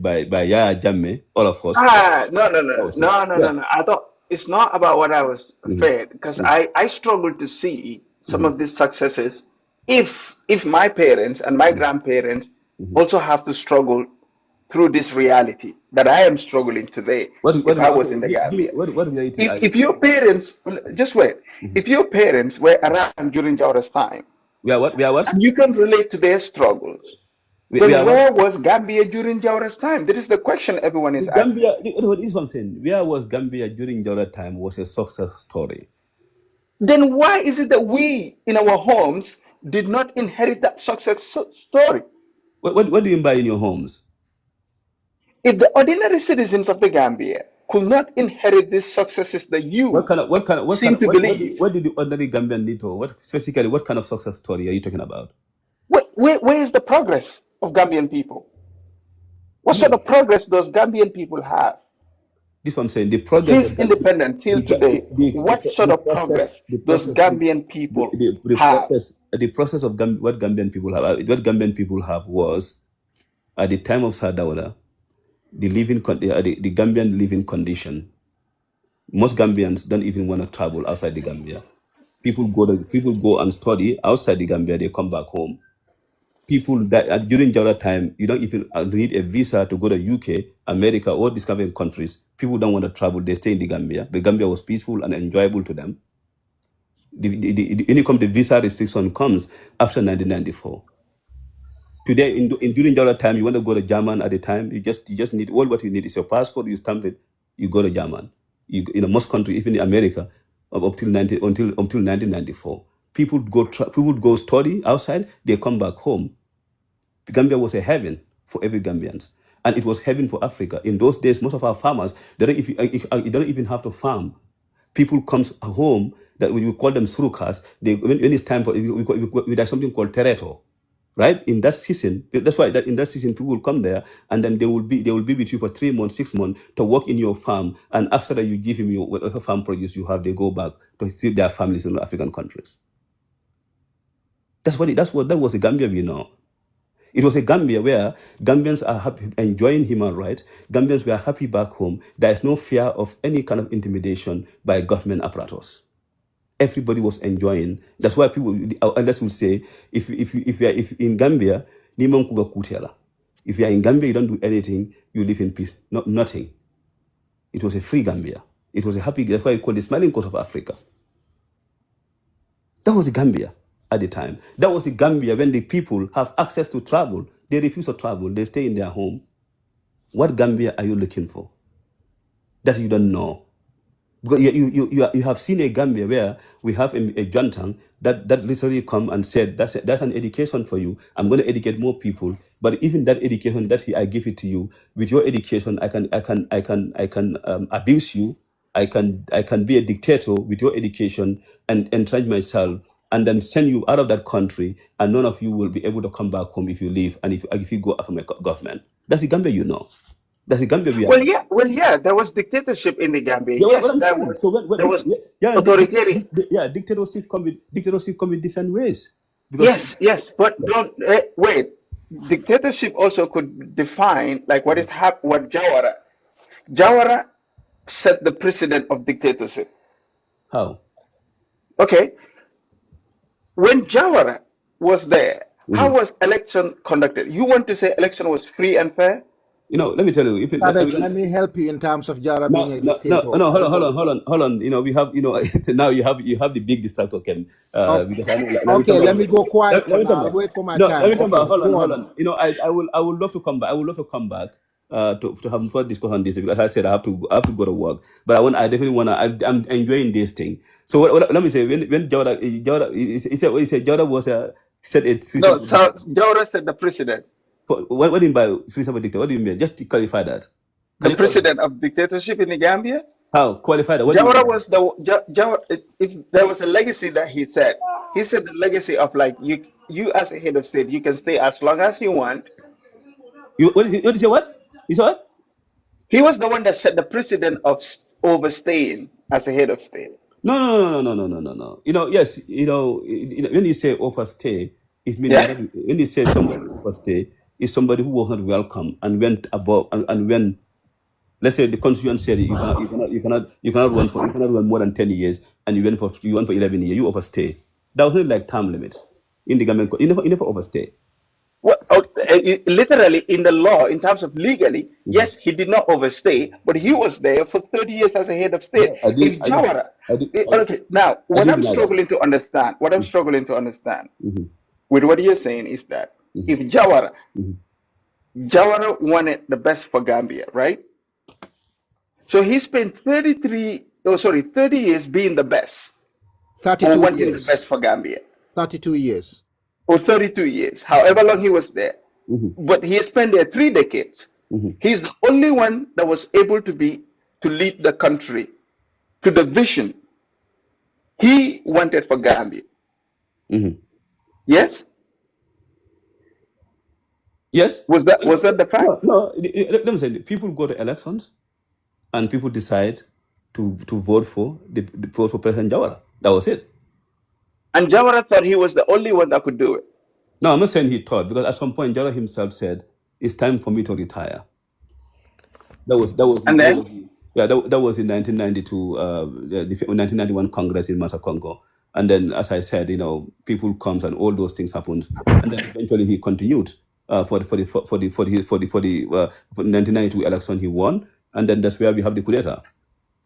Yaya Jammeh, all of us. No, no, no, Also, no, no, yeah. no, no. I thought it's not about what I was Mhm, fed because mhm, I struggle to see some mhm, of these successes if my parents and my grandparents mhm. also have to struggle through this reality that I am struggling today What if I was okay, in the Gambia. what reality are If your you? parents just wait, Mhm. if your parents were around during Jawara's time We are what? We are what? and you can relate to their struggles, We are then what? where was Gambia during Jawara's time? That is the question everyone is The asking. Gambia, what is what I'm saying? Where was Gambia during Jora time was a success story. Then why is it that we in our homes did not inherit that success story? What do you buy in your homes? If the ordinary citizens of the Gambia could not inherit these successes that What you kind of what kind of what kind seem of to believe, what did the ordinary Gambian need to? What specifically? What kind of success story are you talking about? where is the progress of Gambian people? What You know, sort of progress does Gambian people have this is what I'm saying. The progress since of independence till today? What sort of progress does Gambian people have? the process of what Gambian people have, what Gambian people have was at the time of Sadawada, the Gambian living condition. Most Gambians don't even want to travel outside the Gambia. People go and study outside the Gambia. They come back home. People that during Jawara time, you don't even need a visa to go to UK, America, or discovering countries. People don't want to travel. They stay in the Gambia. The Gambia was peaceful and enjoyable to them. The visa restriction comes after 1994. Today, during Jawara time, you want to go to German at the time. You just need all what you need is your passport. You stamp it. You go to German. Most countries, even in America, up till 1994, people go study outside. They come back home. Gambia was a heaven for every Gambian. And it was heaven for Africa. In those days, most of our farmers, you don't even have to farm. People comes home, that we call them surukas. When it's time for, we have something called tereto. Right? In that season, that's why in that season, people will come there and then they will be with you for 3 months, 6 months to work in your farm. And after that, you give him whatever farm produce you have, they go back to see their families in African countries. That was the Gambia we know. It was a Gambia where Gambians are happy, enjoying human rights. Gambians were happy back home. There is no fear of any kind of intimidation by government apparatus. Everybody was enjoying. That's why people, elders will say, if in Gambia, ni man kuga kutiala. If you are in Gambia, you don't do anything, you live in peace. Nothing. It was a free Gambia. It was a happy. That's why we call it the smiling coast of Africa. That was the Gambia at the time. That was the Gambia when the people have access to travel. They refuse to travel. They stay in their home. What Gambia are you looking for that you don't know? Because you have seen a Gambia where we have a Jontang that literally come and said, that's an education for you. I'm going to educate more people. But even that education that I give it to you, with your education, I can abuse you. I can be a dictator with your education and entrench myself and then send you out of that country, and none of you will be able to come back home if you leave and if you go after my government. That's the Gambia you know. That's the Gambia we are. Well, yeah, there was dictatorship in the Gambia. Yeah, Yes, what I'm saying. So there was authoritarian. dictatorship come in different ways because Yes, but don't wait. Dictatorship also could define like what Jawara. Jawara set the precedent of dictatorship. how. Okay, when Jawara was there, how Mhm. was election conducted? You want to say election was free and fair? Let me tell you. If it, let, Let me help you in terms of Jara being no, a no, no, dictator. no, hold on. We have, now you have the big distractor, Ken. Oh, Because I know, now we okay, talk let about. me go quiet for Let me now. come I'll back. wait for my No, let time. me come Okay, back. Hold on, go hold on. on. I would love to come back. I would love to come back. To have further discussion on this, because I said I have to go to work, but I definitely want to. I'm enjoying this thing. So let me say, when he said Jawara was said a No, suicide. so Jawara set the precedent. What do you mean by suicide dictator? What do you mean? Just to clarify that. The Can you clarify? precedent of dictatorship in the Gambia. How qualify that? What do you Jawara mean? was if there was a legacy that he said the legacy of like you as a head of state, you can stay as long as you want. What is it? What is it? What? You saw what? He was the one that set the precedent of overstaying as a head of state. No. Yes. When you say overstay, it means Yeah. when you say somebody overstay, is somebody who was not welcome and went above and when, let's say the constitution said you cannot run more than 10 years, and you went for 11 years, you overstay. That was not like term limits in the government. You never overstay. Well, literally in the law, in terms of legally, Mhm. yes, he did not overstay, but he was there for 30 years as a head of state. No, I did. If Jawara, okay, now I what did I'm deny that. struggling to understand, Mhm. with what you're saying is that Mhm. if Jawara, Mhm. Jawara wanted the best for Gambia, right? So he spent 30 years being the best or 32 wanting the years. best for Gambia, 32 years. or 32 years, however long he was there. but he spent there 3 decades. He's the only one that was able to lead the country to the vision he wanted for Gambia. Yes, Yes. was that the fact? No. Let me say, people go to elections and people decide to vote for vote for President Jawara. That was it. And Jawara thought he was the only one that could do it. No, I'm not saying he thought, because at some point Jawara himself said, "It's time for me to retire." And then That was in 1992, the 1991 Congress in Masakongo. And then, as I said, people comes and all those things happens, and then eventually he continued for the 1992 election. He won, and then that's where we have the coup d'etat.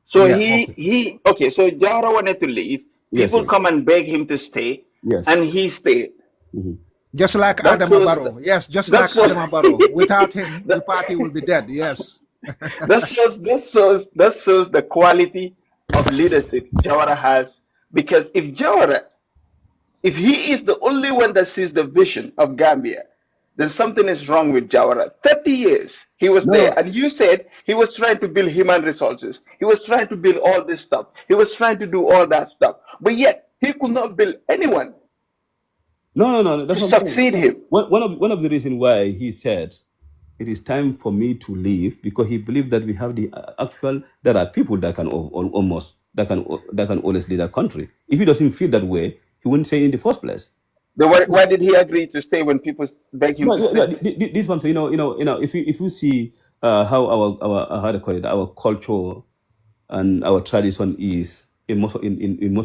so Yeah, okay. okay, so Jawara wanted to leave. Yes, People yes, come and beg him to stay, yes. and he stayed. Just like That Adama shows Barrow. Yes, just that like shows Adama Barrow. Without him, the that, party will be dead. Yes. that shows the quality of leadership Jawara has. Because if he is the only one that sees the vision of Gambia, then something is wrong with Jawara. 30 years he was there, No, and you said he was trying to build human resources. He was trying to build all this stuff. He was trying to do all that stuff. But yet he could not build anyone no. to That's what I'm saying. succeed him. One of the reasons why he said it is time for me to leave, because he believed that we have there are people that can always lead a country. If he doesn't feel that way, he wouldn't say in the first place. Then why did he agree to stay when people begged him No, to stay? this one, so if you see how our how to call it, our culture and our tradition is in most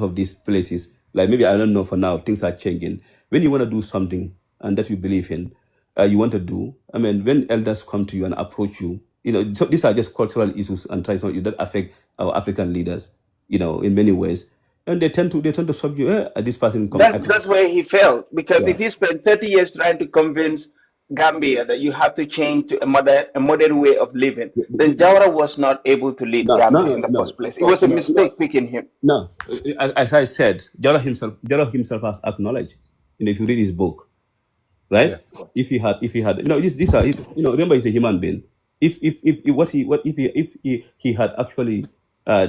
of these places. Like, maybe, I don't know, for now things are changing. When you want to do something and that you believe in, you want to do. I mean, when elders come to you and approach you, so these are just cultural issues and traditional issues that affect our African leaders, in many ways, and they tend to subdue. This person come. That's where he failed, because Yeah. if he spent 30 years trying to convince Gambia that you have to change to a modern way of living, then Jawara was not able to lead No, no, Gambia no, in the no, first place. It was a no, no. mistake picking him. No, as I said, Jara himself has acknowledged. If you read his book, right? Yeah. If he had, these are, remember, he's a human being. If he had actually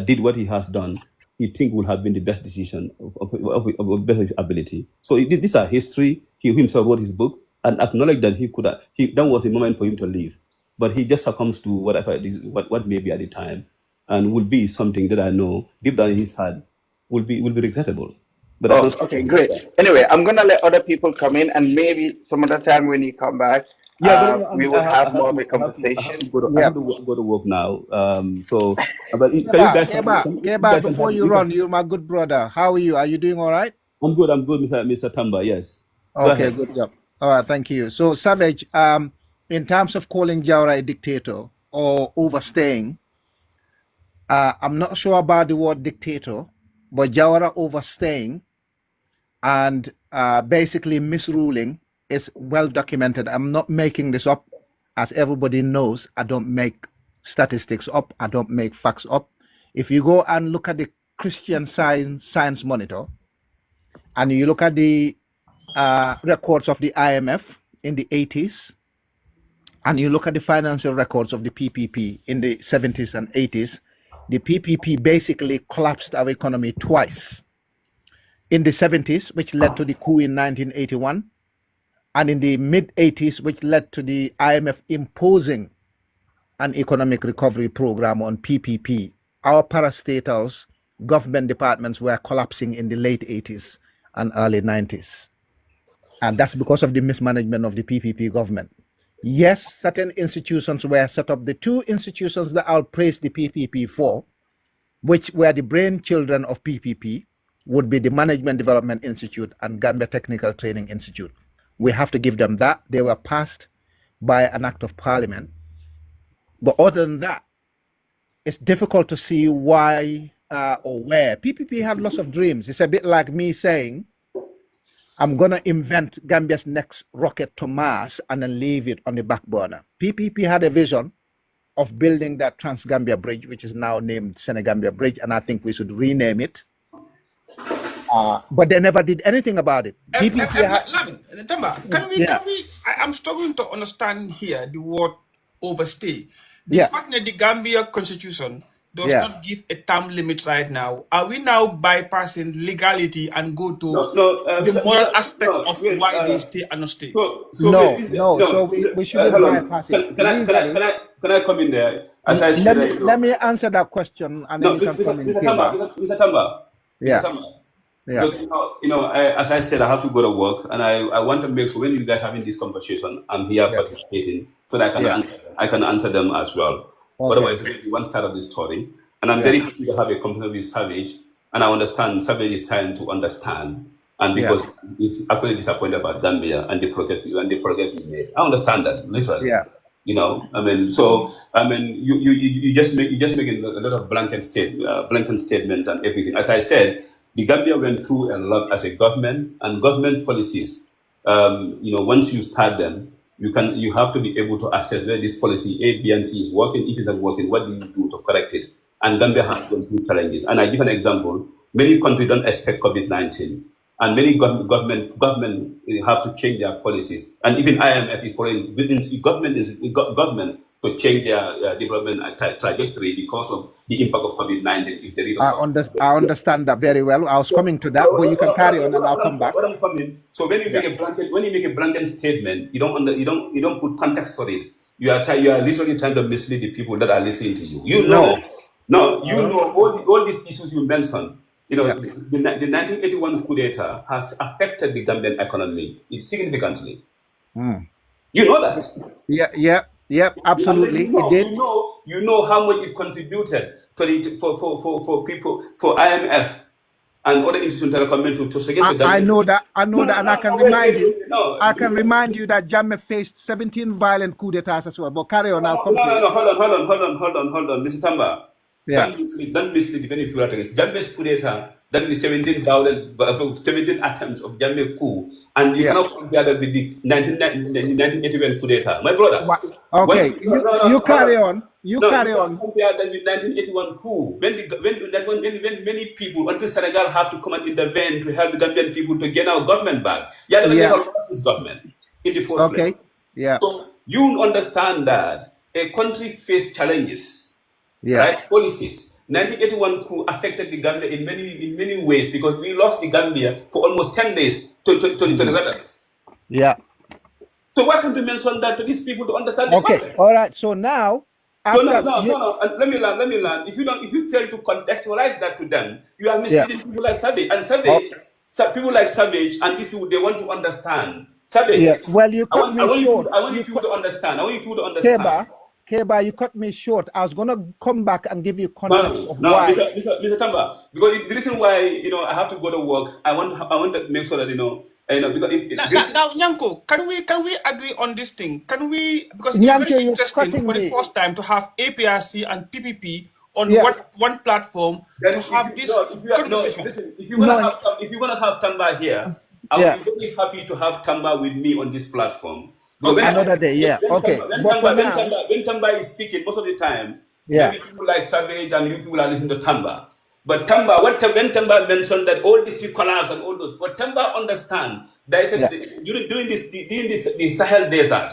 did what he has done, he think would have been the best decision of best ability. So these are history. He himself wrote his book and acknowledged that that was a moment for him to leave, but he just succumbs to whatever it is, what may be at the time, and will be something that I know deep down in his heart will be regrettable. But I Oh, don't. okay, great. Anyway, I'm gonna let other people come in, and maybe some other time when you come back, Yeah, but we I will have, I have have more of to a I have to I have conversation. to go to I Yeah. have to go to work now. So, but can you Keba, guys you Keba, guys can before have you run, you're my good brother. How are you? Are you doing all right? I'm good, Mr. Tamba. Yes, go Okay, ahead. good job. All right, thank you. So, Savage, in terms of calling Jawara a dictator or overstaying, I'm not sure about the word dictator, but Jawara overstaying and basically misruling is well documented. I'm not making this up. As everybody knows, I don't make statistics up, I don't make facts up. If you go and look at the Christian Science Monitor and you look at the records of the IMF in the 80s, and you look at the financial records of the PPP in the 70s and 80s, the PPP basically collapsed our economy twice. In the 70s, which led to the coup in 1981, and in the mid 80s, which led to the IMF imposing an economic recovery program on PPP. Our parastatals, government departments were collapsing in the late 80s and early 90s. And that's because of the mismanagement of the PPP government. Yes, certain institutions were set up. The two institutions that I'll praise the PPP for, which were the brain children of PPP, would be the Management Development Institute and Gambia Technical Training Institute. We have to give them that. They were passed by an act of parliament. But other than that, it's difficult to see why or where. PPP had lots of dreams. It's a bit like me saying, I'm going to invent Gambia's next rocket to Mars and then leave it on the back burner. PPP had a vision of building that Trans-Gambia Bridge, which is now named Senegambia Bridge, and I think we should rename it. But they never did anything about it. PPP had, Lamin, Tamba, yeah, I'm struggling to understand here the word overstay. The yeah, fact that the Gambia constitution does yeah. not give a term limit right now, are we now bypassing legality and go to No, no, the moral aspect no, of wait. why they stay and not stay? Wait, No, this, no. So no, we shouldn't hold on. bypass it legally. Can I come in there? As I said, Let me answer that question, and then no, you can come in, Mr. Tamba, Keba. Mr. Yeah, Tamba. yeah, Because as I said, I have to go to work, and I want to make sure when you guys having this conversation, I'm here yeah, participating, so that yeah. I can answer them as well. Okay, Otherwise, it will be one side of the story. And I'm yeah, very happy to have a company with Savage, and I understand Savage is trying to understand, and yeah, because he's actually disappointed about Gambia and the progress we made. I understand that literally. yeah. I mean, you just making a lot of blanket statements and everything. As I said, the Gambia went through a lot as a government and government policies. Once you start them, you have to be able to assess whether this policy A, B, and C is working. If it's not working, what do you do to correct it? And Gambia has gone through challenges. And I give an example. Many countries don't expect COVID-19. And many government have to change their policies, and even IMF is following government to change their development trajectory because of the impact of COVID-19. If there is a I understand that very well. I was coming to that, but you can carry on, and I'll come back. what I'm coming. So when you Yeah, make a blanket statement, you don't put context for it. You are literally trying to mislead the people that are listening to you. no, All these issues you mentioned. yeah, The 1981 coup d'etat has affected the Gambian economy significantly. You know that. yeah, yeah, yeah. And then Absolutely, it did. you know how much it contributed for people, for IMF and other institutions that are coming to suggest the I Gambia. know that. I know No, that, and I no, can no, wait, remind wait, you. wait, no. I can remind you that Jammeh faced 17 violent coup d'états as well. But carry on, I'll come to it. No. Hold on, Mr. Tamba. Yeah, Don't mislead many people. Jammeh's coup d'etat, that is 17 attempts of Jammeh coup, and you yeah. cannot compare that with the 1981 coup d'etat. My brother, Okay, you hold on. carry on. You No, you carry can't on. compare that with 1981 coup. When many people, until Senegal have to come and intervene to help the Gambian people to get our government back. Yeah, they Yeah. lost this government in the first place. Okay. Yeah. So you understand that a country faced challenges, Yeah. right? Policies. 1981 coup affected the Gambia in many ways because we lost the Gambia for almost 10 days to the rebels. Yeah. So why can't we mention that to these people to understand the Okay. context? All right. So now, So after no. And let me learn. If you fail to contextualize that to them, you are yeah. misleading people like Savage. And Oh, people like Savage and these people, they want to understand. Savage, yeah. Well, you cut me short. I want you You people cut to understand. I want you people to understand. Keba, you cut me short. I was gonna come back and give you context of No, why. Mr. Tamba, because the reason why I have to go to work, I want to make sure that because Now, Nyanko, can we agree on this thing? Can we, because it's very Nyanke, you're interesting cutting for the me. first time to have APRC and PPP on Yeah. one platform to then have this conversation. listen, if No. you're gonna have Tamba here, I Yeah. will be very happy to have Tamba with me on this platform. Because Okay. Another day. Yeah. Okay. But for now, when Tamba is speaking, most of the time, yeah. maybe people like Savage and you people are listening to Tamba. But Tamba, when Tamba mentioned that all this collapse and all those, what Tamba understand, there is Yeah. during the Sahel desert.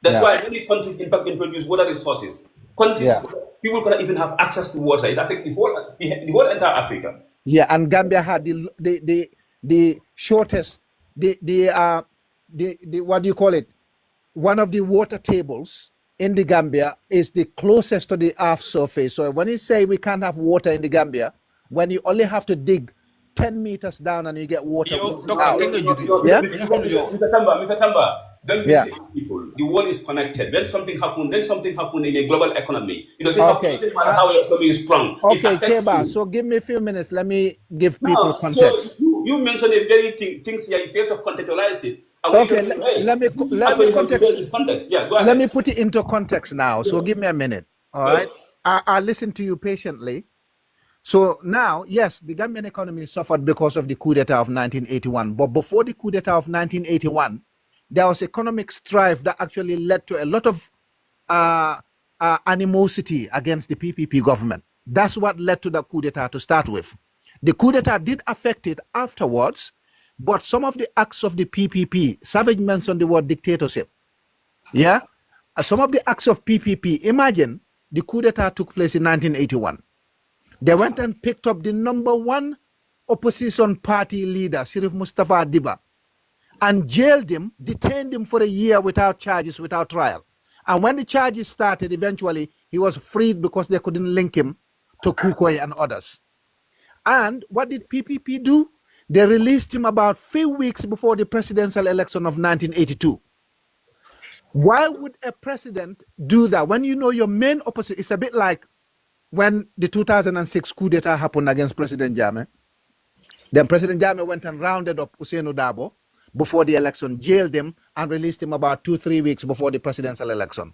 That's Yeah. why many countries, in fact, introduce water resources. Countries, Yeah. people cannot even have access to water. It affects the whole entire Africa. Yeah, and Gambia had the shortest the what do you call it? One of the water tables in the Gambia is the closest to the earth surface. So when you say we can't have water in the Gambia, when you only have to dig 10 meters down and you get water Yo, oozing Dr. out. Kenga Yeah? Mr. Tamba, don't Yeah. mislead people. The world is connected. When something happens in a global economy. It doesn't Okay. matter how your economy is strong. It Okay, affects Keba. you. So give me a few minutes. Let me give people No, context. so you mentioned a very things here. You fail to contextualize it. Okay, let me context. Yeah, go let ahead. me put it into context now. So give me a minute. All right. I listen to you patiently. So now, yes, the Gambian economy suffered because of the coup d'etat of 1981. But before the coup d'etat of 1981, there was economic strife that actually led to a lot of animosity against the PPP government. That's what led to the coup d'etat to start with. The coup d'etat did affect it afterwards, but some of the acts of the PPP, Savage mentioned the word dictatorship. Yeah, some of the acts of PPP. Imagine the coup d'etat took place in 1981. They went and picked up the number one opposition party leader, Shirif Mustafa Diba, and jailed him, detained him for a year without charges, without trial. And when the charges started, eventually he was freed because they couldn't link him to Kukoy and others. And what did PPP do? They released him about 3 weeks before the presidential election of 1982. Why would a president do that when you know your main opposition? It's a bit like when the 2006 coup d'etat happened against President Jammeh. Then President Jammeh went and rounded up Usainu Dabo before the election, jailed him, and released him about 2-3 weeks before the presidential election.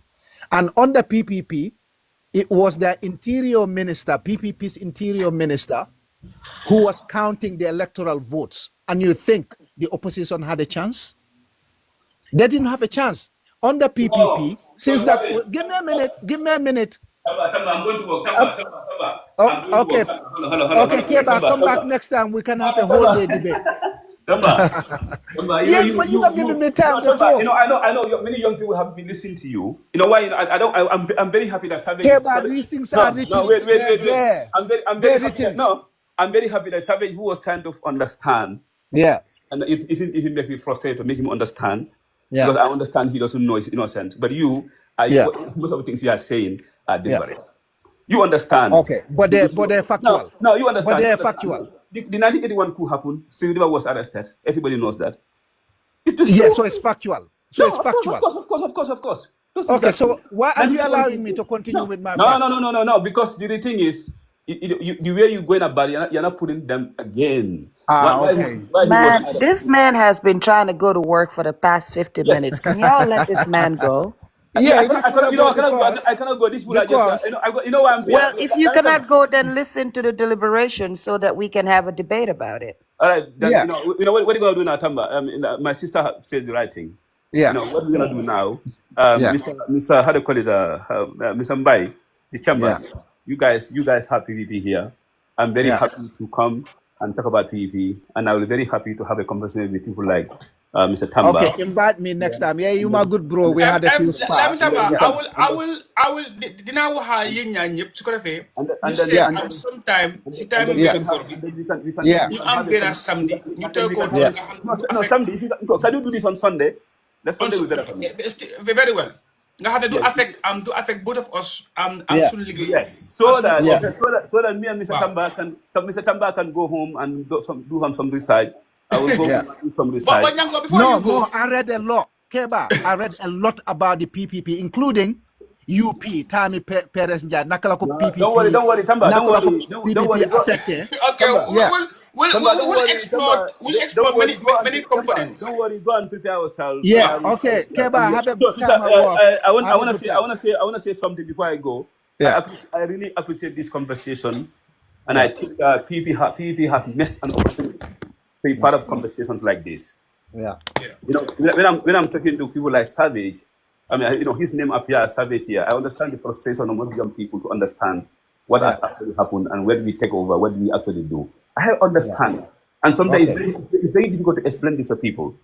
And under PPP, it was the interior minister, PPP's interior minister, who was counting the electoral votes. And you think the opposition had a chance? They didn't have a chance. Under PPP, since that, give me a minute. I'm going to work. Oh, okay. Okay, Keba, come back next time. We can have a whole day debate. Yeah, but you're not giving me time to talk. I know. Many young people have been listening to you. You know why? I'm very happy that Savage. Keba, these things are written. No, wait. There. I'm very happy. No, I'm very happy that Savage, who was trying to understand. Yeah. And if he make me frustrated, to make him understand. Yeah. Because I understand he doesn't know he's innocent. But most of the things you are saying are different. You understand. Okay, but they're factual. No, you understand. But they're factual. The 1981 coup happened. Still never was arrested. Everybody knows that. So it's factual. It's factual. Of course. Okay, so why are you allowing me to continue with my facts? No. Because the thing is, the way you're going about it, you're not putting them again. Okay. Man, this man has been trying to go to work for the past 50 minutes. Can y'all let this man go? Yeah, I cannot go. This will just, you know why I'm here. Well, if you cannot go, then listen to the deliberation so that we can have a debate about it. All right. Then, Yeah. you know what are you going to do now, Tamba? My sister said the right thing. Yeah. You know, what we're going to do now, Yeah. Mr. How do you call it? Mr. Mbai, the chambers. Yeah. You guys have PVP here. I'm very Yeah. happy to come and talk about PVP, and I will be very happy to have a conversation with people like Mr. Tamba. Okay, invite me next time. Yeah, you my good bro. We had a few spots. I will dina waxa yeen ñaan ñep su ko defé ñu sé am sometime ci time bi record bi Yeah. ñu am benn samedi ñu toy ko No, Sunday. Can you do this on Sunday? Let's Sunday with that. very well nga xam ne du affect both of us am Yeah. suñu liggéey. Yes, so that Yeah. so that me and Mr. Tamba can go home and do some research. I will go Yeah. do some But research. Nyango, before No, you go, I read a lot. Keba, I read a lot about the PPP, including UP, Tami Perez Njai, Nakalako PPP. Don't worry, Tamba. Don't Nakalako worry. Don't worry. PPP affected. okay, Yeah. we'll explore many components. Don't worry. Go and prepare ourselves. Yeah, okay. Keba, have a good time at work. I want to say something before I go. Yeah. I really appreciate this conversation, and I think PVP have missed an opportunity to be part of conversations like this. Yeah. You know, when I'm talking to people like Savage, I mean, you know, his name appears Savage here. I understand the frustration of most young people to understand what has actually happened and where do we take over, what do we actually do. I understand, and sometimes it's very difficult to explain this to people.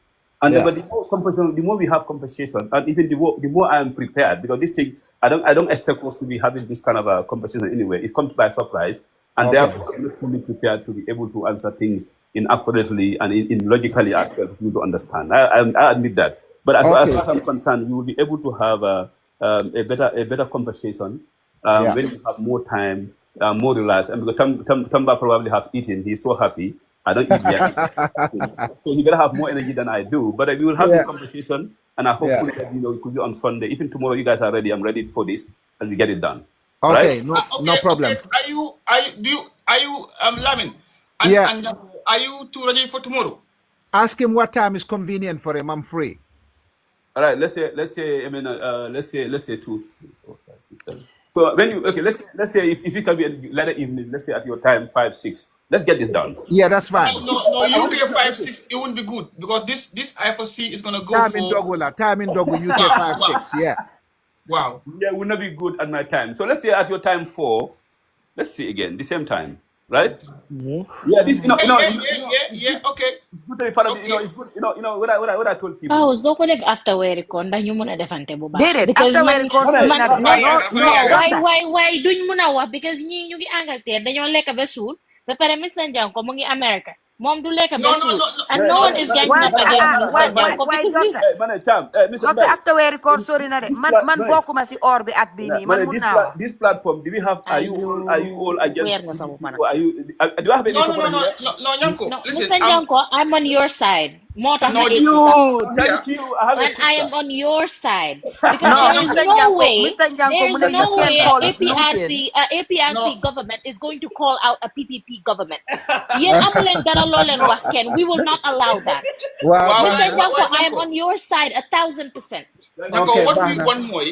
And but the more we have conversation, and even the more I am prepared, because this thing I don't expect us to be having this kind of a conversation anyway. It comes by surprise, and therefore I'm not fully prepared to be able to answer things in accurately and in logically as well for you to understand. I admit that, but as far as I'm concerned, we will be able to have a better conversation when we have more time, more relaxed. And because Tamba probably have eaten, he's so happy. I don't eat yet. So he better have more energy than I do. But we will have this conversation, and I hopefully that it could be on Sunday. Even tomorrow, you guys are ready. I'm ready for this, and we get it done. Okay, Right? no problem. Okay. Are you Lamin? And are you two ready for tomorrow? Ask him what time is convenient for him. I'm free. All right. Let's say. I mean, let's say 2, 3, 4, 5, 6, 7. So when you let's say if it can be later evening, let's say at your time 5, 6. Let's get this done. Yeah, that's fine. No, UK 5, 6. It wouldn't be good because this I4C is gonna go Time for in Dogo, UK 5, 6. Yeah. wow. Yeah, it will not be good at my time. So let's say at your time 4. Let's see again the same time. right? Yeah. Yeah, this Okay. it's good to be part of the, Okay. it's good, what I told people. Pause doo ko def after weeri koor ndax ñu mun a defante bu baax Did it because after we man record? Man, Sorry, man Nade. Rafa No, Yaga, Rafa no, non Yaga. just waay that. waay waay duñ mun a wax because ñii ñu ngi Angleterre dañoo lekk ba suur ba pare Mr Janko mu ngi America moom du lekk ba No, no, suur no, no, and no no. one is This, ganging Why, up against Mr Janko why, because Johnson? Man, Cham, Mr. Hote Mbaye, after we record, sorry, Nade. this Man, bokuma si or bi at bini. Man man, mun na wax. this platform, do we have? Are you all weer against nga sa PPP bopp nag. or are you? Do I have any no, no, no, supporter no, here? no, no, Nyanko. No, Listen, Mr Janko, I'm on your side moo tax ma no, egg si You, sax here. thank you. I have a man, I sister. am on your side because No, No, there is Nyanko. Mr. Njanko, mune you no can way call it looting. No, APRC government is going to call out a PPP government. Yéen amuleen dara loo leen no. wax kenn. We will not allow that. Well, Wow, Mr. Bana. Janko, I am Nyanko. on your side 1000%. Nyanko, Okay, what we Bana. want more,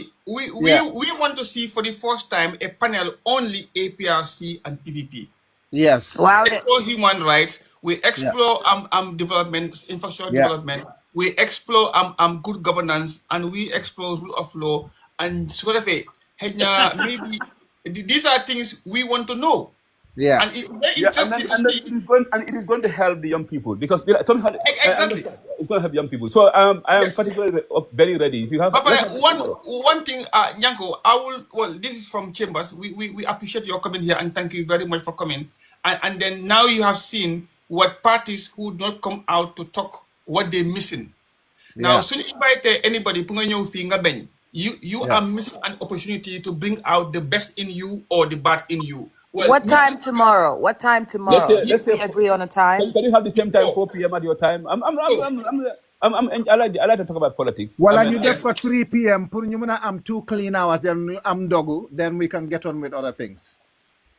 Yeah. we want to see for the first time a panel only APRC and PPP. Yes. Wow, Explore human rights. We Yeah. explore development, infrastructure Yeah. development. We explore good governance, and we explore rule of law. And sort of maybe these are things we want to know, Yeah. and it's very Yeah, and interesting to then see. it is going to help the young people because somehow I Exactly. understand it's going to help young people. So I am Yes. particularly very ready. If you have, But let's have it tomorrow. one thing, Nyanko, this is from Chambers. We appreciate your coming here and thank you very much for coming. And then now you have seen what parties who don't come out to talk what they're missing. Now, Yeah. soon invite anybody, you Yeah. are missing an opportunity to bring out the best in you or the bad in you. Well, what time tomorrow? What time tomorrow? Let's We say agree on a time. can you have the same time 4 4. p.m. at your time? I like to talk about politics. Well, I and mean, you just for 3 p.m. Put you am 2 clean hours, then I'm dogu, then we can get on with other things.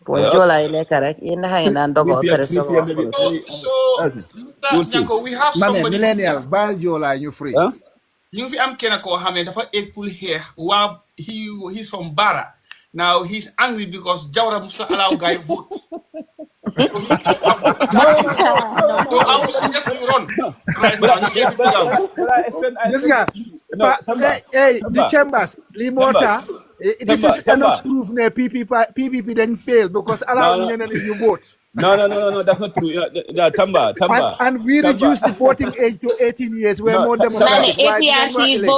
Boy, yeah, Jola ile correct. Yéen na xëy na 3 ndogo p.m. pere 3 sogo p.m. wax maybe. politique. So, Okay. Mr. We'll see. Nyanko, we have Mane, somebody. millennial, bal jola, you free. Huh? You fi am kena ko xamne dafa eggful here. Wow, he's from Bara. Now he's angry because Jawara must not allow guy vote. So he came up with a strategy. So I would suggest you run right now. You get it down. But I explain. This guy, No, Tamba, hey, the Tamba, chambers, Limota, this is enough proof that PPP didn't fail because allow no, you vote. no, that's not true. Tamba. And we reduced the voting age to 18 years. We're No, more Tamba. Man, democratic. Why didn't we elect?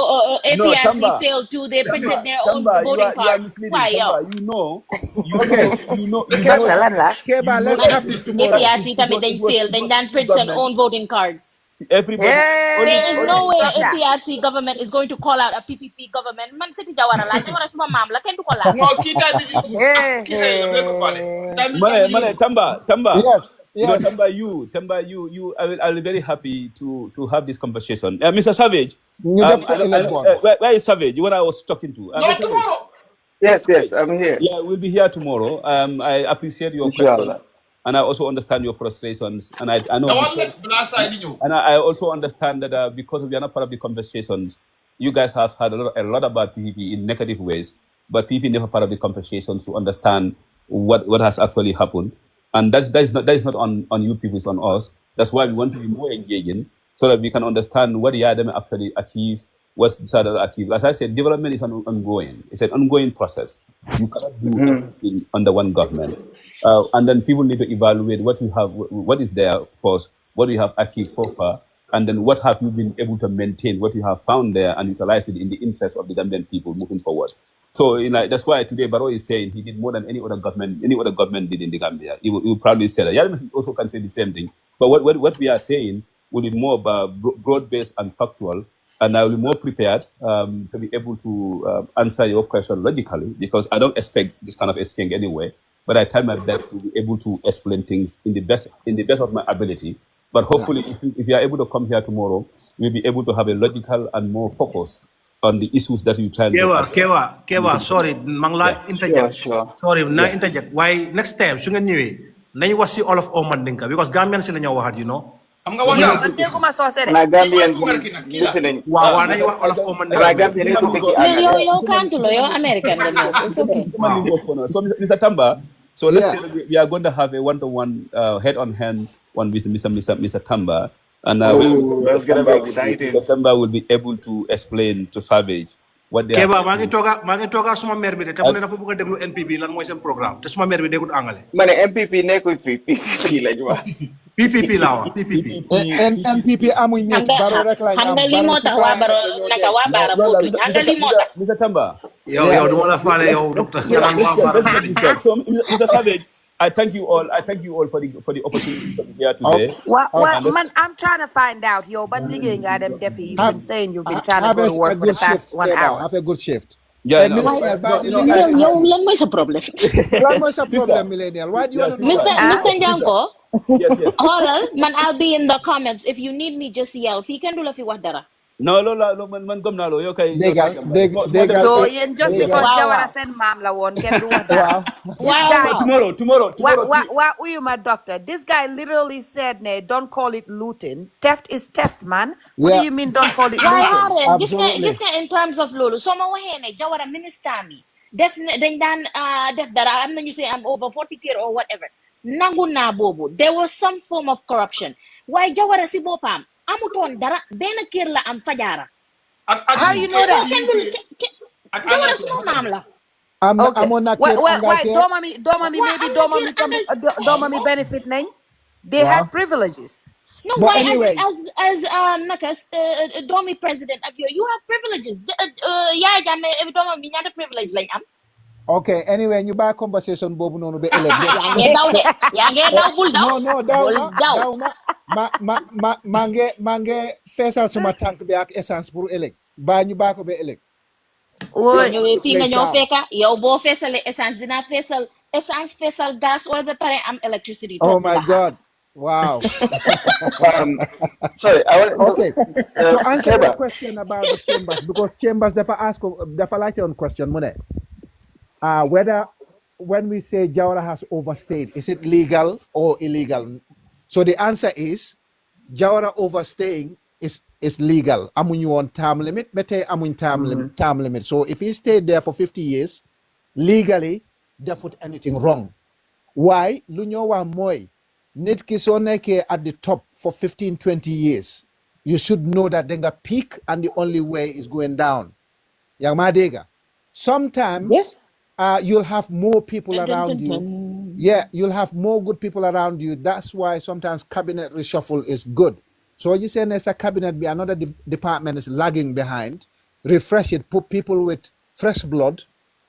No, APRC Tamba. failed too. They printed their own Tamba, voting you are cards. misleading. Why, yo? Tamba, you know. Keba lan la. Keba, let's Man, have this tomorrow. APRC tamit dañ fail. Dañ daan print seen own voting cards. Everybody. There is no way Yeah. APRC government is going to call out a PPP government. Man, Siti Jawara la. Jawara suma maam la. Kenn du ko laal. No, kita bi kita fale. Mane, Tamba. Yes. You know, Yes. Tamba, you. I'll be very happy to have this conversation. Mr. Savage, You definitely elect one. where is Savage? What I was talking to. No, Mr. Savage. tomorrow. Yes, I'm here. Yeah, we'll be here tomorrow. I appreciate your questions, Inshallah. and I also understand your frustrations. And I know, The one let blast side in you. and I also understand that because we are not part of the conversations, you guys have had a lot about PPP in negative ways, but PPP never part of the conversations to understand what has actually happened, and that is not on you people, it's on us. That's why we want to be more engaging, so that we can understand what the IDM actually achieved, what's decided to achieve. As I said, development is ongoing. It's an ongoing process. You cannot do everything under one government. And then people need to evaluate what you have, what is there first, what you have achieved so far, and then what have you been able to maintain, what you have found there, and utilize it in the interest of the Gambian people moving forward. So that's why today Barrow is saying he did more than any other government did in the Gambia. He will probably say that. Yadam also can say the same thing. But what we are saying will be more about broad-based and factual, and I will be more prepared to be able to answer your question logically, because I don't expect this kind of exchange anyway. But I try my best to be able to explain things in the best of my ability. But hopefully, if you are able to come here tomorrow, we'll be able to have a logical and more focus on the issues that you try. Kewa, sorry, mangla interject. Sure. Sorry, interject. Why next time su ngeen ñëwee nañ wax ci Olof o Mandinka because Gambian si la ñoo waxat, you know. Am nga wax Man dégguma soose de. Na Gambian Kila. listening. Waaw nañ wax Olof o Na Mandinka. Gambian listening. Yo kantulo, yo American dem yo. It's okay. So, Mr. Tamba, so let's Yeah. say we are going to have a one-to-one, head-on-hand one with Mr. Tamba, and Oh, that's gonna be exciting. Mr. Tamba will be able to explain to Savage what they are Keba maa planning. ngi tooga suma maire bi de te mu ne dafa bëgg a déglu NPP lan mooy seen programme te suma maire bi déggut angale. ma ne MPP nekkul fii PPP lañ wax. PPP laa wax PPP. NPP amuñ xam nit nga baro rek lañ xam am nga lii baro moo si tax waa plan baro rek dañoo naka dee. waa baara No, bootuñ xam nga lii moo tax Mr. Tamba. yow Yeah. yow du ma la faale yow docteur yow nga naan waa Bara. Let's get this done. So, Mr. Savage, I thank you all. I thank you all for the opportunity to be here today. Okay. Man, I'm trying to find out, yo, but liggéey nga dem defi. You've been Have saying you've been trying to have go to a work for the good shift, past 1 Keba. hour. Have a good shift. Yeah, no, Millennial, no, bàyyi di no, liggéey yow ati. lan mooy sa problème Lan mooy sa sister. problème millennial? Why do you Yeah, want to know sister. that? Mr. Njanko Yes. xoolal man I'll be in the comments if you need me just yell fii kenn du la fi wax dara No, man gom na lo. Yo kay. Déggal Small déggal So yéen just Yes. because Wow, Jawara wow. seen maam la woon kenn du wax dara. waaw. This Wow, guy, wow. Tomorrow. Uyu my doctor. This guy literally said, "Ne, don't call it looting. Theft is theft, man. What do Yeah, you mean don't call it waaye looting?" xaaral gis absolutely. nga in terms of loolu soo ma waxee ne Jawara ministre mi def dañ daan def dara am na ñu say am over 40 kër or whatever nangu naa boobu there was some form of corruption waaye Jawara si boppam amutoon dara benn kër la am Fajara How you know that? kenn du Jawara suma maam la Okay. amoon na Why, kër why, Angleterre. Domami, waa maybe am na kër Domami, angal Domami benefit nañ. They Wow. had privileges. no But why anyway, as naka doomi president ak yooyu you have privileges Yaya Jammeh doomam bi ñaata privilege lañ am okay, anyway, ñu bàyyi conversation boobu noonu ba ëllëg. yaa ngee daw de yaa ngee daw bul daw No, daw bul ma daw daw ma maa ngi feesal suma tànk bi ak essence pour ëllëg. Ñu bàyyi ko ba ëllëg. soo Woy. ñëwee fii nga Place ñëw down. fekka yow boo feesalee essence dinaa feesal essence feesal gas oil ba pare am electricity Oh toog di my la xaar God. Wow. Sorry, I want Okay. To answer the Keba. question about the chambers, because chambers dafa laajte on question mu ne whether when we say Jawara has overstayed, is it legal or illegal? So the answer is Jawara overstaying is legal. Amuñu woon term limit, ba tey amuñ term limit. So if he stayed there for 50 years, legally, defut anything wrong. Why? Lu ñoo wax mooy nit ki soo nekkee at the top for 15-20 years, you should know that then a peak and the only way is going down. Yang ma dégga. Sometimes you'll have more people around you. Yeah, you'll have more good people around you. That's why sometimes cabinet reshuffle is good. So you say there's a cabinet, be another department is lagging behind. Refresh it, put people with fresh blood.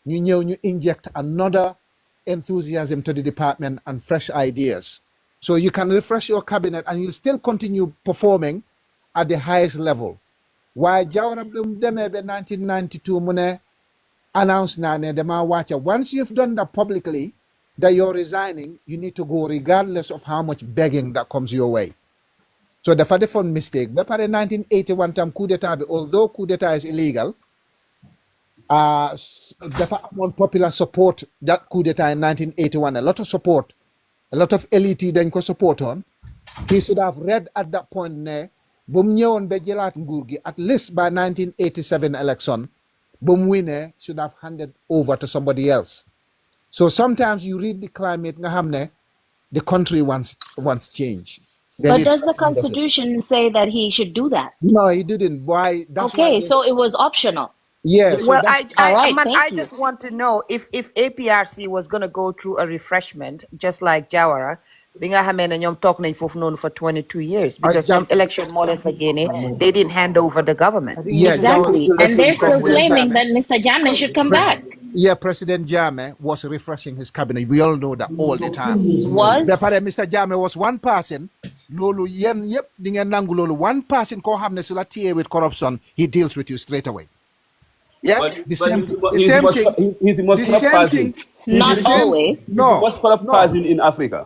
You inject another enthusiasm to the department and fresh ideas. So you can refresh your cabinet and you still continue performing at the highest level. Why Jawara Deme 1992 mune announced na ne dema wacha. Once you've done that publicly, that you're resigning, you need to go regardless of how much begging that comes your way. So the fun mistake. But in 1981 time coup d'etat, although coup d'etat is illegal, the popular support that coup d'etat in 1981, a lot of support, a lot of elite then ko support on. He should have read at that point ne bum ñewon be jëlaat nguur gi at least by 1987 election bum winne should have handed over to somebody else. So sometimes you read the climate nga xamne the country wants change. but does the constitution say that he should do that No, he didn't. Why? That's why. okay so it was optional Yeah. So Well, that's, all right man, thank I you just want to know if APRC was gonna go through a refreshment just like Jawara, bi nga xamee ne ñoom toog nañ foofu noonu for 22 years because ñoom election moo leen fa génne, they didn't hand over the government. yeah, exactly Jawara- and they're still President claiming Jammeh. that Mr. Jammeh should come back Yeah, President Jammeh was refreshing his cabinet. We all know that all the time. was Mr. Jammeh was one person. Lolu yen yep di ngeen nangu lolu one person ko xamne su la tiyé with corruption, he deals with you straight away. Yeah, But the same he's the most corrupt person. thing. not the same- always He's the most corrupt no. person in Africa.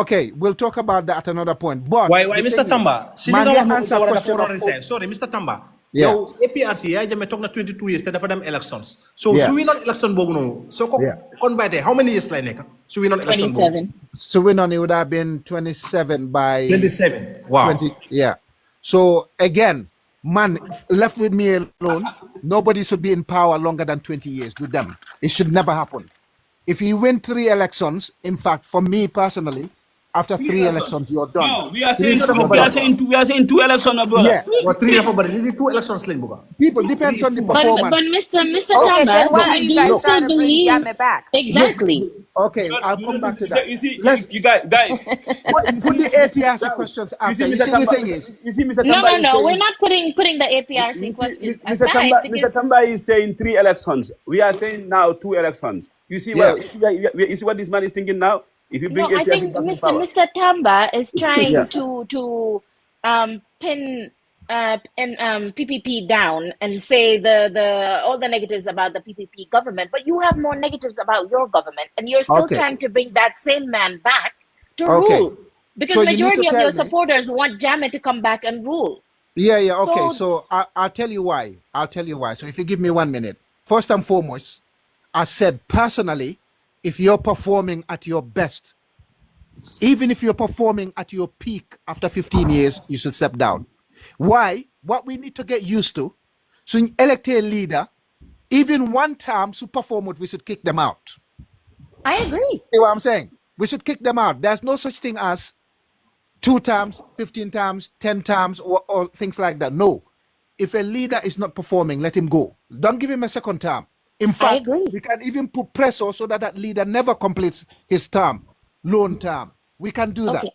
Okay, we'll talk about that at another point. But Why the Mr. thing is, Tamba si li man nga wax ngeen noonu answer Jawara dafa question war a of- resign sorry Mr. Tamba Yeah. yow APRC Yaya Jammeh toog na 22 years te dafa dem elections so Yeah. su winoon election boobu noonu soo ko Yeah. convite how many years lay nekk su winoon election boobu 27 So we know it would have been 27 by 27 wow 20, yeah. So again, man, left with me alone, nobody should be in power longer than 20 years. Do them. It should never happen. If you win 3 elections, in fact, for me personally, After Three 3 elections. elections, you're done. No, we are Three saying dafa two. You're We are bari. done. saying two. We are saying two elections, my brother. Yeah. Well, three dafa bari. Lili 2 elections lañ buga. People Three depends is on the too much. But performance. Mr. Okay, Tamba, then do why Look, are you, you do you guys look, trying still to bring believe Jammeh back? exactly? okay, No, I'll no, come no, back to you see, that. you see, Let's you guys, put, you put see, the APRC guys, questions you see, after. You Mr. see, the Tamba, thing is, you see, Mr. No, Tamba no, is no. We're saying, not putting the APRC you see, questions Mr. aside Tamba, Mr. because Tamba is saying 3 elections. We are saying now 2 elections. You see yeah, what, you see what this man is thinking now? If you no, bring I APRC think back in Mr. power. Mr. Tamba is yeah. trying to pin PPP down and say the all the negatives about the PPP government, but you have more negatives about your government, and you're still Okay, trying to bring that same man back to okay. rule because So you need to majority of tell your me. supporters want Jammeh to come back and rule. Yeah, yeah. Okay, So so I'll tell you why. I'll tell you why. So if you give me 1 minute, first and foremost, I said personally, if you're performing at your best, even if you're performing at your peak after 15 years, you should step down. Why? What we need to get used to, so in elect a leader, even one term to perform it, we should kick them out. I agree. See what I'm saying? We should kick them out. There's no such thing as 2 times, 15 times, 10 times, or things like that. No. If a leader is not performing, let him go. Don't give him a second term. In I fact, agree. we can even put pressure so that that leader never completes his term, loan term. We can do that. Okay.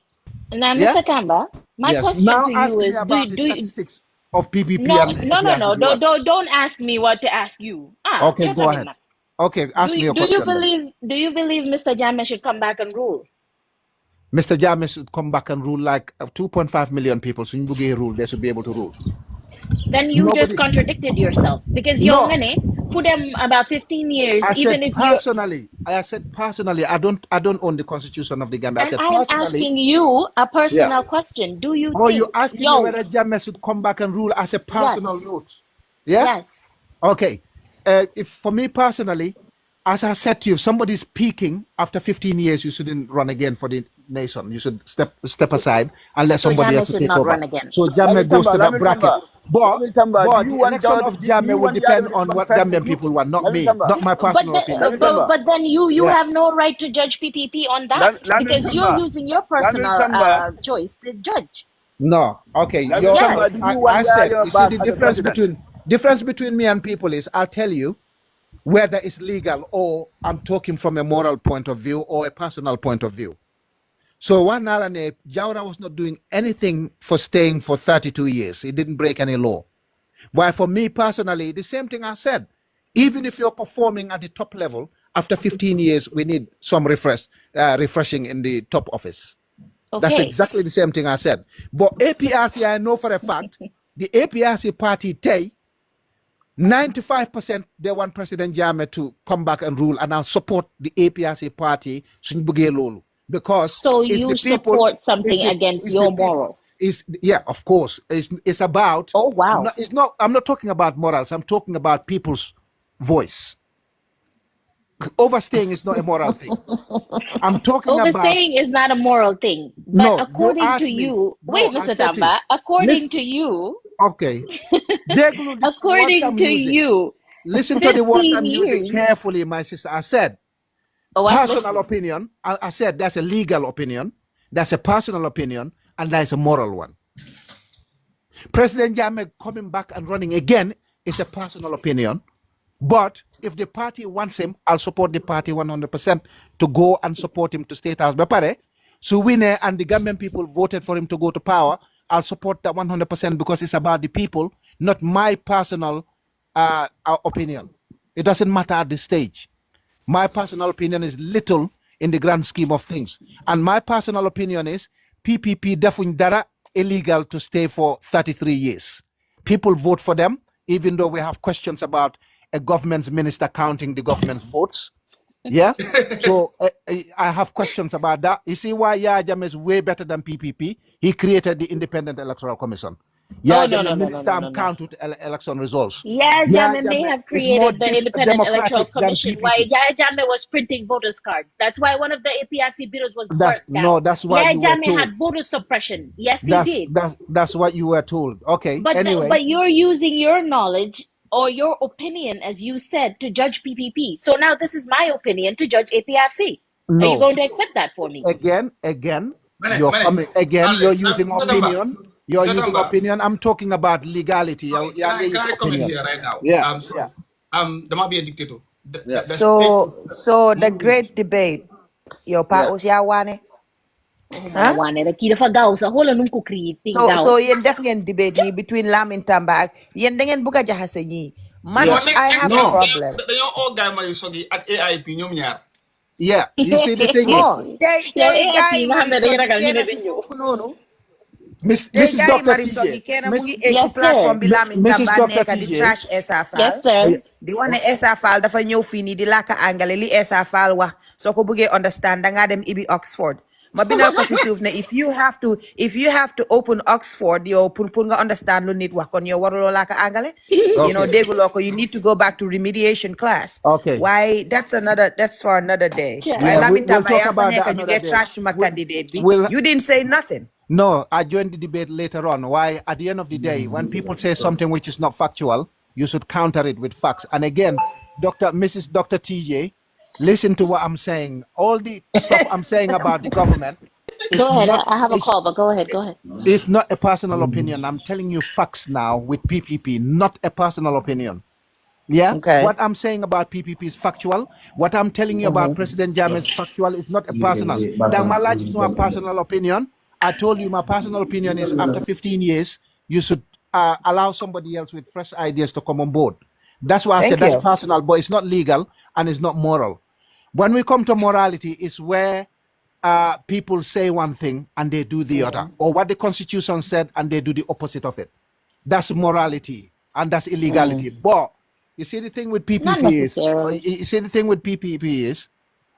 Now, Yeah? Mr. Tamba, my Yes. question Now to you ask me is: about the do you, statistics of PPP no, and the no, no, APRC no. if you want. Don't ask me what to ask you. Okay, Get go on ahead. him. Okay, ask me your question then. Do you believe Mr. Jammeh should come back and rule? Mr. Jammeh should come back and rule like 2.5 million people. So you rule, they should be able to rule. Then you just Nobody. contradicted yourself because No, Yongane put them about 15 years, I even said if you're. personally. I said personally. I don't own the constitution of the Gambia. I And said I am personally. asking you a Yeah. personal question. Do you Oh, you think, asking me whether Jammeh should come back and rule as a personal yes, note? Yeah. yes. Okay. If for me personally, as I said to you, if somebody's peaking after 15 years, you shouldn't run again for the nation. You should step aside and let So somebody else Jammeh to should take not over. run again. So Jammeh Lamin goes to Tamba, that Lamin bracket. Tamba, But Lamin Tamba, do but you the want election Jawara of do you Jammeh will want Yahya depend to on become what president Gambian too? people want, not Lamin me, Tamba, not my personal opinion. Lamin Tamba, But then you Yeah. have no right to judge PPP on that Lamin because you're Tamba, using your Lamin personal Tamba, choice to judge. No. Okay. Lamin Your Tamba, Yes. do you I want said, Yahya you see back the as a president? difference between me and people is I'll tell you whether it's legal or I'm talking from a moral point of view or a personal point of view. So one Nalane, Jaura was not doing anything for staying for 32 years. He didn't break any law. Why for me personally, the same thing I said. Even if you're performing at the top level, after 15 years, we need some refreshing in the top office. That's Okay. exactly the same thing I said. But APRC, I know for a fact, the APRC party, 95% they want President Jammeh to come back and rule, and I'll support the APRC party suñ bëggee loolu because So it's the you people, support something against it's the your people, morals. it's yeah, of course. It's about Oh wow. it's not I'm not talking about morals, I'm talking about people's voice. Overstaying is not a moral thing. I'm talking about Overstaying is not a moral thing. But no, you according to asked me. you, wait, No, I Mr. said to you, Tamba, according listen, to you, okay. Deglu the words according I'm to using. you, Listen to the words 15 I'm using years. carefully, my sister. I said Oh, I'm personal listening. opinion. I said that's a legal opinion, that's a personal opinion, and that's a moral one. President Jammeh coming back and running again is a personal opinion. But if the party wants him, I'll support the party 100% to go and support him to State House. But pare, so winner and the Gambian people voted for him to go to power, I'll support that 100% because it's about the people, not my personal opinion. It doesn't matter at this stage. My personal opinion is little in the grand scheme of things. And my personal opinion is PPP defuñ dara illegal to stay for 33 years. People vote for them, even though we have questions about a government's minister counting the government's votes. Yeah. So I have questions about that. You see why Yahya Jammeh is way better than PPP? He created the Independent Electoral Commission. Oh Yahya no no Jammeh no no no minister no no. count with election results. Yahya Yahya Jammeh may Jammeh have is more created the Independent Electoral democratic than Commission while PPP. Yahya Jammeh was printing voters' cards. That's why one of the APRC bureaus was That's burnt down. that's what Yahya you were Jammeh told. had voter suppression. Yes, he did. That's what you were told. Okay. But Anyway, but you're using your knowledge or your opinion, as you said, to judge PPP. So now this is my opinion to judge APRC. Are you no. going to accept that for me? Again. You're coming again. You're using Mutamba, opinion. You're using Mutamba, opinion. I'm talking about legality. okay, Yeah, yeah, can use I comment opinion. here right now? Yeah, So, yeah, there might be a dictator. yeah. So the great debate, yo pa Yeah. Osyawane, Oh my huh? one the kid of a gauss a whole nung creating gauss. So yen def ngeen debate ni between Lamin Tamba ak yen da ngeen buga jaxase ñi. Man No, Yeah. next I next have a time No. problem. dañoo all guy may sogi ak AIP ñoom ñaar. Yeah. You see the thing is, Mo, Yow tay gaay AIP nga xam mari ne dañu sogi ragal ñu ne kena duñ si ñëw. fofu nonu. Tay Mrs. gaay Dr. mari sogi TJ, kena mu Miss, ngi ci Yes, plateforme sir. bi Lamin Mrs. Tamba Dr. nekk di TJ. trash Essa Yes, Faal. sir. Di wane Essa Faal dafa ñëw fii nii di làkk angale li Essa Faal wax soo ko bëggee understand dangaa dem ibi Oxford ma bindal ko si suuf ne if you have to open Oxford yow pour nga understand lu nit wax kon yow waruloo làkk angale Okay. dégguloo ko you need to go back to remediation class. Okay. Why that's for another day. Waaye Yeah, Child. we, Lamin we'll Tamba talk yaa fa about that nekk ñu another ngee day. trash suma We'll, candidate bi we'll you didn't say nothing. No, I joined the debate later on. Why? At the end of the day, when people say something which is not factual, you should counter it with facts. And again, Mrs. Dr. TJ, listen to what I'm saying. All the stuff I'm saying about the government is Go ahead. not I have a is call, but go ahead. Go ahead. it's not a personal opinion. I'm telling you facts now with PPP, not a personal opinion. Yeah, Okay. what I'm saying about PPP is factual. What I'm telling you about President Jammeh is factual. It's not a personal. Tang my life is my personal opinion. I told you my personal opinion is after 15 years, you should allow somebody else with fresh ideas to come on board. That's why I said Thank that's you. personal, but it's not legal and it's not moral. When we come to morality, is where people say one thing and they do the other, or what the Constitution said and they do the opposite of it. That's morality and that's illegality. But you see the thing with Not PPP is, necessarily. you see the thing with PPP is,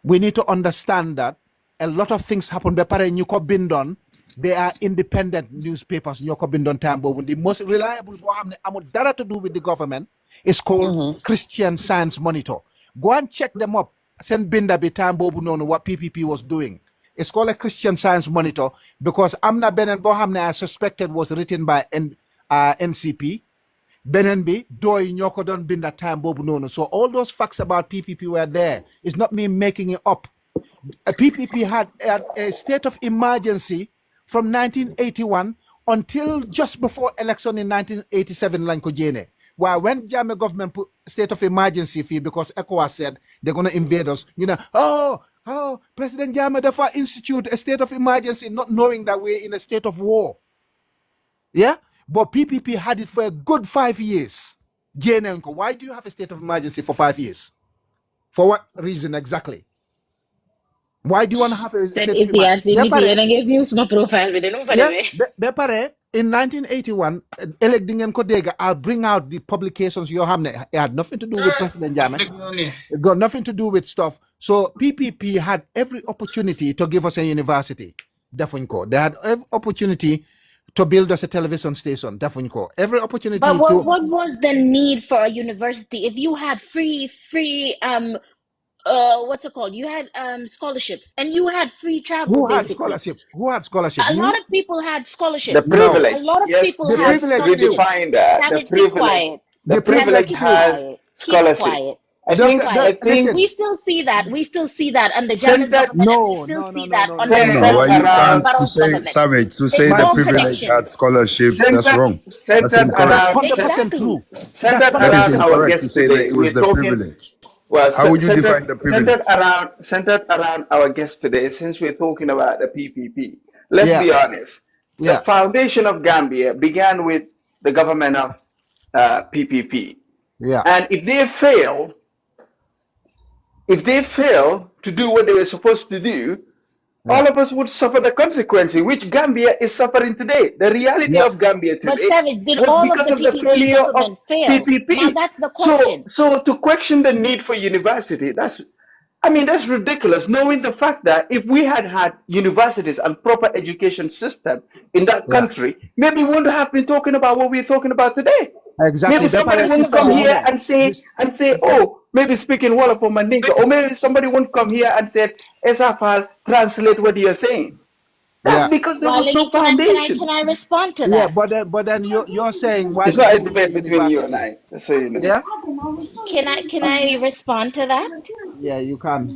we need to understand that a lot of things happen. Bepare nyuko bindon, they are independent newspapers. Nyuko bindon tambo. The most reliable one amul dara to do with the government is called Christian Science Monitor. Go and check them up. Send binda bitambo no what PPP was doing. It's called a Christian Science Monitor because Amna Benen Bohamne I suspected was written by NCP. Benen bi doy ñoko don binda time bobu nono. So all those facts about PPP were there. It's not me making it up. A PPP had a state of emergency from 1981 until just before election in 1987 Lanko Jene. While when Jammeh government put state of emergency fee because ECOWAS said they're gonna invade us, President Jammeh therefore institute a state of emergency, not knowing that we're in a state of war. Yeah? But PPP had it for a good 5 years. JNNCO, why do you have a state of emergency for 5 years? For what reason exactly? Why do you want to have a That state of if the emergency? activity and I gave you my profile with the number. Yeah, Bepare, in 1981, elect dingen ko dega, I'll bring out the publications you have. It had nothing to do with President Jammeh. It got nothing to do with stuff. So PPP had every opportunity to give us a university. Definitely. They had every opportunity to build us a television station. Definitely. Every opportunity But to. what was the need for a university if you had free what's it called? You had scholarships and you had free travel Who had basically. scholarship? Who had scholarship? A lot You? of people had The scholarship. No. A privilege, lot of yes, people The had yes, privilege few. scholarship. redefine that. The Savage, keep privilege, quiet. the The privilege Savage, privilege keep few. has quiet. Keep scholarship. quiet. I Keep think, Doctor, I quiet. think We listen. still see that. We still see that under Jammeh's centered, government, and we No, still no, no, see no, that no, no, under no, No, centered no. why you around, can't to Barrow's say government. Savage to There's say My the no sister, privilege connection. had scholarship? That's centered, wrong. That's centered that's incorrect. around, 100% Exactly. true. That's That's That is 100% our true. incorrect to guest say that today. it was We're the talking, privilege. well, How would you define the privilege? centered around our guest today. Since we're talking about the PPP, let's Yeah, be honest. The yeah, foundation of Gambia began with the government of PPP, yeah, and if they fail to do what they were supposed to do, yeah, all of us would suffer the consequences, which Gambia is suffering today. The reality yeah. of Gambia But today Savage, did was all of because the of the PPP failure of government fail? Now PPP. that's the So, question. so to question the need for university, that's ridiculous. Knowing the fact that if we had had universities and proper education system in that Yeah. country, maybe we wouldn't have been talking about what we're talking about today. Exactly. Maybe Be somebody pare wouldn't system come mu here ne. and say, oh, maybe speaking Wolof or Mandinka, or maybe somebody wouldn't come here and say, Esafal, translate what you're saying. That's Yeah. because there Well, was no Legi, can foundation. I respond to Yeah, that? but then you're saying why It's did not a we need a debate between you and university? I, just so you know. Yeah? Can I respond to that? Yeah, you can.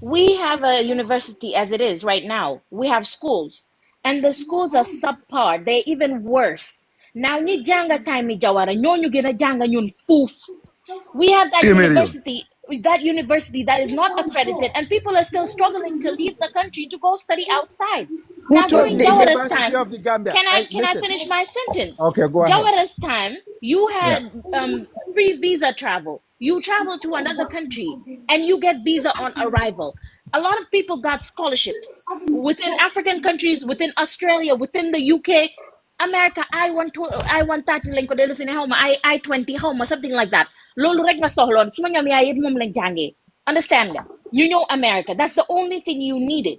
We have a university as it is right now. We have schools, and the schools are subpar. They're even worse. Now, ni janga time ni Jawara, nyonyo gina janga nyun foof. We have that Emilio. university that is not accredited, and people are still struggling to leave the country to go study outside. Who Now, told during the Jawara's University time, of the Gambia? can I Listen. finish my sentence? Okay, go ahead. Jawara's time, you Yeah. had free visa travel. You travel to another country and you get visa on arrival. A lot of people got scholarships within African countries, within Australia, within the UK, America. I-130 lañ ko delu fi ne xawma I-20 xawma something like that. Loolu rek nga soxloon suma ñoom yaay yëpp moom lañ jàngee. Understand nga? You know America. That's the only thing you needed.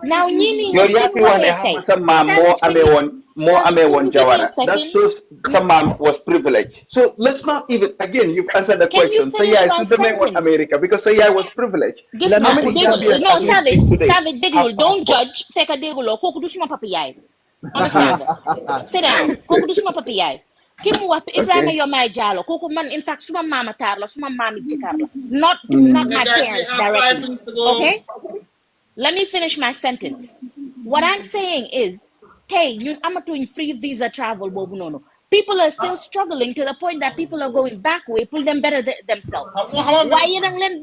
Now ñii nii yow ñëpp yaa suñ fi wax ne waxee xam tey. nga sa maam moo amee woon Savage, can you give me a That second? shows sa maam was privileged. So let's not even, again, you've answered the Can you question. Sa finish yaay my su demee woon sentence? America because sa yaay was privileged. Gis Let me How nga many put dégg Gambia. Gambians no as we speak today Savage déglul have don't passport? judge fekk dégguloo kooku du suma papi yaay. Understand nga? Sit down. Kooku du suma papi yaay. Ki mu wax Ibrahima Okay. Yomai Jallow kooku man in fact suma mama taar la suma mami jëkkër la. Not Mm. my Guys, we parents have 5 directly. minutes to go. Okay? Let me finish my sentence. What I'm saying is, hey, I'm not doing free visa travel, bobu nono. People are still struggling to the point that people are going back way, pull them better themselves. Why you don't let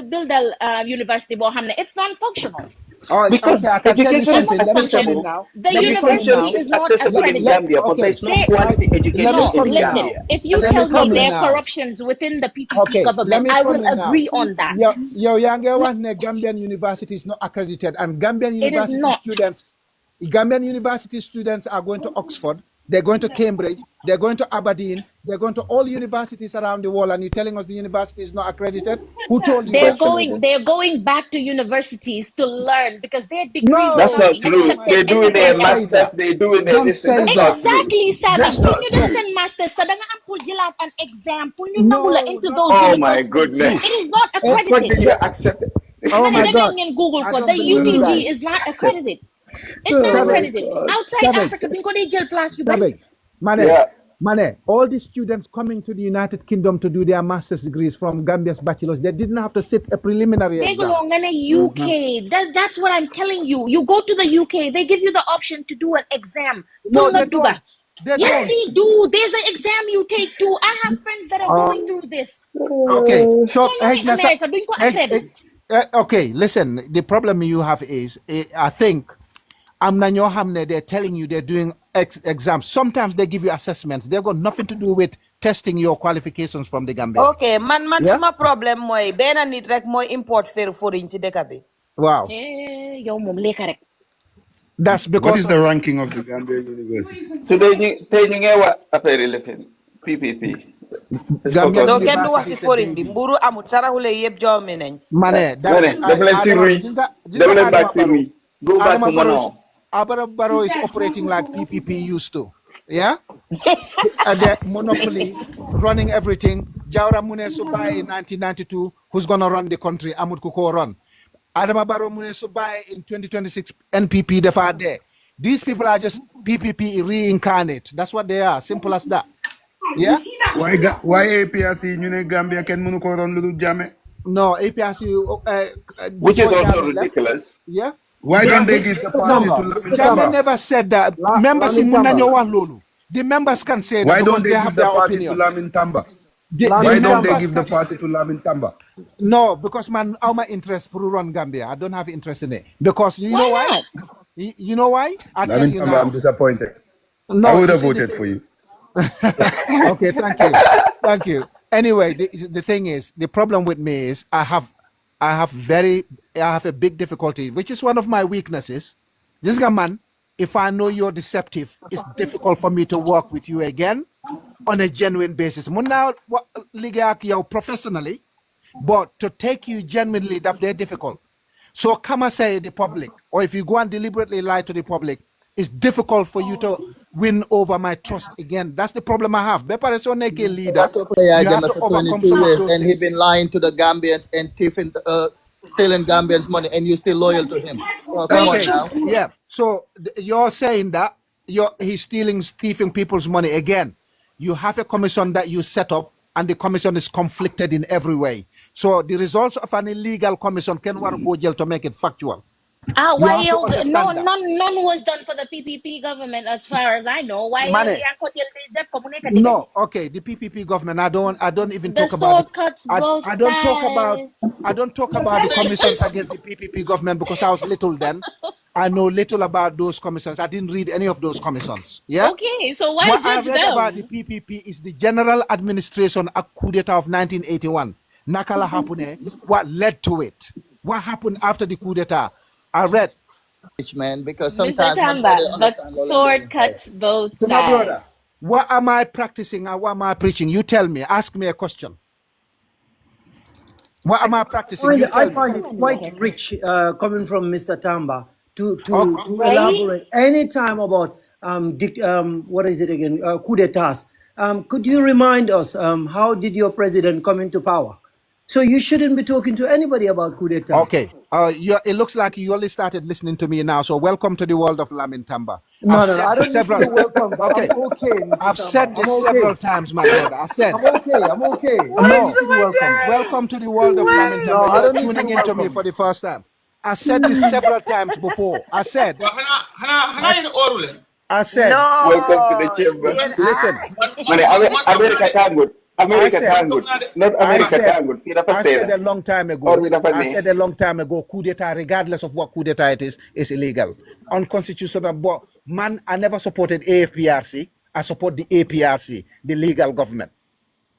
build a university bohamne? It's non-functional. Oh, Because okay, I can tell you education is something. Let me come in accessible. now. The Let me come in Education university now. is is not accessible in accredited. Gambia, but Okay. there's no They, quality Let education me no, come in in listen. now. Gambia. If you Let me tell me come in there are now. corruptions within the PPP Okay, let government, me I come will in now. agree on that. Yo, Yange Wane Gambian University is not accredited, and Gambian It is University not. students are going to Oxford, they're going to Cambridge, they're going to Aberdeen, they're going to all universities around the world, and you're telling us the university is not accredited? Who told you that? Questionable. They're going back to universities to learn because their degree will That's No, not be not oh true. my accepted They're God, doing anywhere their don't say else. masters, that. they're doing their Don't this thing. say That's that. not true. Exactly, Savage. That's Don't, Pour not you just no, true. send master sadanga am pour jilat an exam pour you nangula no, into not those Oh my universities. goodness. you. It is not Eh, What accredited. did you accept? oh my Mane God, dem Google I ko don't the believe you UTG guys. is not accredited. It's not Oh Savage, my accredited. God. Outside Savage, Africa, duñ ko dey jël place yu bari. Savage, Mane, Yeah. Mane, all the students coming to the United Kingdom to do their master's degrees from Gambia's bachelors, they didn't have to sit a preliminary exam. Déguloo nga ne UK. That's what I'm telling you. You go to the UK, they give you the option to do an exam. Pour No, nga they duga. don't. They Yes, don't. they do. There's an exam you take too. I have friends that are going through this. Okay, so So ñoomi America duñ ko accredit. okay, listen. The problem you have is, I think, they're telling you they're doing exams. Sometimes they give you assessments. They've got nothing to do with testing your qualifications from the Gambia. Okay, man Yeah. suma problem mooy benn nit rek mooy import foriñ ci dëkk bi. Wow, Yow moom lekka rek. that's What because is the ranking of the Gambia University? Today ñu ngi wax affaire lifin PPP. Let's Gambian focus. So on kenn du PPP. wax ci University is a foriñ bi baby. mburu amut saraxule yëpp joomi nañ. Mane, that's Dem leen si Adama. Rui. Dem leen back si Rui. Go back to Manor. Adama Barrow is operating like PPP used to. Yeah. The monopoly, running everything. Jawara Mune Subai in 1992, who's gonna run the country? Amut Kuko run. Adama Barrow Mune Subai in 2026, NPP the far there. These people are just PPP reincarnate. That's what they are. Simple as that. Yeah. Why APRC ñu ne Gambia kenn mënu ko ron lu dul Jammeh? No, APRC. Which is before also Jammeh left, ridiculous. yeah. Why don't they give the party to Lamin Jammeh Tamba? never said that. Members in Munanyowa Lulu. The members can say that Why don't because they they give have the their party to opinion. Lamin Tamba? The Why don't they members give the can- party to Lamin Tamba? No, because man, all my interest for run Gambia. I don't have interest in it. Because you know Why why? not? You know why? I'll tell Lamin you Tamba, I'm now. disappointed. No, I would you have see the voted thing- for you. Okay, thank you. Thank you. Anyway, the thing is, the problem with me is I have a big difficulty, which is one of my weaknesses. This guy, man, if I know you're deceptive, it's difficult for me to work with you again on a genuine basis. Mun now ligaak yow professionally, but to take you genuinely, that's very difficult. So come and say the public, or if you go and deliberately lie to the public, it's difficult for you to win over my trust again. That's the problem I have. Bepare so neke leader, That player you have to for overcome 22 some of years those and he things. been lying to the Gambians and thieving, stealing Gambians' money, and you still loyal to him. Oh, come on Okay, now. yeah. So you're saying that he's thieving people's money again. You have a commission that you set up, and the commission is conflicted in every way. So the results of an illegal commission can go jail to make it factual. You Why have to you no understand that. none was done for the PPP government as far as I know. Why you Money. communicate? No, okay, the PPP government. I don't even The talk about it. sword cuts both I don't talk about the sides. commissions against the PPP government because I was little then. I know little about those commissions. I didn't read any of those commissions. Yeah. Okay, so why What I judge read about the them? PPP is the general administration a coup d'etat of 1981. Nakala Hapune, what led to it? What happened after the coup d'etat? I read. Man, because Mr. sometimes nobody Tamba, but understand sword Lolending. cuts both So my sides. brother, what am I practicing and what am I preaching? You tell me. Ask me a question. What am I practicing? You I tell me. find it quite rich coming from Mr. Tamba Okay. to Right? elaborate any time about what is it again, coup d'etats. Could you remind us how did your president come into power? So you shouldn't be talking to anybody about coup d'etat. Okay. It looks like you only started listening to me now. So welcome to the world of Lamin Tamba. No, I've no, no. said I this don't need to several. be welcome. Okay. I'm okay, Mr. I've Tamba. said this I'm several okay. times, my brother. I said, I'm okay. I'm okay. I don't no. need to be welcome. Welcome to the world of Lamin No, Tamba. I You're don't need to tuning be into me welcome. for the first time. I said this several times before. I said, Well, hana in orule. Welcome to the No, chamber. listen. Mane America tangut. I America said, tangut. Not I America said, tangut. Kira I said pasera. a long time Or ago. with a I funny. said a long time ago, coup d'etat, regardless of what coup d'etat it is illegal, unconstitutional. But man, I never supported AFPRC. I support the APRC, the legal government.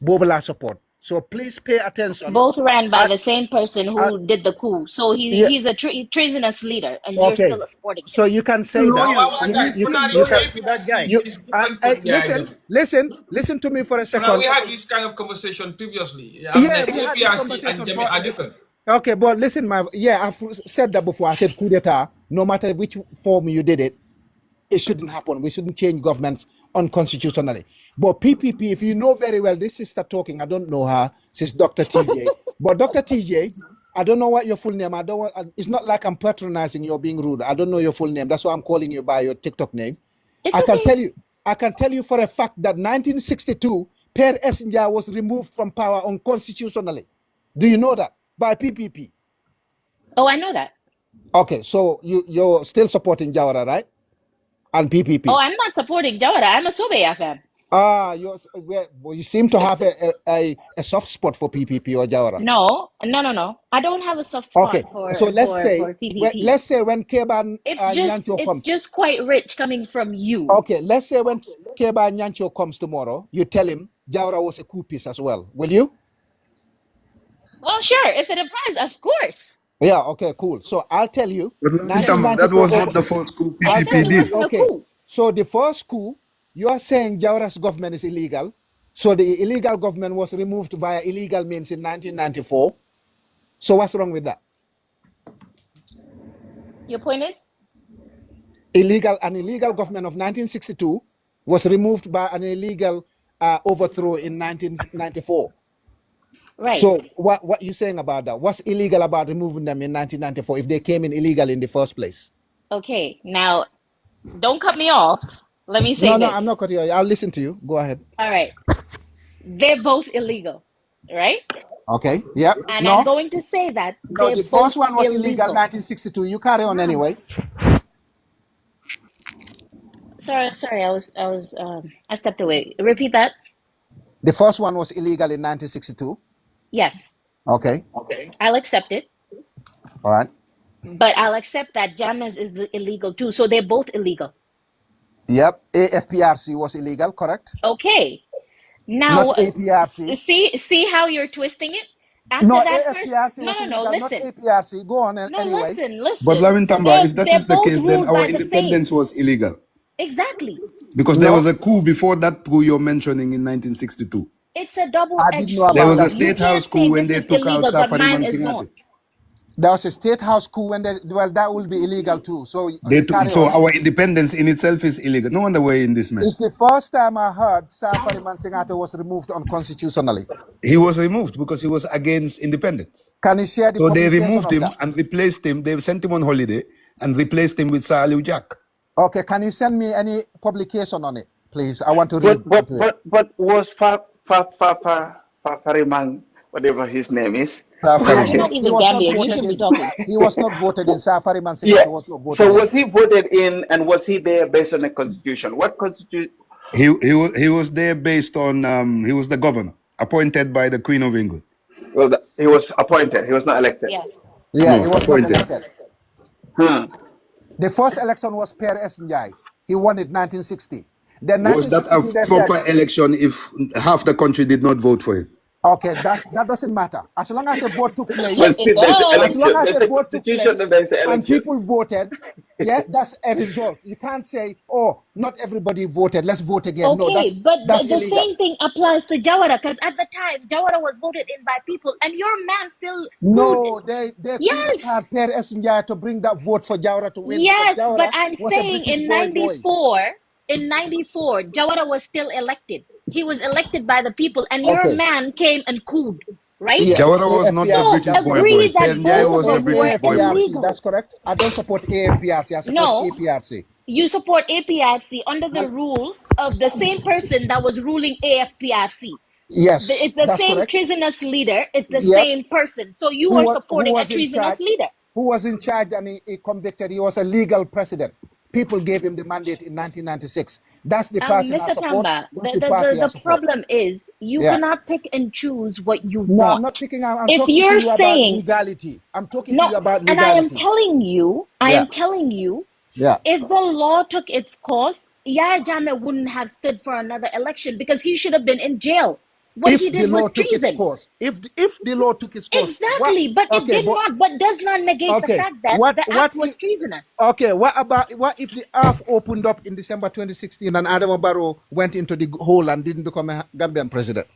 Bobala support. So please pay attention. Both ran by I, the same person I, who did the coup. So yeah, he's a treasonous leader, and you're okay. still supporting him. So you can say that. Loyal. Wawa You guys, need to be Fanari You can loyal to that APRC guy. you is different from listen, them. listen to me for a Now second. we had this kind of conversation previously. Yeah, we had this APRC and conversation, Jemi but are different. okay, but listen, I've said that before. I said coup d'etat, no matter which form you did it, it shouldn't happen. We shouldn't change governments unconstitutionally. But PPP, if you know very well, this sister talking, I don't know her, she's Dr. TJ. But Dr. TJ, I don't know what your full name. It's not like I'm patronizing you or being rude. I don't know your full name. That's why I'm calling you by your TikTok name. It's I okay. can tell you for a fact that 1962, Per Essinja was removed from power unconstitutionally. Do you know that? By PPP. Oh, I know that. Okay, so you're still supporting Jawara, right? And Oh, PPP. I'm not supporting Jawara. I'm a Sobeya fan. You seem to have a soft spot for PPP or Jawara. No. I don't have a soft spot Okay, for so let's PPP. say when Keban Nyancho It's comes. just quite rich coming from you. Okay, let's say when Keban Nyancho comes tomorrow, you tell him Jawara was a coup piece as well. Will you? Well, sure, if it applies, of course. Yeah, okay, cool. So I'll tell you, But that 1994 was not the first coup I I'll said tell PPP it you, did. wasn't a okay. coup. So the first coup, you are saying Jawara's government is illegal. So the illegal government was removed via illegal means in 1994. So what's wrong with that? Your point is? An illegal government of 1962 was removed by an illegal overthrow in 1994. Right. So what you saying about that? What's illegal about removing them in 1994 if they came in illegal in the first place? Okay, now, don't cut me off. Let me say No, this. I'm not cutting you. I'll listen to you. Go ahead. All right. They're both illegal, right? Okay. Yeah. And No. I'm going to say that No, they're the both first one was illegal illegal. 1962. You carry on anyway. Sorry, I stepped away. Repeat that. The first one was illegal in 1962. Yes, Okay. I'll accept it, All right. but I'll accept that Jammeh's is illegal too. So they're both illegal. Yep. AFPRC was illegal, correct? Okay. Not Now, APRC. see how you're twisting it? After No, that first, AFPRC was no, illegal, not listen. APRC. Go on No, anyway. But listen. Lavin Tamba, if that They're is the both case, then ruled our by the same. independence was illegal. Exactly. Because there No, was a coup before that coup you're mentioning in 1962. It's a I didn't double-edged know There about sword. was a that. You state can't house coup say when this they is took out illegal, but Safari mine is not. Mansingate. There was a state house coup when that will be illegal too. So carry So on. our independence in itself is illegal. No wonder we're in this It's mess. the first time I heard Safari Mansingato was removed unconstitutionally. He was removed because he was against independence. Can you share the So they publication removed of him that? and replaced him. They sent him on holiday and replaced him with Sir Aliu Jack. Okay, can you send me any publication on it, please? I want to read into it. But was Farimang, whatever his name is, You're Safari. not He even was not Gambian. You voted should be in. talking. He was not voted in. Safari Yeah. Mansingato was not So voted in. was he voted in, and was he there based on the constitution? What constitution? He was there based on he was the governor appointed by the Queen of England. Well, he was appointed. He was not elected. Yeah. Yeah, No, he was not appointed. elected. Hmm. The first election was Per Njai. He won it 1960. Then Was that a 1962 they said, proper election if half the country did not vote for him? okay, that doesn't matter. As long as a vote took Yes, But place, it still, there's the does. as long election. as There's a the vote took constitution, place and there's the and election. people voted, yeah, that's a result. You can't say, oh, not everybody voted, let's vote again. No, Okay, but that's the illegal. same thing applies to Jawara because at the time Jawara was voted in by people, and your man still No, they couldn't Yes, have Per Njai to bring that vote for Jawara to win because yes, but Jawara I'm was a saying British in boy. in 94, Jawara was still elected. He was elected by the people, and your Okay. man came and cooed, right? Yeah, Jawara was not the So AFPRC, British that's boy correct. boy. agree that Penjai both was of the them were British boy boy. AFPRC, that's illegal. correct. I don't support AFPRC, I support No, APRC. you support APRC under the rule of the same person that was ruling AFPRC. Yes, It's the that's same correct. treasonous leader. It's the Yep. same person. So you Who are was, who supporting a was in charge? treasonous leader. Who was in charge and he convicted? He was a legal president. People gave him the mandate in 1996. That's the person I Mr. support. Kamba, That's the party I the support. problem is you Yeah. cannot pick and choose what you No, I'm want. not picking. I'm If talking to you're you about saying legality. I'm talking to no, you about and I am legality. telling you, Yeah. Yeah. if the law took its course, Yahya Jammeh wouldn't have stood for another election because he should have been in jail. What he If the did was law took its treason. course, if the law took its course, what? Exactly, but it Okay, did not. But does not negate the okay. fact that What the what act was if, treasonous. okay, what if the earth opened up in December 2016 and Adama Barrow went into the hole and didn't become a Gambian president?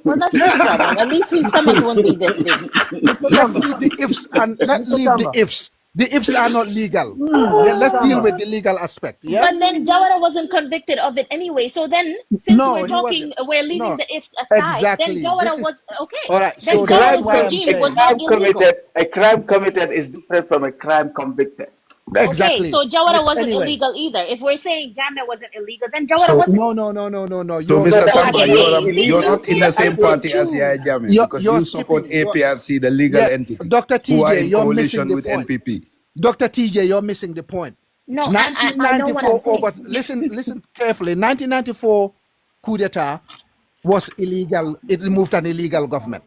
Well, that's his problem. At least his stomach won't be this big. Mr. Let's Kamba. leave the ifs and let's Mr. leave the Kamba. ifs. The ifs are not legal. Yeah, let's deal with the legal aspect. Yeah. But then Jawara wasn't convicted of it anyway. So then, since No, we're he wasn't. talking, we're leaving No, the ifs aside. Then exactly. Jawara This is was okay. all right. Then So A this is Jawara's why I'm regime saying was not illegal. a crime committed is different from a crime convicted. exactly. Okay, so Jawara wasn't Anyway, illegal either. If we're saying Jammeh wasn't illegal, then Jawara wasn't. no. So, You're Mr. the Kamba, actual Okay, you're you not in the can't same pick and party as Yahya choose. Jammeh because you're you support skipping. APRC, the legal Yeah, entity, Dr. who are TJ, in you're missing coalition the with point. NPP. Dr. TJ, you're missing the point. No, I know what I'm 1994 saying. over. Listen carefully. 1994 coup d'état was illegal. It removed an illegal government.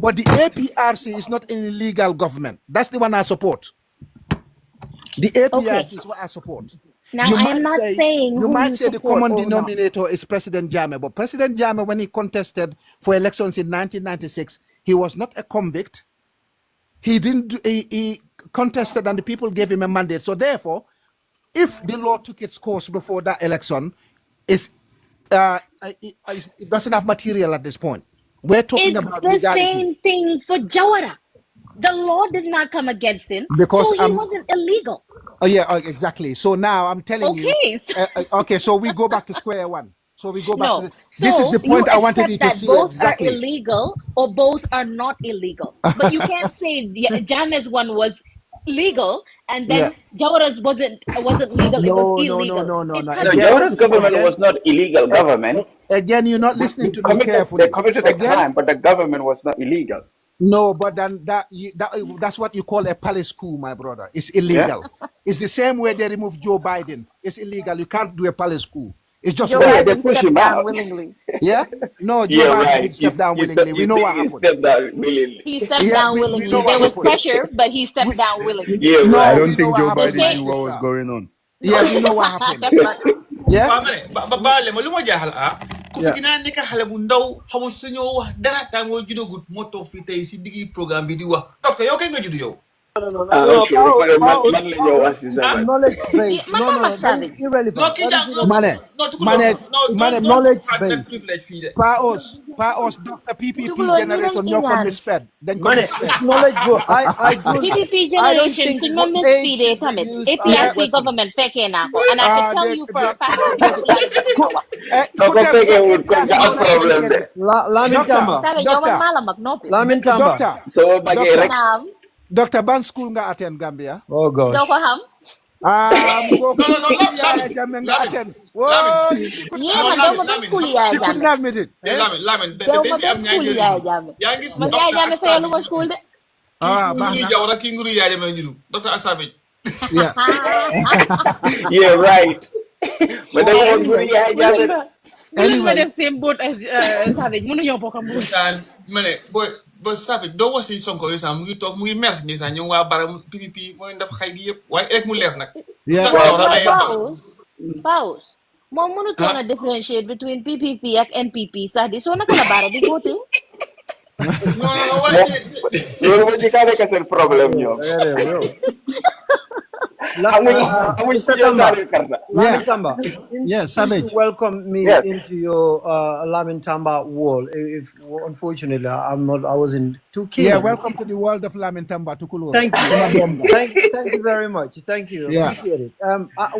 But the APRC is not an illegal government. That's the one I support. The APRC is what I support. Now, I am not saying you who might you say the support common or not. denominator is President Jammeh, but President Jammeh, when he contested for elections in 1996, he was not a convict. He didn't. He contested, and the people gave him a mandate. So therefore, if the law took its course before that election, it doesn't have material at this point. We're talking It's about the legality. same thing for Jawara. The law did not come against him, Because so he wasn't illegal. Oh yeah, exactly. So now I'm telling you. Okay, so, Okay, so we go back to square one. So we go back. no. To, this is So the you point I wanted you accept to that see both exactly. are illegal or both are not illegal. But you can't say Jammeh's one was legal and then Jawara's wasn't legal. It was illegal. No. No, Jawara's government was not illegal government. Again, you're not listening to me They carefully. committed a crime, but the government was not illegal. No, but then that's what you call a palace coup, my brother. It's illegal. It's the same way they removed Joe Biden. It's illegal. You can't do a palace coup. It's just Joe Yeah, they Biden push stepped him down out. willingly. yeah. No, Joe Yeah, Biden right. didn't step down willingly. We know what happened. Stepped down willingly. He stepped Yes, down we willingly. know what There was happened. pressure, but he stepped down willingly. Yeah, No, I right. don't we know think what Joe happened, Biden my knew what was sister. going on. Yeah, we know what happened. Yeah. Baale ma lu ma jaaxal ku fi Yeah. ginaa nekk xale bu ndaw xamul suñoo wax dara taa moo judogut moo toog fii tey si diggi programme bi di wax docteur yow kañ nga judd yow Okay, man la ñëw wax si sama. Knowledge based. Man No, Mohamed that is Savage. irrelevant. no kii That jàng is no Mane, no tukuloo Mane, no Mane, don't knowledge have that based. privilege fii de Paos, Dr. PPP Tukulóor ñi generation lañ ñoo ko iñaan. misfed. Dañ ko Money, misfed. it's knowledge, bro. I don't. PPP I don't generation think suñ ma what misfeedee age should be tamit used as a APRC weapon. government fekkee naa ko and I can tell you for a fact si ko wax. Soo ko fekkee wut kon nga am problème de. Lamin Doctor. Tamba. Sabe yow man maa la mag noppi. Lamin Tamba. Doctor, Soo bëggee rek. Naam Doctor, ban school nga attend Gambia? Oh gosh. doo ko xam. No, no, no, Yaya Lamin, Jammeh nga Lamin, attend. Lamin. Whoa, she couldn't Yeah, No, man, admit daw it. ma ben Lamin, school xam nga. Yaya She couldn't Jammeh. admit it. Eh, Eh? Lamin, Lamin, Daw dañ ma fi ben am school ñaari Yaya régime. Jammeh. Yaa ngi gis Man Yaya docteur ak Jammeh fayalu ma Savage. school de. Kii Baax nguru na. Jawara, kii nguru Yaya Jammeh ñu docteur ak Savage. Yeah. Yeah, right. But then Oh, what good anyway. yeah, bu leen Jammeh. ma bu leen ma Anyway. def seen boat as Savage mënuñoo bokk mbuus. Ndeysaan ma ne booy Savage doo wax si Sonko ndeysaan mu ngi toog mu ngi mer ndeysaan ñoom waa bara PPP mooy def xay gi yëpp waaye rek mu leer nag. Lu Yeah. tax Why, Jawara Well, why ayee Jawara. Paus? Mo mënutoon Ah, a differentiate between PPP ak NPP c'est-à-dire soo naka la baara di voté. non non non waaye mo loolu mo ci ka nekk seen problème ñoom. Amuñ amuñ Mr. studio Tamba, sale karta. Lamin Yeah. Tamba, since Yeah, you Savage. welcomed me Yes. into your Lamin Tamba wall, if unfortunately I'm not, I wasn't too keen Yeah, on it. welcome to the world of Lamin Tamba Tukulur. Thank Suma you, doom nga. thank you very much. Thank you, Yeah. appreciate it.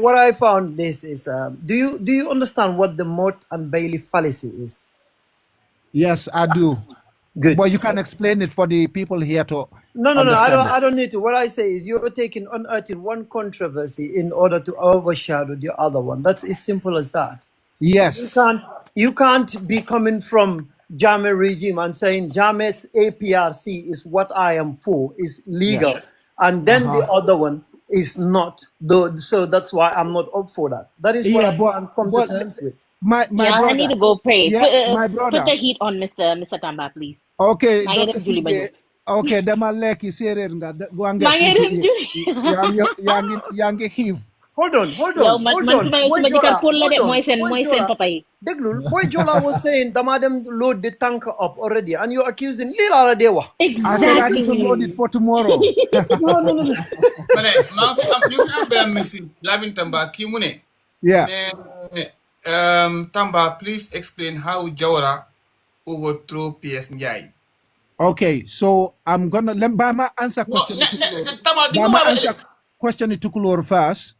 What I found this is, do you understand what the Mott and Bailey fallacy is? Yes, I do. Good. But you can explain it for the people here to No, understand I it. don't need to. What I say is you're taking unearthing one controversy in order to overshadow the other one. That's as simple as that. Yes. You can't be coming from Jammeh regime and saying Jammeh's APRC is what I am for, is legal, and then the other one is not. Though, so that's why I'm not up for that. That is what Yeah, I'm come to but terms with. my Yeah, I need brother. to go pray. Yeah, my Put brother. the heat on Mr. Tamba, please. Okay, Maa ngi Dr. dem julli ba ñëw. TJ. Okay, dama lekki séeréer nga wange Maa ngi dem fuuti julli. yaa ngi xiif. Hold on. Yow man suma jëkkër Pël la de mooy seen papa yi. Deglul, Boy Jola was saying Damadem load the tanker up already, and you're accusing Lila Adewa. I said I need to load it for tomorrow. No. ma ne maa fi am ñu fi am benn missile Lamin Tamba kii mu ne. Yeah. Tamba, please explain how Jawara overthrew PS Njai. Okay, so I'm gonna let Bama answer No, question. Tamba, di nga Bama war a answer question to Tukulor first.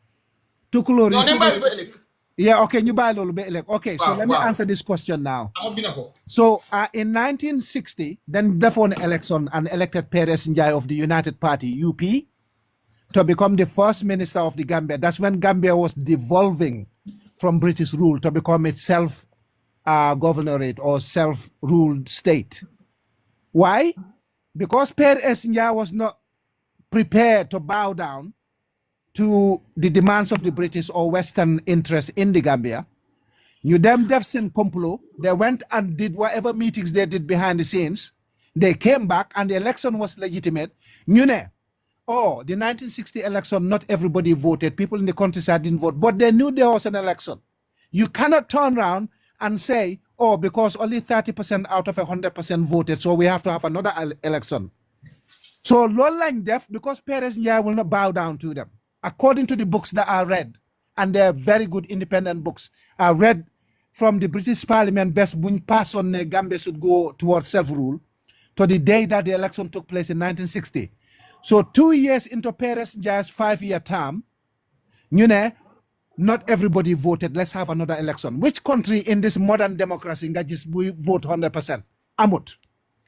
Tukulor, No, you see ne bàyyi the- ba ëllëg. Yeah, okay, you buy a little bit. Okay, so Wow, let me wow. answer this question now. Ama bina ko. So in 1960, then therefore an election and elected Perez Njai of the United Party, UP, to become the first minister of the Gambia. That's when Gambia was devolving from British rule to become its self-governorate or self-ruled state. Why? Because Perez Njai was not prepared to bow down to the demands of the British or Western interests in the Gambia. You them Defson Komplo, they went and did whatever meetings they did behind the scenes. They came back and the election was legitimate. You know, the 1960 election, not everybody voted. People in the countryside didn't vote, but they knew there was an election. You cannot turn around and say, because only 30% out of 100% voted, so we have to have another election. So Lolang Def, because Perez Njai will not bow down to them. According to the books that I read, and they're very good independent books, I read from the British Parliament, best buñ pass on Gambia should go towards self-rule to the day that the election took place in 1960. So 2 years into Perez Njai's 5-year term, you know, not everybody voted. Let's have another election. Which country in this modern democracy just vote 100%? Amut.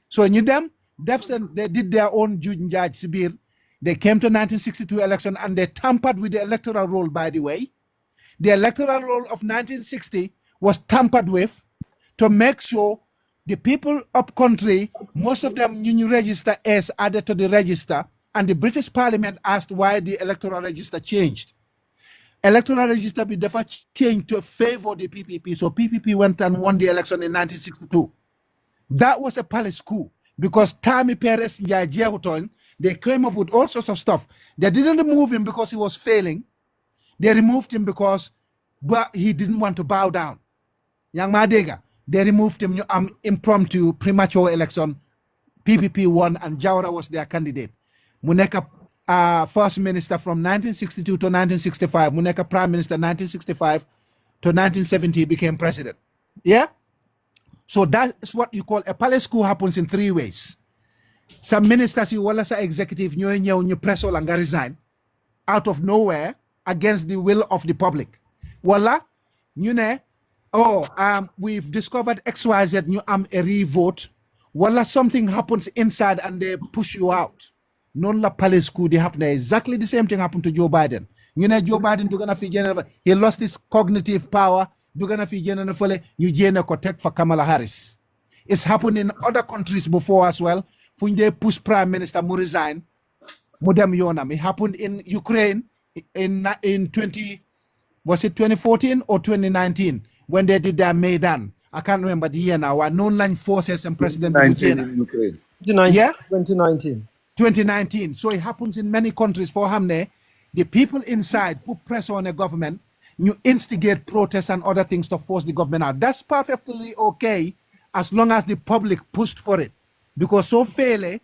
So you them, they did their own judge Sibir. They came to 1962 election and they tampered with the electoral roll, by the way. The electoral roll of 1960 was tampered with to make sure the people up country, most of them new register as added to the register, and the British Parliament asked why the electoral register changed. Electoral register be therefore changed to favor the PPP. So PPP went and won the election in 1962. That was a palace coup because Tammy Perez Njai, they came up with all sorts of stuff. They didn't remove him because he was failing. They removed him because he didn't want to bow down. Yang Madega, they removed him impromptu premature election. PPP won and Jawara was their candidate. Muneka first minister from 1962 to 1965. Muneka prime minister 1965 to 1970 became president. Yeah? So that's what you call a palace coup happens in 3 ways. Some ministers you wala sa executive nyo preso lang resign out of nowhere against the will of the public. Wala, we've discovered XYZ new a re-vote. Wala something happens inside and they push you out. Non la palace coup they happen. Exactly the same thing happened to Joe Biden. ñu ne Joe Biden dugg na fi génne he lost his cognitive power dugg na fi génne na fële ñu jéene ko teg fa Kamala Harris. It's happened in other countries before as well. Fu ñu dee push prime minister mu resign mu dem yoonam. It happened in Ukraine in 2014 or 2019 when they did their Maidan. I can't remember the year now. Non-line forces and president 19 in Ukraine. 2019. 2019. So it happens in many countries. For Hamne, the people inside put pressure on the government. You instigate protests and other things to force the government out. That's perfectly okay as long as the public pushed for it. Because so fail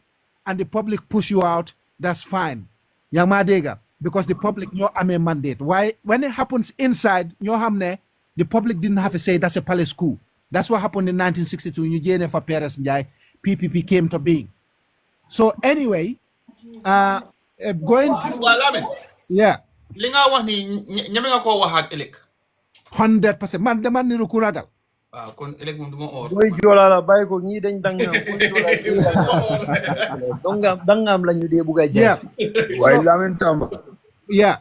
and the public push you out, that's fine. Yang Madega, because the public no a mandate. Why when it happens inside your Hamne, the public didn't have to say that's a palace coup. That's what happened in 1962 in Eugene for Paris and PPP came to being. So anyway, going to yeah. Linga wax ni ñame nga ko waxat elek 100%. Man dama niru ku ragal. Kon elek mom duma or. Boy jola la bay ko ñi dañ dangam dangam lañu dé bu ga Yeah. Why Lamin Tamba? Yeah.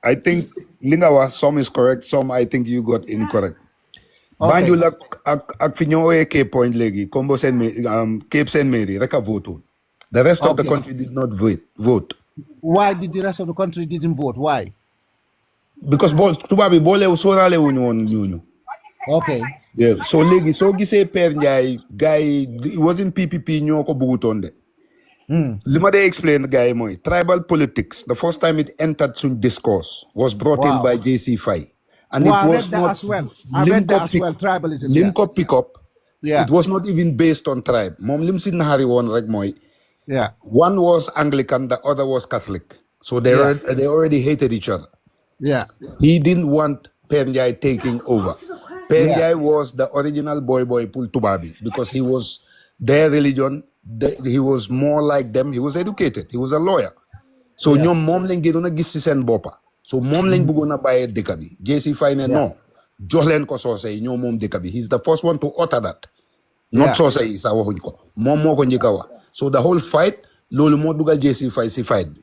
I think Lingawa, some is correct, some I think you got incorrect. Okay. Banjul ak fi ñoo Cape Point legi, Combo Saint Cape Saint Mary rek a vote. The rest of the country did not vote. Why did the rest of the country didn't vote? Why? Because tuba bi bolé soralé wuñu won ñooñu. Okay. Yeah, so legi so gisé Père Ndiaye guy it wasn't PPP ñoo ko bëggutoon de. Lima they explain guy moy tribal politics. The first time it entered some discourse was brought in by JC Faye. And it was not as well. I read that as well. Tribalism. Limco pick up. Yeah. It was not even based on tribe. Mom lim si nahari won rek moy. Yeah. One was Anglican, the other was Catholic. So they already hated each other. Yeah. He didn't want Père Ndiaye taking over. Père Ndiaye was the original boy Pul Tubabi because he was their religion. He was more like them. He was educated. He was a lawyer. So ñom mom lañ gënon gis ci sen bopa. So mom lañ bëggona baye dëkk bi. JC Faye ne no. Jox leen ko sosé ñom mom dëkk bi. He's the first one to utter that. Not sosé yi sa waxuñ ko. Mom moko ñëka wax. So the whole fight, lolu mo dugal JC Faye si fight bi.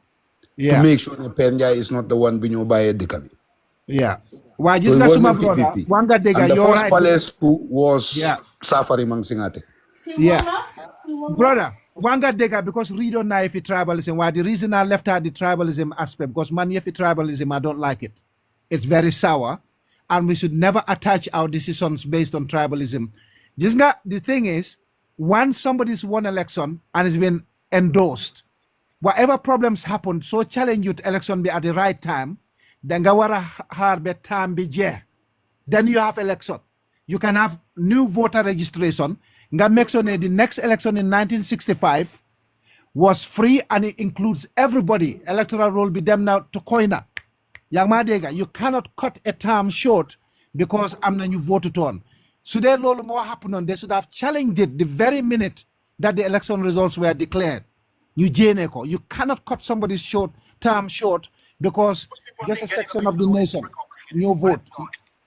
To make sure that Père Ndiaye is not the one bi ñoo baye dëkk bi. Yeah. Why just so suma brother? Wanga dega and the you're first right. palace coup was Safari Mang Singate. Yeah. Brother, Wanga dega because read on na if tribalism. Why the reason I left out the tribalism aspect because man if tribalism I don't like it. It's very sour and we should never attach our decisions based on tribalism. Just the thing is once somebody's won election and it's been endorsed, whatever problems happen, so challenge you to election be at the right time, then gawara harbe time be je. Then you have election. You can have new voter registration. Nga make sure the next election in 1965 was free and it includes everybody. Electoral roll be them now to coina. Yang Madega, you cannot cut a term short because I'm the new voted on. So there more happened on. They should have challenged it the very minute that the election results were declared. You cannot cut somebody's term short because just a section of the nation, new vote.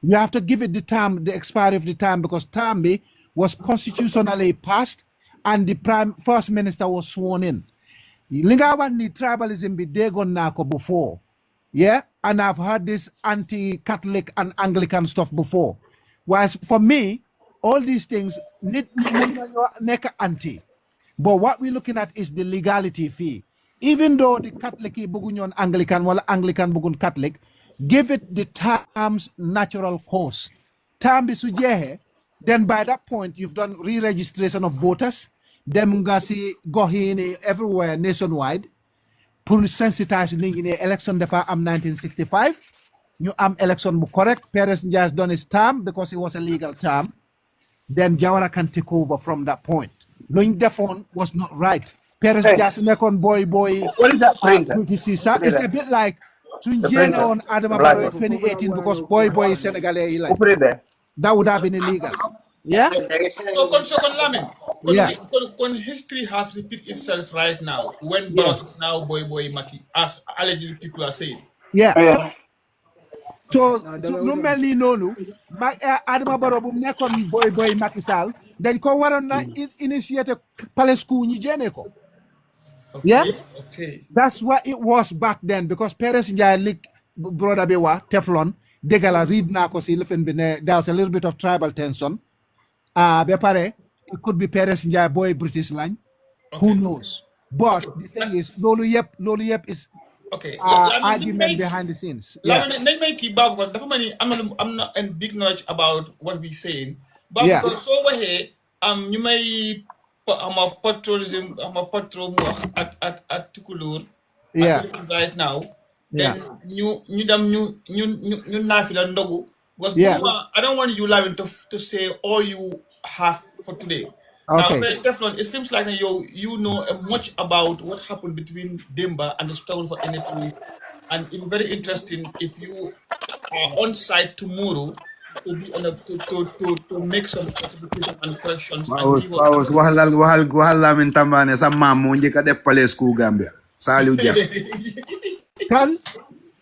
You have to give it the expiry of the term because term was constitutionally passed and the first minister was sworn in. Lingawan ni tribalism be degon nako before. Yeah, and I've heard this anti-Catholic and Anglican stuff before. Whereas for me, all these things need anti. But what we're looking at is the legality fee. Even though the Catholic bugunyon Anglican, while Anglican bugun Catholic, give it the term's natural course. Term bisujehe, then by that point you've done re-registration of voters. Dem ngasi gohini everywhere nationwide. Pour sensitize in the election defa am 1965. New election bu correct. Perez just done his term because it was a legal term. Then Jawara can take over from that point. Knowing Defon was not right. Perez just nekon boy. What is that printer? It's a bit like Tunjene on Adama Barrow 2018 because boy is Senegalese. Like, that would have been illegal. Yeah. So Lamin, can history have repeat itself right now when Barrow is now boy Maki, as allegedly people are saying? Yeah. So normally no. Adama Barrow bu nekon boy Macky Sall dañ ko waron na initiate palace coup ñi jene ko. Yeah, Okay. that's what it was back then because Perez Njai lik brother Bewa Teflon Degala read na ko si lifin bine there was a little bit of tribal tension. Be pare it could be Perez Njai boy British line. Who Okay. knows? But Okay. the thing is, Lolu Yep is Okay. Lamin, nañ argument may behind the scenes. Yeah, Lamin nañ may kii Babou dafa mel ni am na a big knowledge about what we saying. Babou yeah, soo waxee ñu may ama patriotism ama patro mu wax at Tukulóor at yeah, everything right now. yeah, Then ñu dem ñu naafi la ndogu. Because yeah. I don't want you Lamin to say all you have for today. Now, Okay. Teflon, it seems like you know much about what happened between Demba and the struggle for independence, and it will be very interesting if you are on site tomorrow to be on to make some clarification and corrections and give us. Pawos waxal Lamin Tambane sa maam moo njëkk a def Palace ku Gambia Saliou Dia Kan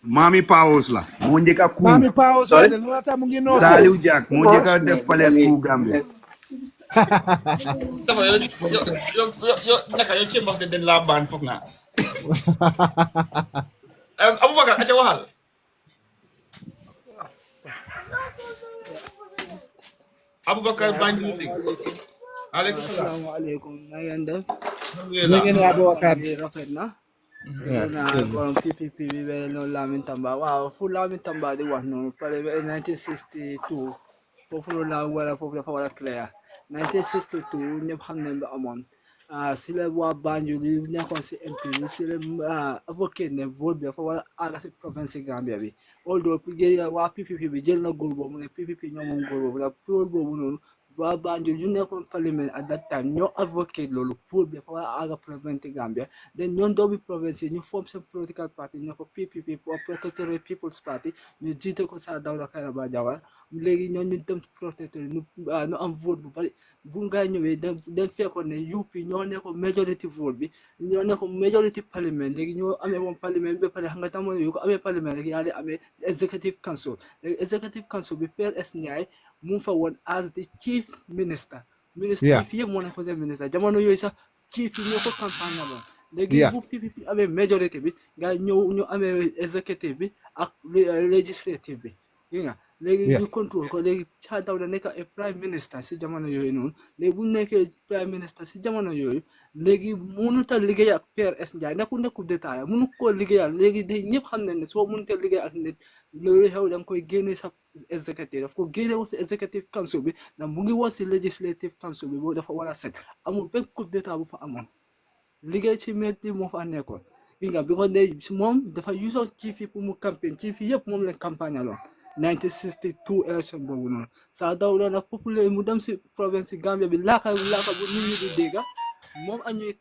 maami Pawos la moo njëkk a ku Mami Pao Sorry? said Lota Mungi no so. Saliou Dia moo njëkk a def Palace ku Gambia Your chambers de den la ban foog naa. Abubakar aca waxal. Abubakar Banjul dégg. Aleykum salaam. Assalamualaikum. Na ngeen def? Alhamdulillah. Ngeen Abubakar. Bi rafet na. Yeah. Na borom PPP bi be no Lamin Tamba. Waaw fu Lamin Tamba di wax noonu pare ba 1962 foofu la wala foofu dafa wala clear. 1962 ñëpp xam nañ lu amoon. Si la waa Banjul yi nekkoon si MP bi si la avocat ne vote bi dafa wala àgg si province Gambia bi. Although waa PPP bi jël na góor boobu ne PPP ñoo moom góor boobu la góor boobu noonu waa Banjul yu nekkoon parlement at that time ñoo advocate loolu pour bi dafa war a àgg province Gambia then ñoon doomi province yi ñu form seen political party ñoo ko PPP pour Protectorate People's Party ñu jiite ko Sir Dawda Kairaba Jawara léegi ñoon ñu dem Protectorate ñu am vote bu bari bu nga ñëwee den fekkoon ne UP ñoo nekkoon majority vote bi ñoo nekkoon majority parliament léegi ñoo amee woon parliament bi ba pare xam nga tamoon yu ko amee parliament léegi yaa di amee executive council léegi executive council bi PRS Ndiaye mu fa woon as the chief minister. Yeah. Chief yëpp moo nekkoon seen minister jamono yooyu sax chief yi ñoo ko campagne la woon léegi bu PPP amee majorité bi nga ñëw ñu amee executive bi ak législative bi yi nga léegi ñu contrôle ko léegi Sir Dawda nekk ay prime minister si jamono yooyu noonu léegi bu nekkee prime minister si jamono yooyu léegi mënut a liggéey ak PRS Ndiaye nekkul d'état ya mënu koo liggéeyal léegi de ñëpp xam nañ ne soo mënut a liggéey ak nit loolu xew da nga koy génne sa executive daf ko génne woon si executive council bi ndax mu ngi woon si legislative council bi boobu dafa war a set amul benn coup d'état bu fa amoon liggéey ci métti moo fa nekkoon yi nga bi ko ne moom dafa usoon chief yi pour mu campagne chief yi yëpp moom lañ campagne aloon 1962 élection boobu noonu Sir Dawda nag populaire mu dem si province Gambia bi laaka bu nit ñi di dégg moom ak ñuy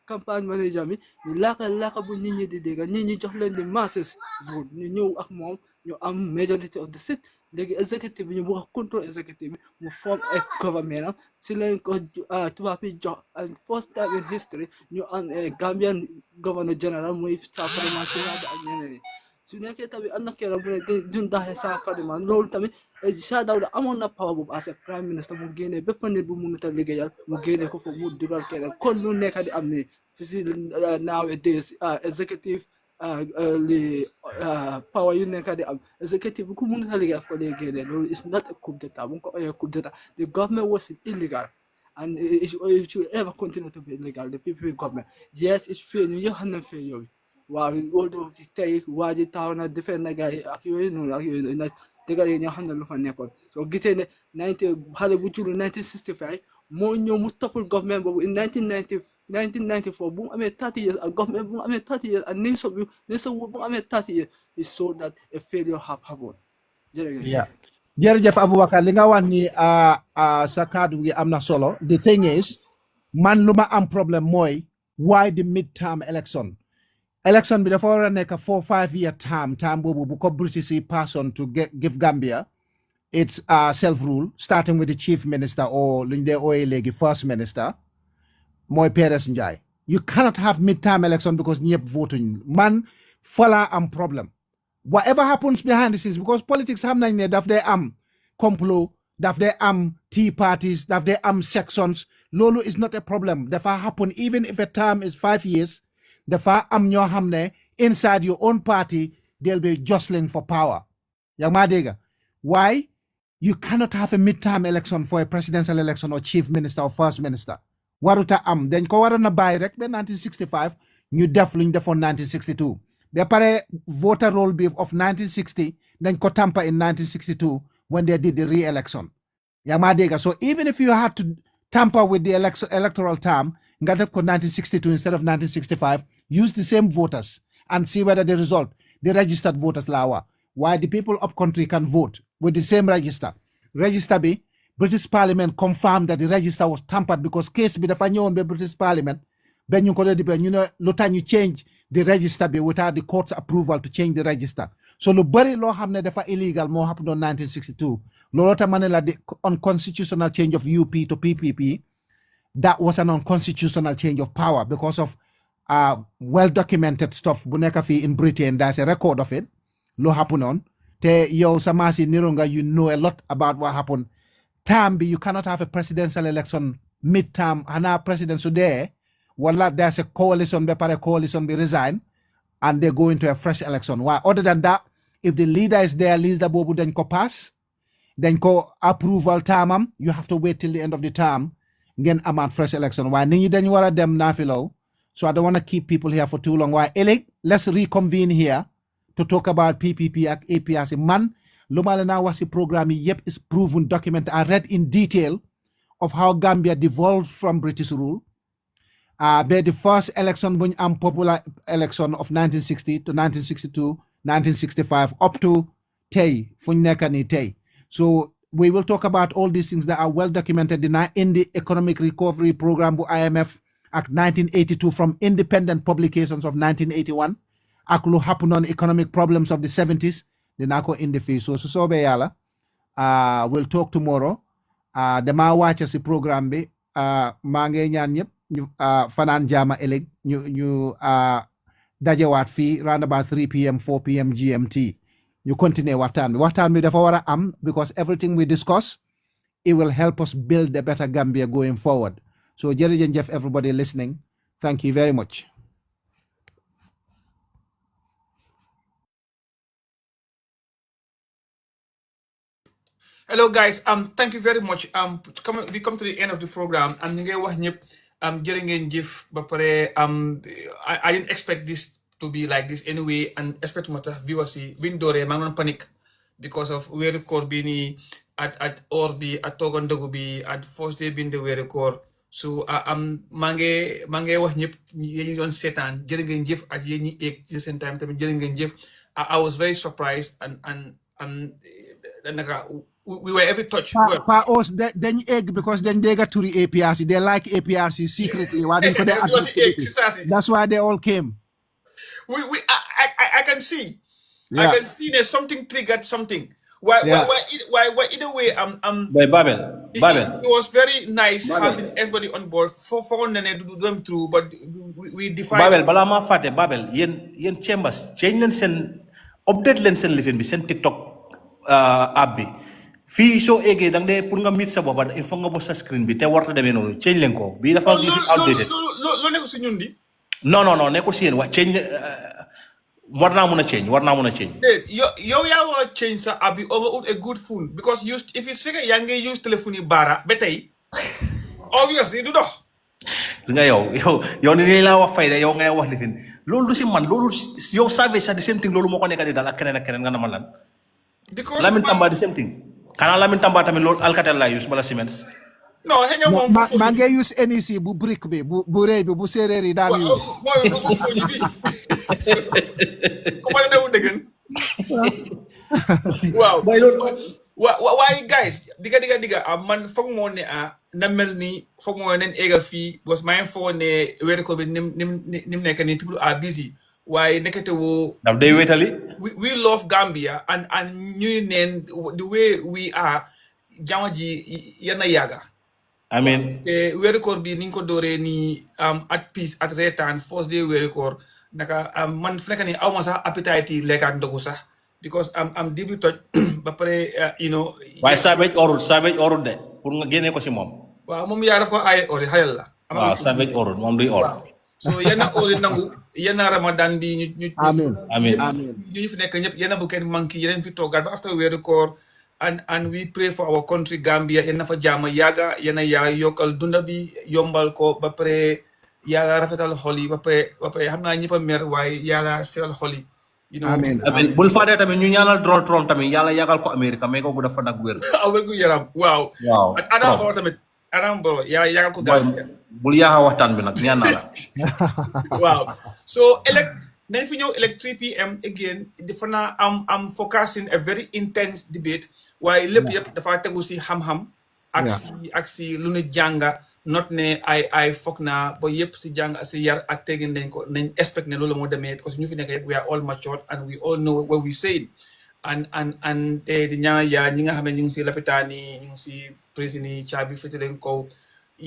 campagne manager mi ñu laaka bu nit ñi di dégg nit ñi jox leen di masses vote ñu ñëw ak moom ñu am majority of the seat léegi executive bi ñu bëgg a contrôle executive bi mu form a government am si lañ ko tubaab yi jox and first time in history ñu am Gambian governor general muy Sir Ferdinand Sinatta ak ñeneen ñi su nekkee tamit am na keroog mu ne duñ daxee Sir Ferdinand loolu tamit Sir Dawda amoon na power boobu as a prime minister mu génnee bépp nit bu mënut a liggéeyal mu génnee ko foofu mu dugal keneen kon lu nekk di am ni fi si nowadays executive li power yu nekk di am executive ku mënut a liggéey af ko lay génnee loolu is not a coup d'état bu ko oyee coup d'état the government was illegal and it should ever continue to be illegal the PPP government yes it's fair ñu yëpp xam nañ fair yooyu waaw loolu tey waa ji taxaw na defee na gars yi ak yooyu noonu nag dëgg yi ñoo xam ne lu fa nekkoon soo gisee ne xale bu juru 1965 moo ñëw mu toppul government boobu in 1994 bu mu amee 30 years ak government bu mu amee 30 years ak nation bu mu amee 30 years it so that a failure have happened jërëjëf jërëjëf Abubakar li nga wax ni sa kaddu gi am na solo the thing is man lu ma am problème mooy why the midterm election bi dafa war a nekk 4-5 year term boobu bu ko British yi pass on to give Gambia its self rule starting with the chief minister or lu ñu dee ooyee léegi first minister mooy Perez Njie you cannot have midterm election because ñëpp votuñ man fala am problem whatever happens behind the scenes because politics xam nañ ne daf dee am complot daf dee am tea parties daf dee am sections Lolo is not a problem. Dafa happen even if a term is 5 years. Dafa am ñoo xamne inside your own party they'll be jostling for power. Yang ma dega. Why? You cannot have a midterm election for a presidential election or chief minister or first minister. Waruta am. Then ko warona bay rek be 1965 ñu def luñ defoon 1962. Be pare voter roll be of 1960 then ko tampa in 1962 when they did the re-election. Yang ma dega. So even if you had to tamper with the electoral term, nga def ko 1962 instead of 1965, use the same voters and see whether the result, the registered voters lawa. Why the people up country can vote with the same register. Register be, British Parliament confirmed that the register was tampered because case be the fanyo on the British Parliament, then you could you know, lotan you change the register be without the court's approval to change the register. So the very law hamne defa illegal more happened on 1962. Lorota Manila the unconstitutional change of UP to PPP. That was an unconstitutional change of power because of well-documented stuff. Bunekafi in Britain, there's a record of it. Lo happen on. Te yo samasi nirunga, you know a lot about what happened. Tambi, you cannot have a presidential election midterm. Hana president so there. Wala there's a coalition, a coalition be resign, and they go into a fresh election. Why? Other than that, if the leader is there, leader bobu then ko pass, then ko approval term, you have to wait till the end of the term. Again, I'm at fresh election. Why? Ninyi then you are them nafilo. So I don't want to keep people here for too long. Why? Let's reconvene here to talk about PPP and APRC. Man, Lumalena Wasi program yep is proven document. I read in detail of how Gambia devolved from British rule. The first election when unpopular election of 1960 to 1962, 1965 up to Tay, Funnekani Tay. So we will talk about all these things that are well documented in the Economic Recovery Program by IMF Act 1982 from independent publications of 1981. Akulu happened on economic problems of the 70s. The Nako in the face. So be yala. We'll talk tomorrow. The ma watches the program be mange ñaan ñep ñu fanan jama eleg ñu dajewaat fi round about 3 p.m. 4 p.m. GMT. You continue waxtaan bi dafa wara am because everything we discuss it will help us build a better Gambia going forward. So jërëjëf everybody listening. Thank you very much. Hello guys, thank you very much. We come to the end of the program and ñu ngay wax ñëpp jërë ngeen jëf ba pare I didn't expect this to be like this anyway, and expect ma tax viewers yi biñ dooree maa ngi doon panic because of weeru koor bi nii at or bi at tooga ndogu bi at first day binde weeru koor. So maa ngi wax ñëpp yéen ñu doon seetaan jërë ngeen jëf ak yéen ñi eeg ci seen time tamit jërë ngeen jëf. I was very surprised and naka we were every touch. Us then egg because then they got to the APRC. They like APRC secretly. Why didn't they That's why they all came. I can see. Yeah. I can see there's something triggered something. Why either way Babel. It was very nice having everybody on board for do them through, but we defined Babel bala ma faté Babel yen chambers change len sen update len sen lifin bi sen TikTok app bi fi so ege dang de pour nga meet sa boba il faut nga bo sa screen bi te warta demé nonu change len ko bi dafa outdated lo ne ko ci ñun di non ne ko ci yeen wa change warna mëna change yo ya wa change sa app bi over a good phone because if you figure ya ngay use telephone bara ba tay obviously du dox nga yow ni la wax fayda yow ngay wax lifin lolu ci man lolu yow savage sa the same thing lolu moko nekk di dal ak keneen nga na man lan because Lamin Tamba the same thing kana Lamin Tamba tamit lolu Alcatel la use bala Siemens no xëy mom ma ngay use NEC bu brick bi bu rëy bi bu séeréer yi daan use mooy bu foñi bi ko ma dewu degen waaw waaye guys diga man foog moo ne na mel ni foog moo neen eega fii because maa ngi foog ne weeru ko bi nim nekk ni people are busy waaye nekkate woo daf day wétali we love Gambia and ñu neen the way we are jama ji yana yaaga amen weeru koor bi niñ ko dooree ni at peace at reetaan first day weeru koor naka man fu nekk ni aw ma sax appetite yi lekk ak ndogu sax because am dibi toj ba pare you know waaye savage orul de pour nga génnee ko si moom waaw moom yaa daf ko aaye ori xayal la. waaw Savage orul moom duy or. waaw so yenn ori nangu yenn Ramadan bi ñu amiin ñu fi nekk ñëpp yenn bu kenn manqué yeneen fi toogaat ba after weeru koor and we pray for our country Gambia yenn fa jaama yaaga yenn yaa yokkal dunda bi yombal ko ba pare yàlla rafetal xol yi ba pare xam naa ñëpp a mer waaye yàlla seral xol yi. amiin bul fàtte tamit ñu ñaanal Donald Trump tamit yàlla yàggal ko Amérique may ko gudda fan ak wér. wérgu yaram waaw. ak Adama Barrow tamit Adama Barrow yàlla yàggal ko Gambia. bul yaaxa waxtaan bi nag ñaan naa la. waaw so nañ fi ñëw 3 p.m. again dafa naa am focusing a very intense debate waaye lépp yëpp dafa tegu si xam-xam ak si lu ñu jànga not ne ay foog naa ba yëpp si jàng si yar ak tegin nañ expect ne loolu moo demee parce que ñu fi nekk yëpp we are all matured and we all know what we say and te di ñaan yaa ñi nga xam ne ñu ngi si lapitaan yi ñu ngi si prison yi caabi fëte leen kaw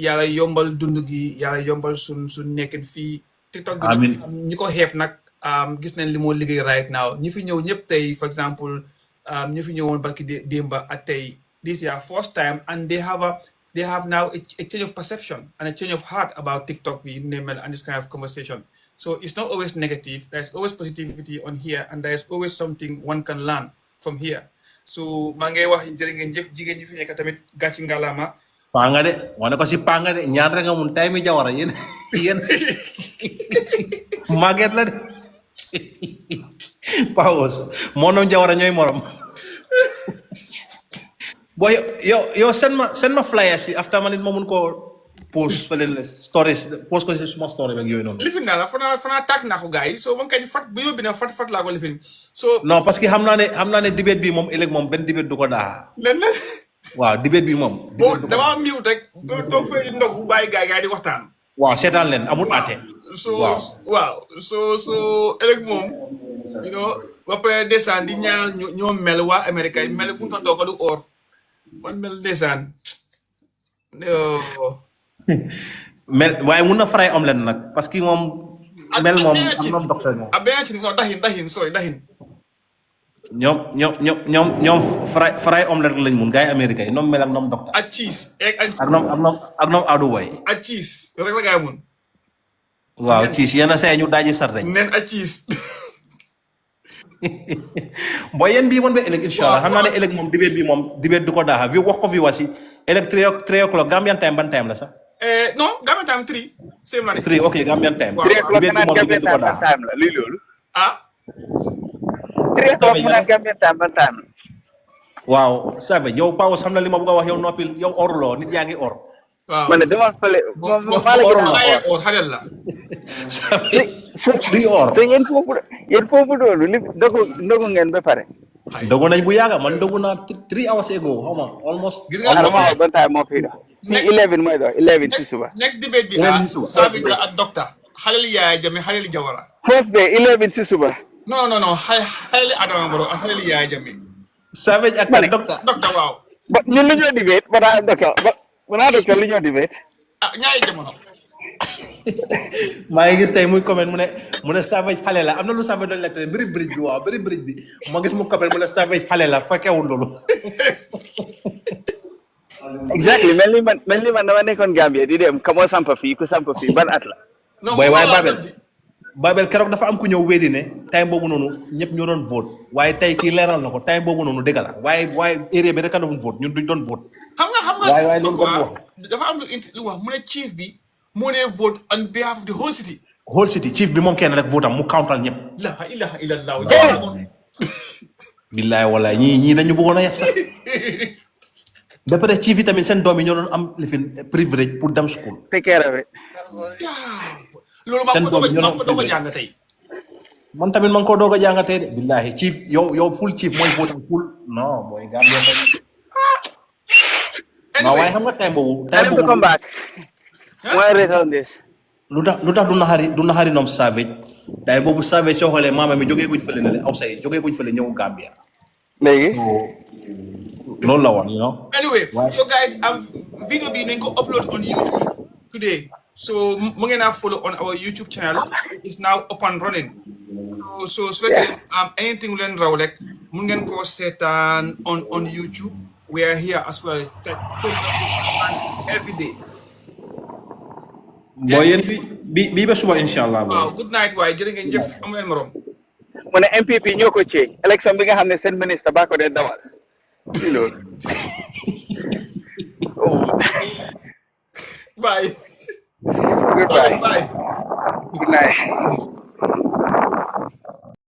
yàlla yombal dund gi yàlla yombal suñ nekkin fii TikTok bi ñi ko xeeb nag gis nañ li moo liggéey right now ñi fi ñëw ñëpp tey for example ñu fi ñëwoon barki démba ak tey this is our first time and they have now a change of perception and a change of heart about TikTok and this kind of conversation. So it's not always negative. There's always positivity on here, and there's always something one can learn from here. So maa ngi wax jërë ngeen jëf jigéen ñi fi nekk tamit gàcci ngalama. Panga de wane ko si panga de ñaan rek nga mun tay mi Jawara yéen màgget la de Pawos moo noom Jawara ñooy morom. boy yo send ma flyers yi after man it ma mun koo post fële stories post ko si suma story ak yooyu noonu. lifin naa la fanaa tàkk naa ko gars yi so man kañ fat bu yóbbi na fat laa ko lifin so non parce que xam naa ne debate bi moom ëllëg moom benn debate du ko daa lenn waaw debate bi moom dama miw rek toog fay ndog bu bàyyi gars yi di waxtaan waaw seetaan leen amul àtte so ëllëg moom ba pare desaan di ñaanal ñoo mel waa Amérique yi mel bu ñu ko du or man mel ndeysaan mel waaye mun na fray omelette nag parce que moom mel moom am na docteur moom beneen ci non daxin ñoom fray omelette lañ mun gars yi Amérique yi ñoom mel ak ñoom docteur ak cheese ak ñoom adu way ak cheese rek la gars yi mun waaw cheese yenn saa ñu daaji sardeñ nen ak cheese booy yéen bii moom ba ëllëg incha allah xam naa ne ëllëg moom dibéet du ko daaxa vi wax ko fi wasi ëllëg 3 o'clock Gambian time ban time la sax non Gambian time 3 same la 3 ok Gambian time 3 o'clock dibéet bi moom dibéet du ko daaxa time la luy loolu 3 o'clock mu naan Gambian time ban time la waaw Savage yow Pawos xam na li ma bëgg a wax yow noppil yow orloo nit yaa ngi or waaw man de dama fële maa la gën a or xalel la duy or te yéen foofu doolu li ndogu ngeen ba pare ndogu nañ bu yàgga man ndogu naa 3 hours ago xaw ma almost gis nga dama ban time moo fii da fii 11 mooy doon 11 ci suba next debate bi Savage ak docteur xalel Yaya Jammeh xalel Jawara first day 11 ci suba non xalel Adama Barrow ak xalel Yaya Jammeh Savage ak docteur waaw ba ñun lu ñoo debate ba daa docteur lu ñoo debate ñaari jamono maa ngi gis tey muy comment mu ne Savage xale la am na lu Savage doon lekk mbiri bridge bi waaw mbiri bridge bi ma gis mu comment mu ne Savage xale la fekkewul loolu exactly mel ni man dama nekkoon Gambia di dem ka moo sampa fii ku sampa fii ban at la booy waaye Babel keroog dafa am ku ñëw weddi ne time boobu noonu ñëpp ñoo doon vote waaye tey kii leeral na ko time boobu noonu dëgg la waaye area bi rek a doon vote ñun duñ doon vote xam nga waaye loolu dafa am lu wax mu ne chief bi moo ne vote on behalf of the whole city. whole city chief bi moom kenn rek vote am mu countal ñëpp. la ilaha illallah. billaay walaay ñii dañu bëggoon a yab sax. ba pare chief yi tamit seen doom yi ñoo doon am lifin privilège pour dem school. loolu maa ko doog a jàng tey. man tamit maa ngi ko doog a jàng tey de. billahi chief yow full chief mooy vote am full non mooy Gambia tamit. anyway waaye xam nga time boobu. come back. mooy return this. lu tax du naxari ñoom Savage day boobu Savage soo xoolee maama mi jógee guñ fële ne aw say jógee guñ fële ñëw Gambia. léegi. loolu la woon you know. anyway so guys video bi nañ ko upload on YouTube today so mu ngeen a follow on our YouTube channel it's now up and running so su fekkee anything leen raw rek mun ngeen koo seetaan on YouTube we are here as well. Every day. Boy, yéen bi ba suba inshallah boy. Wow, good night waaye jërë ngeen jëf amu leen morom. mu ne MPP ñoo ko ci élection bi nga xam ne seen ministre baa ko dee dawal ci loolu. Bye. Goodbye. Bye. Good night.